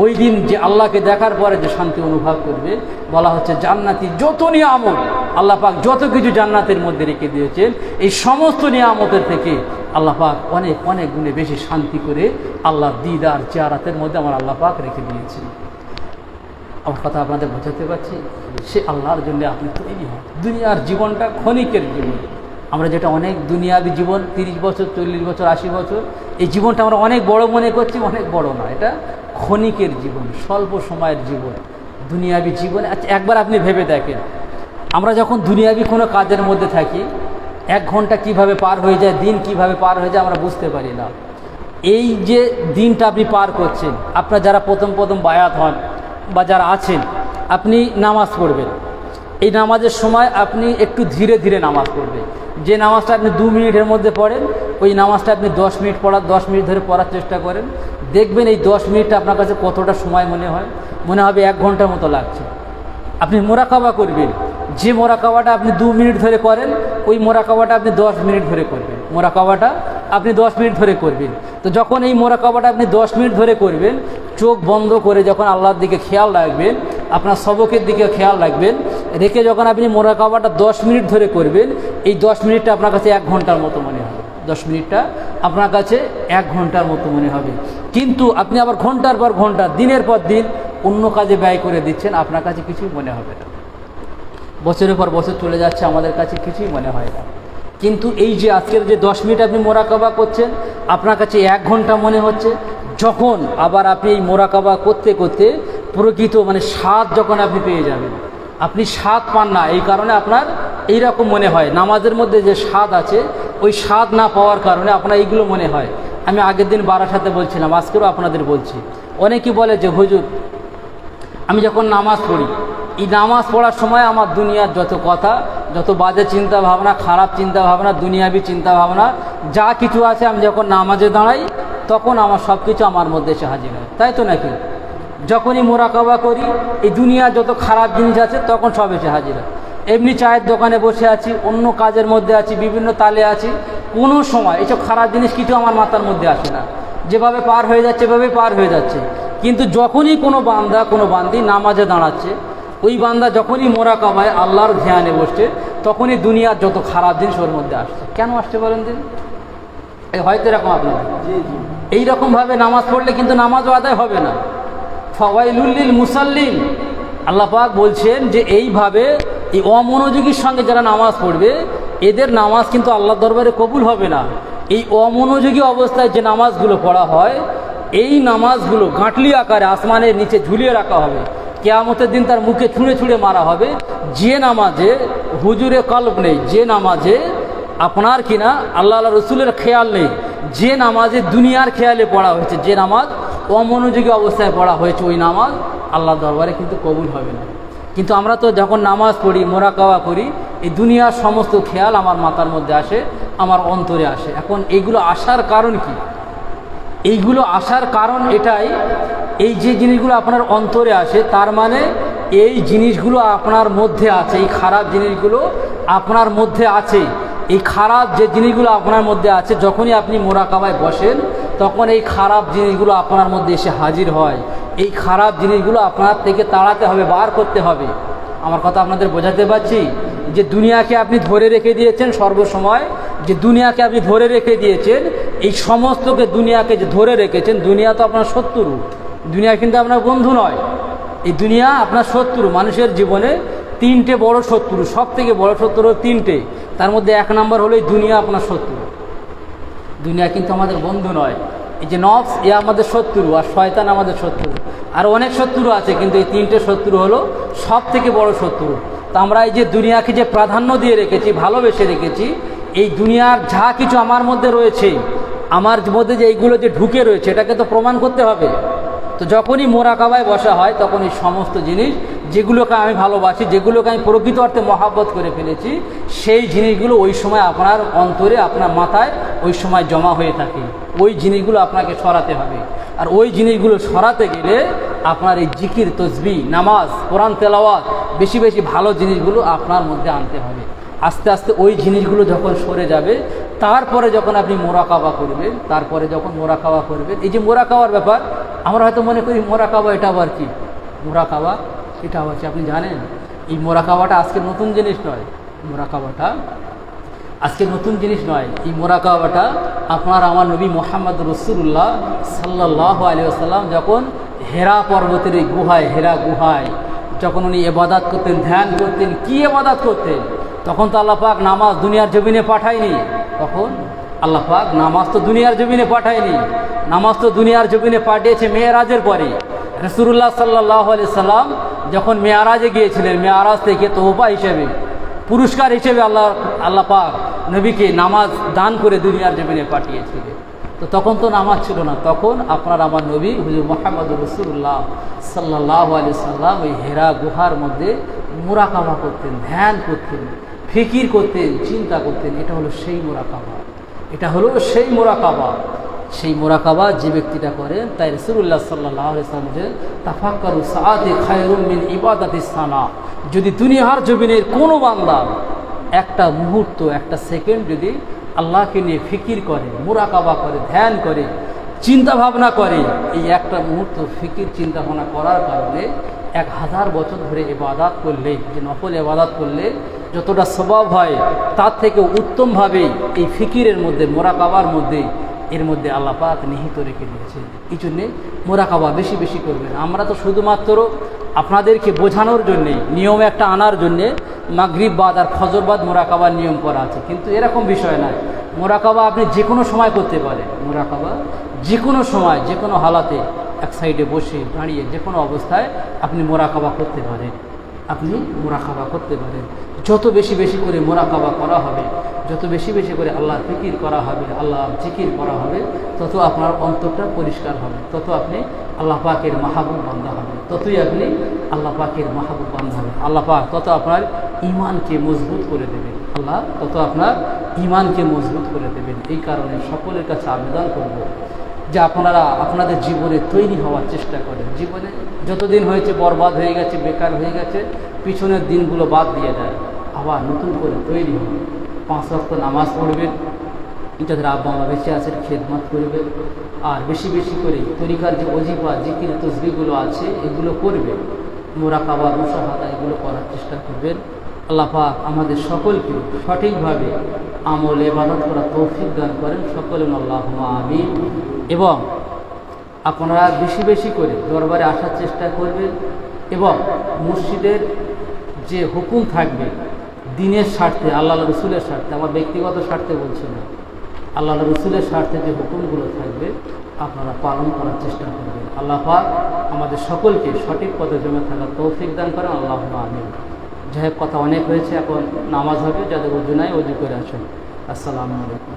ওই দিন যে আল্লাহকে দেখার পরে যে শান্তি অনুভব করবে, বলা হচ্ছে জান্নাতি যত নিয়ামত আল্লাহ পাক যত কিছু জান্নাতের মধ্যে রেখে দিয়েছেন, এই সমস্ত নিয়ামতের থেকে আল্লাহ পাক অনেক অনেক গুণে বেশি শান্তি করে আল্লাহর দিদার জিয়ারাতের মধ্যে আমার আল্লাহ পাক রেখে দিয়েছেন। আমার কথা আপনাদের বোঝাতে পারছি? সে আল্লাহর জন্য আপনি তৈরি হন। দুনিয়ার জীবনটা ক্ষণিকের জীবন। আমরা যেটা অনেক দুনিয়াবি জীবন, 30 বছর, 40 বছর, 80 বছর, এই জীবনটা আমরা অনেক বড় মনে করছি, অনেক বড় না। এটা ক্ষণিকের জীবন, স্বল্প সময়ের জীবন, দুনিয়াবি জীবন। আচ্ছা, একবার আপনি ভেবে দেখেন, আমরা যখন দুনিয়াবি কোনো কাজের মধ্যে থাকি, 1 ঘন্টা কিভাবে পার হয়ে যায়, দিন কিভাবে পার হয়ে যায় আমরা বুঝতে পারি না। এই যে দিনটা আপনি পার করছেন, আপনার যারা প্রথম বায়াত হন বা যারা আছেন, আপনি নামাজ পড়বেন। এই নামাজের সময় আপনি একটু ধীরে ধীরে নামাজ পড়বেন। যে নামাজটা আপনি 2 মিনিটের মধ্যে পড়েন, ওই নামাজটা আপনি 10 মিনিট 10 মিনিট ধরে পড়ার চেষ্টা করেন। দেখবেন এই 10 মিনিটটা আপনার কাছে কতটা সময় মনে হয়, মনে হবে 1 ঘন্টার মতো লাগছে। আপনি মোরাকাবা করবেন, যে মোরাকাবাটা আপনি 2 মিনিট ধরে করেন, ওই মোরাকাবাটা আপনি 10 মিনিট ধরে করবেন। মোরাকাবাটা আপনি 10 মিনিট ধরে করবেন। তো যখন এই মোরাকাবাটা আপনি 10 মিনিট ধরে করবেন, চোখ বন্ধ করে যখন আল্লাহর দিকে খেয়াল রাখবেন, আপনার সবকের দিকে খেয়াল রাখবেন, রেখে যখন আপনি মোরাকাবাটা 10 মিনিট ধরে করবেন, এই 10 মিনিটটা আপনার কাছে 1 ঘন্টার মতো মনে হবে। 10 মিনিটটা আপনার কাছে 1 ঘন্টার মতো মনে হবে। কিন্তু আপনি আবার ঘন্টার পর ঘন্টা, দিনের পর দিন অন্য কাজে ব্যয় করে দিচ্ছেন, আপনার কাছে কিছুই মনে হবে না। বছরের পর বছর চলে যাচ্ছে, আমাদের কাছে কিছুই মনে হয় না। কিন্তু এই যে আজকের যে 10 মিনিট আপনি মোরাকাবা করছেন, আপনার কাছে 1 ঘন্টা মনে হচ্ছে। যখন আবার আপনি এই মোরাকাবা করতে করতে প্রকৃত স্বাদ যখন আপনি পেয়ে যাবেন, আপনি স্বাদ পান না, এই কারণে আপনার এইরকম মনে হয়। নামাজের মধ্যে যে স্বাদ আছে, ওই স্বাদ না পাওয়ার কারণে আপনার এইগুলো মনে হয়। আমি আগের দিন বারাসাতে বলছিলাম, আজকেরও আপনাদের বলছি। অনেকেই বলে যে হুজুর, আমি যখন নামাজ পড়ি, এই নামাজ পড়ার সময় আমার দুনিয়ার যত কথা, যত বাজে চিন্তা ভাবনা, খারাপ চিন্তা ভাবনা, দুনিয়াবি চিন্তা ভাবনা যা কিছু আছে, আমি যখন নামাজে দাঁড়াই তখন আমার সব কিছু আমার মধ্যে এসে হাজির হয়। তাই তো নাকি? যখনই মোরাকাবা করি, এই দুনিয়ার যত খারাপ জিনিস আছে তখন সব এসে হাজির হয়। এমনি চায়ের দোকানে বসে আছি, অন্য কাজের মধ্যে আছি, বিভিন্ন তালে আছি, কোনো সময় এইসব খারাপ জিনিস কিছু আমার মাথার মধ্যে আসে না। যেভাবে পার হয়ে যাচ্ছে এভাবেই পার হয়ে যাচ্ছে। কিন্তু যখনই কোনো বান্দা, কোনো বান্দি নামাজে দাঁড়াচ্ছে, ওই বান্দা যখনই মোরাকাবায় আল্লাহর ধ্যানে বসছে, তখনই দুনিয়ার যত খারাপ জিনিস ওর মধ্যে আসছে। কেন আসছে বলেন দিন? হয়তো এরকম আপনাদের এইরকমভাবে নামাজ পড়লে কিন্তু নামাজও আদায় হবে না। ফাওয়াইলুল লিল মুসাল্লিন, আল্লাহ পাক বলছেন যে এইভাবে এই অমনোযোগীর সঙ্গে যারা নামাজ পড়বে, এদের নামাজ কিন্তু আল্লাহর দরবারে কবুল হবে না। এই অমনোযোগী অবস্থায় যে নামাজগুলো পড়া হয়, এই নামাজগুলো গাঁটলি আকারে আসমানের নিচে ঝুলিয়ে রাখা হবে। কিয়ামতের দিন তার মুখে ছুঁড়ে ছুঁড়ে মারা হবে। যে নামাজে হুজুরে কলব নেই, যে নামাজে আপনার কিনা আল্লাহ রসুলের খেয়াল নেই, যে নামাজে দুনিয়ার খেয়ালে পড়া হয়েছে, যে নামাজ অমনোযোগী অবস্থায় পড়া হয়েছে, ওই নামাজ আল্লাহ দরবারে কিন্তু কবুল হবে না। কিন্তু আমরা তো যখন নামাজ পড়ি, মোরাকাবা করি, এই দুনিয়ার সমস্ত খেয়াল আমার মাথার মধ্যে আসে, আমার অন্তরে আসে। এখন এইগুলো আসার কারণ কি? এইগুলো আসার কারণ এটাই, এই যে জিনিসগুলো আপনার অন্তরে আসে, তার মানে এই জিনিসগুলো আপনার মধ্যে আছে, এই খারাপ জিনিসগুলো আপনার মধ্যে আছে। এই খারাপ যে জিনিসগুলো আপনার মধ্যে আছে, যখনই আপনি মোরাকাবায় বসেন, তখন এই খারাপ জিনিসগুলো আপনার মধ্যে এসে হাজির হয়। এই খারাপ জিনিসগুলো আপনার থেকে তাড়াতে হবে, বার করতে হবে। আমার কথা আপনাদের বোঝাতে পারছি? যে দুনিয়াকে আপনি ধরে রেখে দিয়েছেন সর্বসময়, যে দুনিয়াকে আপনি ধরে রেখে দিয়েছেন, এই সমস্তকে দুনিয়াকে যে ধরে রেখেছেন, দুনিয়া তো আপনার শত্রু, দুনিয়া কিন্তু আপনার বন্ধু নয়। এই দুনিয়া আপনার শত্রু। মানুষের জীবনে 3টে বড় শত্রু, সব থেকে বড় শত্রু হলো 3টে। তার মধ্যে 1 নম্বর হলো এই দুনিয়া আপনার শত্রু। দুনিয়া কিন্তু আমাদের বন্ধু নয়। এই যে নফস, এ আমাদের শত্রু, আর শয়তান আমাদের শত্রু। আর অনেক শত্রু আছে, কিন্তু এই 3টে শত্রু হলো সব থেকে বড় শত্রু। তা আমরা এই যে দুনিয়াকে যে প্রাধান্য দিয়ে রেখেছি, ভালোবেসে রেখেছি, এই দুনিয়ার যা কিছু আমার মধ্যে রয়েছে, আমার মধ্যে যে এইগুলো যে ঢুকে রয়েছে এটাকে তো প্রমাণ করতে হবে। তো যখনই মোরাকাবায় বসা হয় তখন এই সমস্ত জিনিস যেগুলোকে আমি ভালোবাসি, যেগুলোকে আমি প্রকৃত অর্থে মহাব্বত করে ফেলেছি, সেই জিনিসগুলো ওই সময় আপনার অন্তরে, আপনার মাথায় ওই সময় জমা হয়ে থাকে। ওই জিনিসগুলো আপনাকে সরাতে হবে। আর ওই জিনিসগুলো সরাতে গেলে আপনার এই জিকির, তসবিহ, নামাজ, কোরআন তেলাওয়াত, বেশি বেশি ভালো জিনিসগুলো আপনার মধ্যে আনতে হবে। আস্তে আস্তে ওই জিনিসগুলো যখন সরে যাবে, তারপরে যখন আপনি মোরাকাবা করবেন, এই যে মোরাকাবার ব্যাপার, আমরা হয়তো মনে করি মোরাকাবা এটা আবার কি, মোরাকাবা এটা আবার কি। আপনি জানেন এই মোরাকাবাটা আজকে নতুন জিনিস নয়। মোরাকাবাটা আজকে নতুন জিনিস নয়। এই মোরাকাবাটা আপনার আমার নবী মুহাম্মদ রাসূলুল্লাহ সাল্লাল্লাহু আলাইহি ওয়াসাল্লাম যখন হেরা পর্বতের এই গুহায়, হেরা গুহায় যখন উনি ইবাদত করতেন, ধ্যান করতেন, কি ইবাদত করতেন, তখন তো আল্লাহ পাক নামাজ দুনিয়ার জমিনে পাঠায়নি। তখন আল্লাহ পাক নামাজ তো দুনিয়ার জমিনে পাঠায়নি। নামাজ তো দুনিয়ার জমিনে পাঠিয়েছে মেরাজের পরে। রাসূলুল্লাহ সাল্লাল্লাহু আলাইহি সাল্লাম যখন মেরাজে গিয়েছিলেন, মেরাজ থেকে তোহফা হিসেবে, পুরস্কার হিসেবে আল্লাহ পাক নবীকে নামাজ দান করে দুনিয়ার জমিনে পাঠিয়েছিলেন। তো তখন তো নামাজ ছিল না। তখন আপনার আমার নবী হুজুর মুহাম্মদ রাসূলুল্লাহ সাল্লাল্লাহু আলাইহি সাল্লাম ওই হেরা গুহার মধ্যে মুরাকাবা করতেন, ধ্যান করতেন, ফিকির করতেন, চিন্তা করতেন। এটা হলো সেই মুরাকাবা, এটা হলো সেই মুরাকাবা। সেই মুরাকাবা যে ব্যক্তিটা করেন, তাই রাসূলুল্লাহ সাল্লাল্লাহু আলাইহি সাল্লাম বলেন, তাফাক্কারু সাআতি খায়রুম মিন ইবাদাতিস সানা। যদি দুনিয়ার জমিনের কোনো বান্দা একটা মুহূর্ত, একটা সেকেন্ড যদি আল্লাহকে নিয়ে ফিকির করে, মুরাকাবা করে, ধ্যান করে, চিন্তা ভাবনা করে, এই একটা মুহূর্ত ফিকির চিন্তা ভাবনা করার কারণে 1000 বছর ধরে ইবাদত করলে, যে নফল ইবাদত করলে যতটা সওয়াব হয়, তার থেকে উত্তমভাবে এই ফিকিরের মধ্যে, মুরাকাবার মধ্যে, এর মধ্যে আল্লাহ পাক নিহিত রেখে দিয়েছে। এই জন্যে মুরাকাবা বেশি বেশি করবেন। আমরা তো শুধুমাত্র আপনাদেরকে বোঝানোর জন্যেই, নিয়ম একটা আনার জন্যে মাগরিব বাদ আর ফজর বাদ মুরাকাবার নিয়ম করা আছে, কিন্তু এরকম বিষয় নয়। মুরাকাবা আপনি যে কোনো সময় করতে পারেন। মুরাকাবা যে কোনো সময়, যে কোনো হালাতে, এক সাইডে বসে, দাঁড়িয়ে, যে কোনো অবস্থায় আপনি মুরাকাবা করতে পারেন। আপনি মুরাকাবা করতে পারেন। যত বেশি বেশি করে মুরাকাবা করা হবে, যত বেশি বেশি করে আল্লাহর ফিকির করা হবে, আল্লাহর জিকির করা হবে, তত আপনার অন্তরটা পরিষ্কার হবে, তত আপনি আল্লাহ পাকের মাহবুব বান্দা হবে, ততই আপনি আল্লাহ পাকের মাহবুব বান্দা হবে। আল্লাহ পাক তত আপনার ঈমানকে মজবুত করে দেবেন। আল্লাহ তত আপনার ঈমানকে মজবুত করে দেবেন। এই কারণে সকলের কাছে আবেদন করব যে আপনারা আপনাদের জীবনে তৈরি হওয়ার চেষ্টা করেন। জীবনে যতদিন হয়েছে বরবাদ হয়ে গেছে, বেকার হয়ে গেছে, পিছনের দিনগুলো বাদ দিয়ে দেয়, আবার নতুন করে তৈরি হবে। 5 ওয়াক্ত নামাজ পড়বেন, যাদের আব্বা মা বেঁচে আছেন খেদমত করবেন, আর বেশি বেশি করে তরিকার যে ওজিফা, জিকির, তসবিহগুলো আছে এগুলো করবেন। মুরাকাবা, মুশাহাদা এগুলো করার চেষ্টা করবেন। আল্লাহ পাক আমাদের সকলকে সঠিকভাবে আমল ইবাদত করার তৌফিক দান করেন। সকলে আল্লাহুম্মা আমিন। এবং আপনারা বেশি বেশি করে দরবারে আসার চেষ্টা করবেন, এবং মসজিদের যে হুকুম থাকবে দিনের স্বার্থে, আল্লাহ রসুলের স্বার্থে, আমার ব্যক্তিগত স্বার্থে বলছি না, আল্লাহ রসুলের স্বার্থে যে হুকুমগুলো থাকবে আপনারা পালন করার চেষ্টা করবেন। আল্লাহ পাক আমাদের সকলকে সঠিক পথে জমে থাকার তৌফিক দান করেন। আল্লাহুম্মা আমিন। যাই হোক, কথা অনেক হয়েছে, এখন নামাজ হবে। যাদের ওযু নাই ওযু করে আসেন। আসসালামু আলাইকুম।